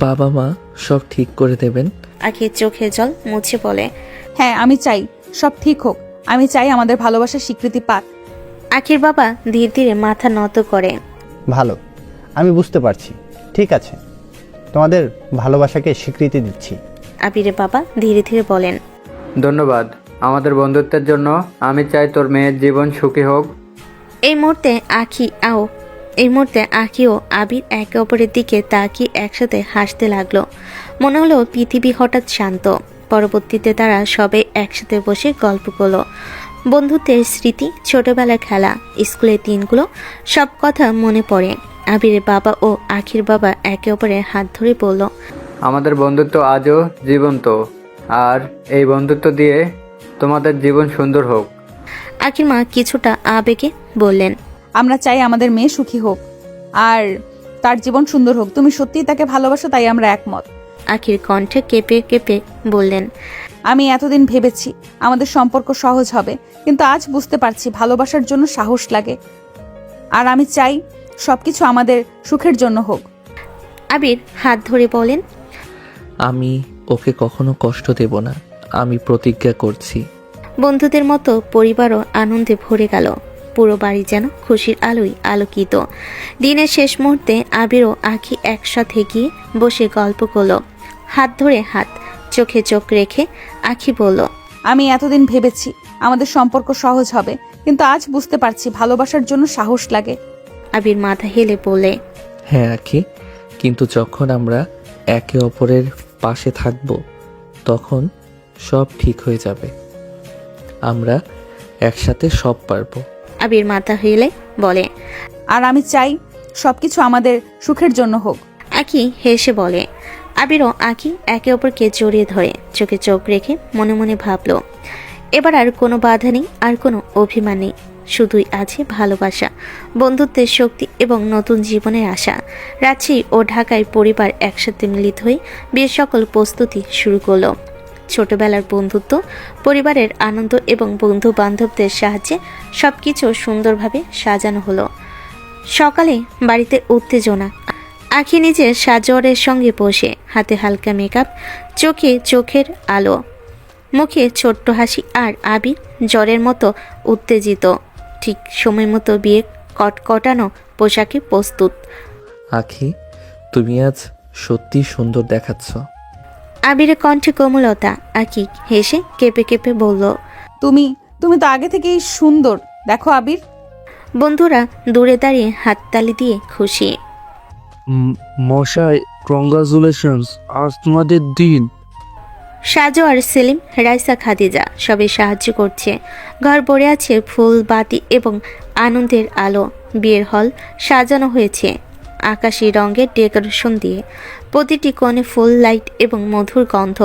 বাবা মা সব ঠিক করে দেবেন। আখির চোখে জল মুছে বলে, হ্যাঁ, আমি চাই সব ঠিক হোক। আমি চাই আমাদের ভালোবাসার স্বীকৃতি পাক। আখির বাবা ধীরে ধীরে মাথা নত করে, ভালো, আমি বুঝতে পারছি। ঠিক আছে, তোমাদের ভালোবাসাকে স্বীকৃতি দিচ্ছি। আবিরের বাবা ধীরে ধীরে বলেন, ধন্যবাদ আমাদের বন্ধুত্বের জন্য। আমি চাই তোর মেয়ের জীবন সুখী হোক। এই মুহূর্তে আখি ও আবির একে অপরের দিকে তাকিয়ে একসাথে হাসতে লাগলো। মনে হলো পৃথিবী হঠাৎ শান্ত। পরবর্তীতে তারা সবাই একসাথে বসে গল্প করলো। বন্ধুত্বের স্মৃতি, ছোটবেলার খেলা, স্কুলের দিনগুলো, সব কথা মনে পড়ে। আবিরের বাবা ও আখির বাবা একে অপরের হাত ধরে বলল, আমাদের বন্ধুত্ব আজও জীবন্ত, আর এই বন্ধুত্ব দিয়ে তোমাদের জীবন সুন্দর হোক। আখির মা কিছুটা আবেগে বললেন, আমরা চাই আমাদের মেয়ে সুখী হোক আর তার জীবন সুন্দর হোক। তুমি সত্যিই তাকে ভালোবাসো, তাই আমরা একমত। আখির কণ্ঠে কেঁপে কেঁপে বললেন, আমি এতদিন ভেবেছি আমাদের সম্পর্ক সহজ হবে, কিন্তু আজ বুঝতে পারছি ভালোবাসার জন্য সাহস লাগে। আর আমি চাই সবকিছু আমাদের সুখের জন্য হোক। আবির হাত ধরে বলেন, আমি ওকে কখনো কষ্ট দেব না। আমি প্রতিজ্ঞা করছি। বন্ধুদের মতো পরিবারও আনন্দে ভরে গেল। পুরো বাড়ি যেন খুশির আলোয় আলোকিত। দিনের শেষ মুহূর্তে আবির ও আখি একসাথে গিয়ে বসে গল্প করলো, হাত ধরে হাত, চোখে চোখ রেখে। আখি বলল, আমি এতদিন ভেবেছি আমাদের সম্পর্ক সহজ হবে, কিন্তু আজ বুঝতে পারছি ভালোবাসার জন্য সাহস লাগে। আবির মাথা হেলে বলে, হ্যাঁ আখি, কিন্তু যখন আমরা একে অপরের পাশে থাকব তখন সব ঠিক হয়ে যাবে। আমরা একসাথে সব পারবো। আবির মাথা হেলে বলে, আর আমি চাই সবকিছু আমাদের সুখের জন্য হোক। আখি হেসে বলে। আবির ও আখি একে অপরকে জড়িয়ে ধরে চোখে চোখ রেখে মনে মনে ভাবল, এবার আর কোনো বাধা নেই, আর কোনো অভিমান নেই, শুধুই আছে ভালোবাসা, বন্ধুত্বের শক্তি এবং নতুন জীবনের আশা। রাজশাহী ও ঢাকায় পরিবার একসাথে মিলিত হয়ে বিয়ের সকল প্রস্তুতি শুরু করলো। ছোটবেলার বন্ধুত্ব, পরিবারের আনন্দ এবং বন্ধু বান্ধবদের সাহায্যে সবকিছু সুন্দরভাবে সাজানো হলো। সকালে বাড়িতে উত্তেজনা। আখি নিজের সাজোয়ারের সঙ্গে বসে, হাতে হালকা মেকআপ, চোখে চোখের আলো, মুখে ছোট্ট হাসি। আর আবির জ্বরের মতো উত্তেজিত, ঠিক সময় মতো বিয়ে কটকটানো পোশাকে প্রস্তুত। আখি, তুমি আজ সত্যি সুন্দর দেখাচ্ছ। আবিরের কণ্ঠে কোমলতা। আখি হেসে কেঁপে কেঁপে বলল, তুমি তো আগে থেকেই সুন্দর। দেখো আবির। বন্ধুরা দূরে দাঁড়িয়ে হাততালি দিয়ে খুশি। মশাই, কংগ্রাচুলেশনস, আজ তোমাদের দিন। সাজু আর সেলিম, রাইসা, খাদিজা সবাই সাহায্য করছে। ঘর ভরে আছে ফুল, বাতি এবং আনন্দের আলো। বিয়ের হল সাজানো হয়েছে আকাশি রঙের ডেকোরেশন দিয়ে, প্রতিটি কোণে ফুল, লাইট এবং মধুর গন্ধ।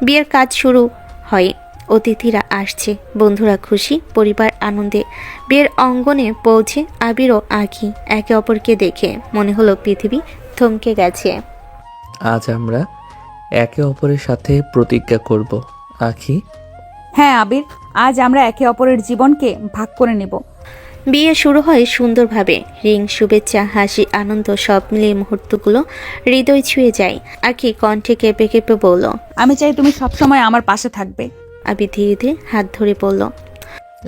বিয়ের কাজ শুরু হয়। অতিথিরা আসছে, বন্ধুরা খুশি, পরিবার আনন্দে। বিয়ের অঙ্গনে পৌঁছে আবির ও আখি একে অপরকে দেখে মনে হলো পৃথিবী থমকে গেছে। আজ আমরা একে অপরের সাথে প্রতিজ্ঞা করব। আখি, হ্যাঁ আবির, আজ আমরা একে অপরের জীবনকে ভাগ করে নেব। বিয়ে শুরু হয় সুন্দরভাবে। রিং, শুভেচ্ছা, হাসি, আনন্দ সব মিলিয়ে মুহূর্তগুলো হৃদয় ছুঁয়ে যায়। আখি কণ্ঠে কেঁপে কেঁপে বলল, আমি চাই তুমি সবসময় আমার পাশে থাকবে। আবির ধীরে ধীরে হাত ধরে বলল,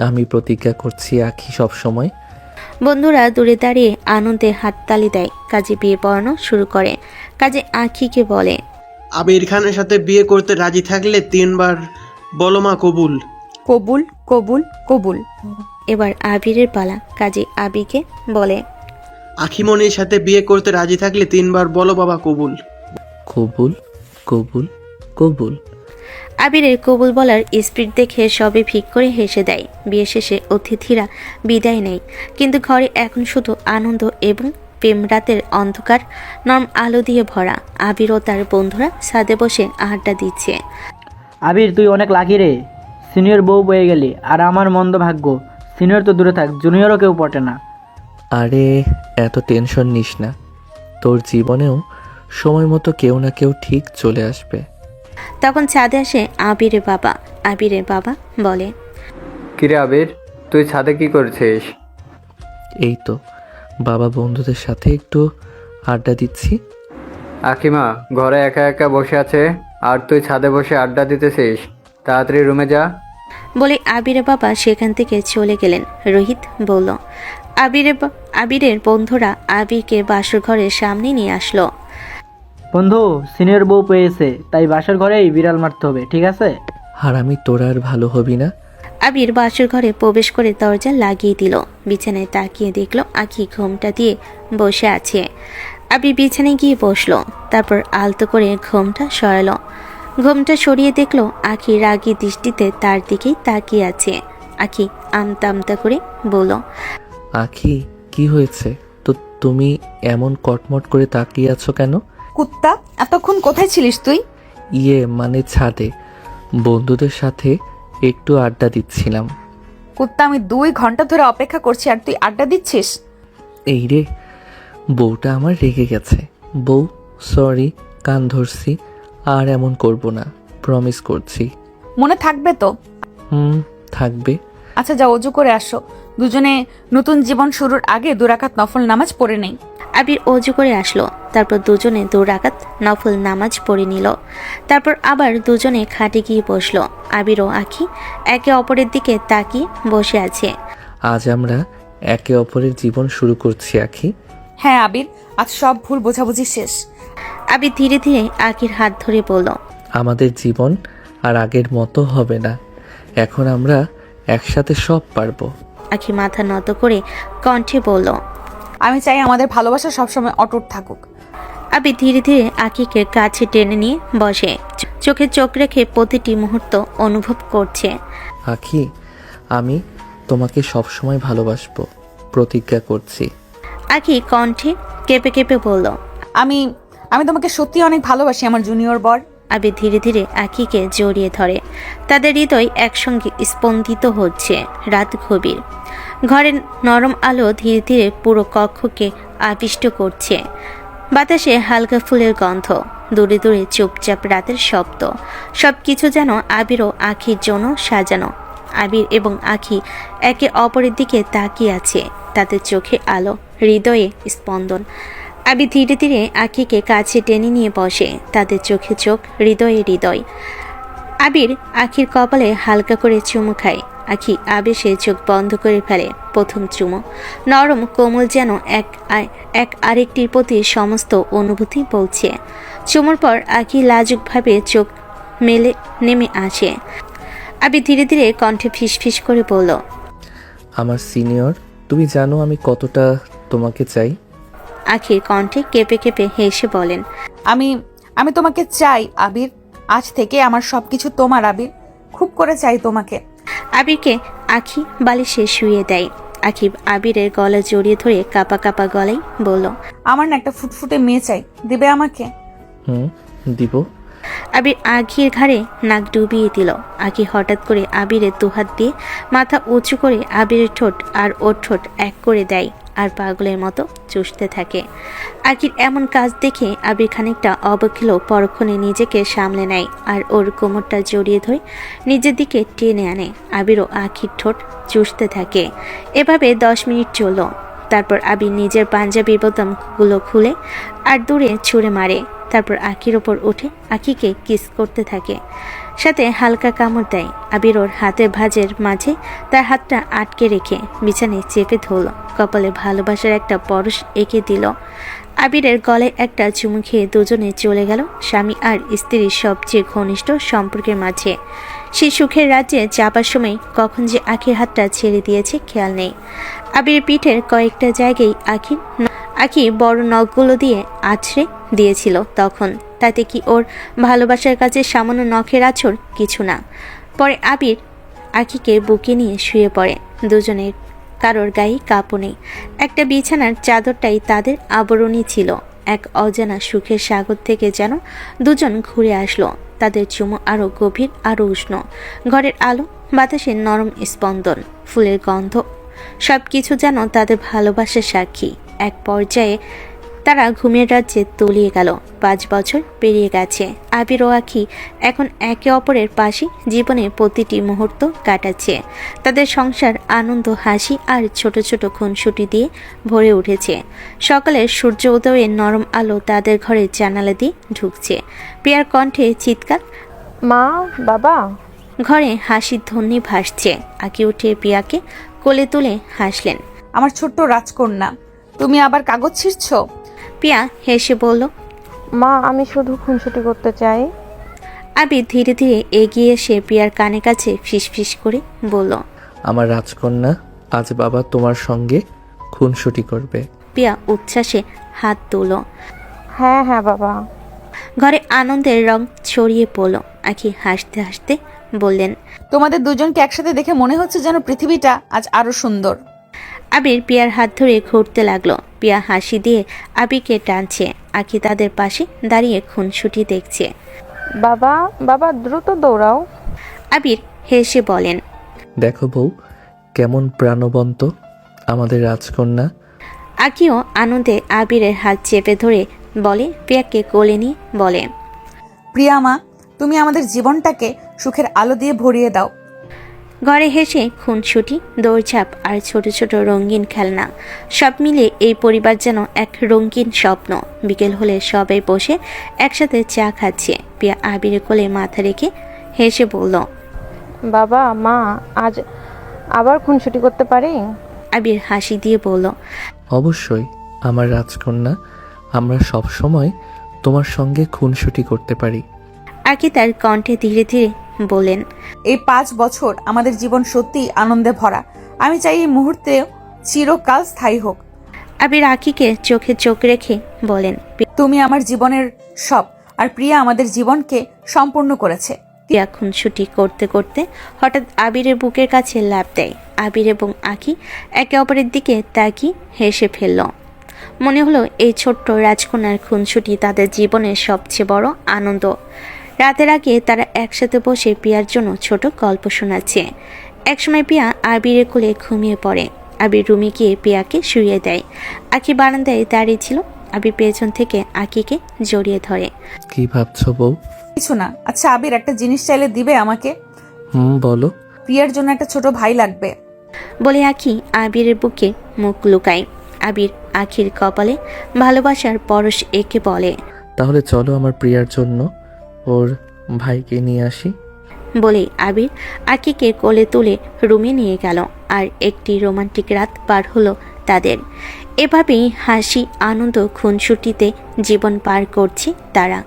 আমি প্রতিজ্ঞা করছি আখি সব সময়। বন্ধুরা দূরে দাঁড়িয়ে আনন্দে হাততালি দেয়। কাজে বিয়ে পড়ানো শুরু করে। কাজে আখিকে বলে, আবির খানের সাথে বিয়ে করতে রাজি থাকলে 3 বার বলো মা কবুল। কবুল, কবুল, কবুল। এবার আবিরের পালা। কাজে আবিকে বলে, আখিমনির সাথে বিয়ে করতে রাজি থাকলে 3 বার বলো বাবা কবুল। কবুল, কবুল, কবুল। আবিরের কবুল বলার স্পিড দেখে সবে ফিক করে হেসে দেয়। বিয়ে শেষে অতিথিরা বিদায় নেয়, কিন্তু ঘরে এখন শুধু আনন্দ এবং প্রেম। রাতের অন্ধকার নরম আলো দিয়ে ভরা। আবির ও তার বন্ধুরা ছাদে বসে আড্ডা দিচ্ছে। আবির, তুই অনেক লাকি রে, সিনিয়র বউ পেয়ে গেলি। আর আমার মন্দ ভাগ্য, সিনিয়র তো দূরে থাক, জুনিয়রও কেউ পটে না। আরে এত টেনশন নিস না, তোর জীবনেও সময় মতো কেউ না কেউ ঠিক চলে আসবে। তখন ছাদে আসে আবিরের বাবা। আবিরের বাবা বলে, কিরে আবির, তুই ছাদে কি করছিস? এই তো বাবা, বন্ধুদের সাথে একটু আড্ডা দিচ্ছি। আকিমা ঘরে একা একা বসে আছে আর তুই ছাদে বসে আড্ডা দিতেছিস? তাড়াতাড়ি রুমে যা। বলে আবিরের বাবা সেখান থেকে চলে গেলেন। রোহিত বলল, আবিরের বন্ধুরা আবিরকে বাসর ঘরের সামনে নিয়ে আসলো। বন্ধু, সিনিয়র বউ পেয়েছে, তাই বাসার ঘরেই বিড়াল মারতে হবে, ঠিক আছে? আর আমি তোরা আর ভালো হবি না। আবির বাসর ঘরে প্রবেশ করে দরজা লাগিয়ে দিল। বিছানায় তাকিয়ে দেখলো আখি ঘোমটা দিয়ে বসে আছে। আবির বিছানায় গিয়ে বসলো, তারপর আলতো করে ঘোমটা সরালো। ঘোমটা সরিয়ে দেখলো আখি রাগী দৃষ্টিতে তার দিকেই তাকিয়ে আছে। আখি আমতা আমতা করে বলল, আখি কি হয়েছে তো, তুমি এমন কটমট করে তাকিয়ে আছো কেন? কুত্তা, এতক্ষণ কোথায় ছিলিস তুই? মানে ছাদে বন্ধুদের সাথে একটু আড্ডা দিচ্ছিলাম। কুত্তা, আমি 2 ঘন্টা ধরে অপেক্ষা করছি আর তুই আড্ডা দিচ্ছিস? এই রে, বউটা আমার রেগে গেছে। বউ সরি, কান ধরছি, আর এমন করব না, প্রমিস করছি। মনে থাকবে তো? থাকবে। আচ্ছা যা, অজু করে আসো। দুজনে নতুন জীবন শুরুর আগে 2 রাকাত নফল নামাজ পড়ে নেই। আবির অজু করে আসলো, তারপর দুজনে 2 রাকাত নফল নামাজ পড়ে নিল। তারপর আবার দুজনে খাটে গিয়ে বসলো। আবির ও আখি একে অপরের দিকে তাকিয়ে বসে আছে। আজ আমরা একে অপরের জীবন শুরু করছি আখি। হ্যাঁ আবির, আজ সব ভুল বোঝাবুঝি শেষ। আবির ধীরে ধীরে আখির হাত ধরে বলল, আমাদের জীবন আর আগের মতো হবে না, এখন আমরা একসাথে সব পারবো। আখি মাথা নত করে কণ্ঠে বলল, আমি চাই আমাদের ভালোবাসা সবসময় অটুট থাকুক। আবির ধীরে ধীরে আখিকে কাছে টেনে নিয়ে বসে, চোখে চোখ রেখে প্রতিটি মুহূর্ত অনুভব করছে। আখি, আমি তোমাকে সবসময় ভালোবাসবো, প্রতিজ্ঞা করছি। আখি কণ্ঠে কেঁপে কেঁপে বলল, আমি তোমাকে সত্যি অনেক ভালোবাসি আমার জুনিয়র বর। আবির ধীরে ধীরে আখিকে জড়িয়ে ধরে। তাদের হৃদয় একসঙ্গে স্পন্দিত হচ্ছে। রাত গভীর, ঘরের নরম আলো ধীরে ধীরে পুরো কক্ষকে আবিষ্ট করছে। বাতাসে হালকা ফুলের গন্ধ, দূরে দূরে চুপচাপ রাতের শব্দ, সবকিছু যেন আবির ও আখির জন্য সাজানো। আবির এবং আখি একে অপরের দিকে তাকিয়ে আছে, তাদের চোখে আলো, হৃদয়ে স্পন্দন। আবির ধীরে ধীরে আখিকে কাছে টেনে নিয়ে বসে, তাদের চোখে চোখ, হৃদয়ে হৃদয়। আবির আখির কপালে হালকা করে চুমু খায়। আখি আবেশে চোখ বন্ধ করে ফেলে। প্রথম চুমো নরম কোমল, যেন এক আরেকটির প্রতি সমস্ত অনুভূতি বলছে। চুমুর পর আখি লাজুকভাবে চোখ মেলে নেমে আসে। আবির ধীরে ধীরে কণ্ঠে ফিসফিস করে বলল, আমার সিনিয়র, তুমি জানো আমি কতটা তোমাকে চাই। আখির কণ্ঠে কেঁপে কেঁপে হেসে বলেন, আমি তোমাকে চাই আবির। আজ থেকে আমার সবকিছু তোমার আবির, খুব করে চাই তোমাকে। আবিরকে আখি বালিশে শুয়ে দেয়। আখি আবিরের গলা জড়িয়ে ধরে কাপা কাপা গলায় বলল, আমার না একটা ফুটফুটে মেয়ে চাই, দিবে আমাকে? দিব। আবির আখির ঘাড়ে নাক ডুবিয়ে দিল। আখি হঠাৎ করে আবিরের 2 হাত দিয়ে মাথা উঁচু করে আবিরের ঠোঁট আর ওর ঠোঁট এক করে দেয় আর পাগলের মতো চুষতে থাকে। আখির এমন কাজ দেখে আবির খানিকটা অবাক হলেও পরক্ষণে নিজেকে সামলে নেয় আর ওর কোমরটা জড়িয়ে ধরে নিজের দিকে টেনে আনে। আবিরও আখির ঠোঁট চুষতে থাকে। এভাবে 10 মিনিট চলল। তারপর আবির নিজের পাঞ্জাবির বোতামগুলো খুলে আর দূরে ছুঁড়ে মারে। তারপর আখির ওপর উঠে আখিকে কিস করতে থাকে, সাথে হালকা কামড় দেয়। আবির ওর হাতের ভাঁজের মাঝে তার হাতটা আটকে রেখে বিছানায় চেপে ধরল, কপালে ভালোবাসার একটা পরশ এঁকে দিল। আবিরের গলায় একটা চুমু খেয়ে দুজনে চলে গেল স্বামী আর স্ত্রীর সবচেয়ে ঘনিষ্ঠ সম্পর্কের মাঝে। সেই সুখের রাজ্যে যাবার সময় কখন যে আখির হাতটা ছেড়ে দিয়েছে খেয়াল নেই। আবির পিঠের কয়েকটা জায়গায় আখি বড় নখগুলো দিয়ে আছড়ে দিয়েছিল তখন, তাতে কি ওর ভালোবাসার কাছে সামান্য নখের আঁচড় কিছু না। পরে আবির আখিকে বুকে নিয়ে শুয়ে পড়ে। দুজনের কারোর গায়ে কাঁপও নেই, একটা বিছানার চাদরটাই তাদের আবরণী ছিল। এক অজানা সুখের সাগর থেকে যেন দুজন ঘুরে আসলো। তাদের চুমু আরো গভীর, আরো উষ্ণ। ঘরের আলো, বাতাসের নরম স্পন্দন, ফুলের গন্ধ, সবকিছু যেন তাদের ভালোবাসার সাক্ষী। এক পর্যায়ে তারা ঘুমের রাজ্যে তলিয়ে গেল। 5 বছর পেরিয়ে গেছে। আবির ও আখি এখন একে অপরের পাশে জীবনের প্রতিটি মুহূর্ত কাটাচ্ছে। তাদের সংসার আনন্দ, হাসি আর ছোট ছোট খুনসুটি দিয়ে ভরে উঠেছে। সকালের সূর্য উদয়ের নরম আলো তাদের ঘরের জানালা দিয়ে ঢুকছে। প্রিয়ার কণ্ঠে চিৎকার, মা, বাবা। ঘরে হাসির ধ্বনি ভাসছে। আঁকি উঠে প্রিয়াকে কোলে তুলে হাসলেন। আমার ছোট্ট রাজকন্যা, তুমি আবার কাগজ ছিঁড়ছ? প্রিয়া হেসে বলল, মা, আমি শুধু খুনসুটি করতে চাই। আবির ধীরে ধীরে এগিয়ে এসে প্রিয়ার কানে কাছে ফিসফিস করে বলল, আমার রাজকন্যা, আজ বাবা তোমার সঙ্গে খুনসুটি করবে। প্রিয়া উচ্ছ্বাসে হাত তুলল। হ্যাঁ হ্যাঁ বাবা। ঘরে আনন্দের রং ছড়িয়ে পড়ল। আখি হাসতে হাসতে বললেন, তোমাদের দুজনকে একসাথে দেখে মনে হচ্ছে যেন পৃথিবীটা আজ আরো সুন্দর। আবির প্রিয়ার হাত ধরে ঘুরতে লাগলো। প্রিয়া হাসি দিয়ে আবিরকে টানছে। আখি তাদের পাশে দাঁড়িয়ে খুনসুটি দেখছে। বাবা, বাবা, দ্রুত দৌড়াও। আবির হেসে বলেন, দেখো বউ, কেমন প্রাণবন্ত আমাদের রাজকন্যা। আখিও আনন্দে আবিরের হাত চেপে ধরে বলে, প্রিয়াকে কোলে নিয়ে বলে, প্রিয়া মা, তুমি আমাদের জীবনটাকে সুখের আলো দিয়ে ভরিয়ে দাও। ঘরে হেসে খুনসুটি, দৌড়ঝাঁপ আর ছোট ছোট রঙিন খেলনা, সব মিলে এই পরিবার যেন এক রঙিন স্বপ্ন। বিকেল হলে সবাই বসে একসাথে চা খাচ্ছে। প্রিয়া আবিরের কোলে মাথা রেখে হেসে বলল, বাবা, মা, আজ আবার খুনসুটি করতে পারি? আবির হাসি দিয়ে বলল, অবশ্যই আমার রাজকন্যা, আমরা সব সময় তোমার সঙ্গে খুনসুটি করতে পারি। আকি তার কণ্ঠে ধীরে ধীরে বলেন, এই 5 বছর আমাদের জীবন সত্যিই আনন্দে ভরা। আমি চাই এই মুহূর্তে চিরকাল স্থায়ী হোক। আবির আকিকে চোখে চোখ রেখে বলেন, তুমি আমার জীবনের সব, আর প্রিয়া আমাদের জীবনকে সম্পূর্ণ করেছে। প্রিয়া খুনসুটি করতে করতে হঠাৎ আবিরের বুকের কাছে লাফ দেয়। আবির এবং আকি একে অপরের দিকে তাকিয়ে হেসে ফেলল। মনে হলো এই ছোট্ট রাজকন্যার খুনসুটি তাদের জীবনের সবচেয়ে বড় আনন্দ। রাতের আগে তারা একসাথে বসে প্রিয়ার জন্য ছোট গল্প শোনাচ্ছে। একসময় প্রিয়া আবিরের কোলে ঘুমিয়ে পড়ে। আবির রুমে গিয়ে প্রিয়াকে শুইয়ে দেয়। আকি বারান্দায় দাঁড়িয়ে ছিল। আবির পেছন থেকে আকিকে জড়িয়ে ধরে। কি ভাবছো বউ? কিছু না। আচ্ছা আবির, একটা জিনিস চাইলে দিবে আমাকে? বলো। প্রিয়ার জন্য একটা ছোট ভাই লাগবে। বলে আকি আবিরের বুকে মুখ লুকায়। আবির আখির কপালে ভালোবাসার পরশ এঁকে বলে, তাহলে চলো আমার প্রিয়ার জন্য ওর ভাইকে নিয়ে আসি। বলে আবির আকিকে কোলে তুলে রুমে নিয়ে গেল। আর একটি রোমান্টিক রাত পার হলো তাদের। এভাবেই হাসি, আনন্দ, খুনসুটিতে জীবন পার করছে তারা।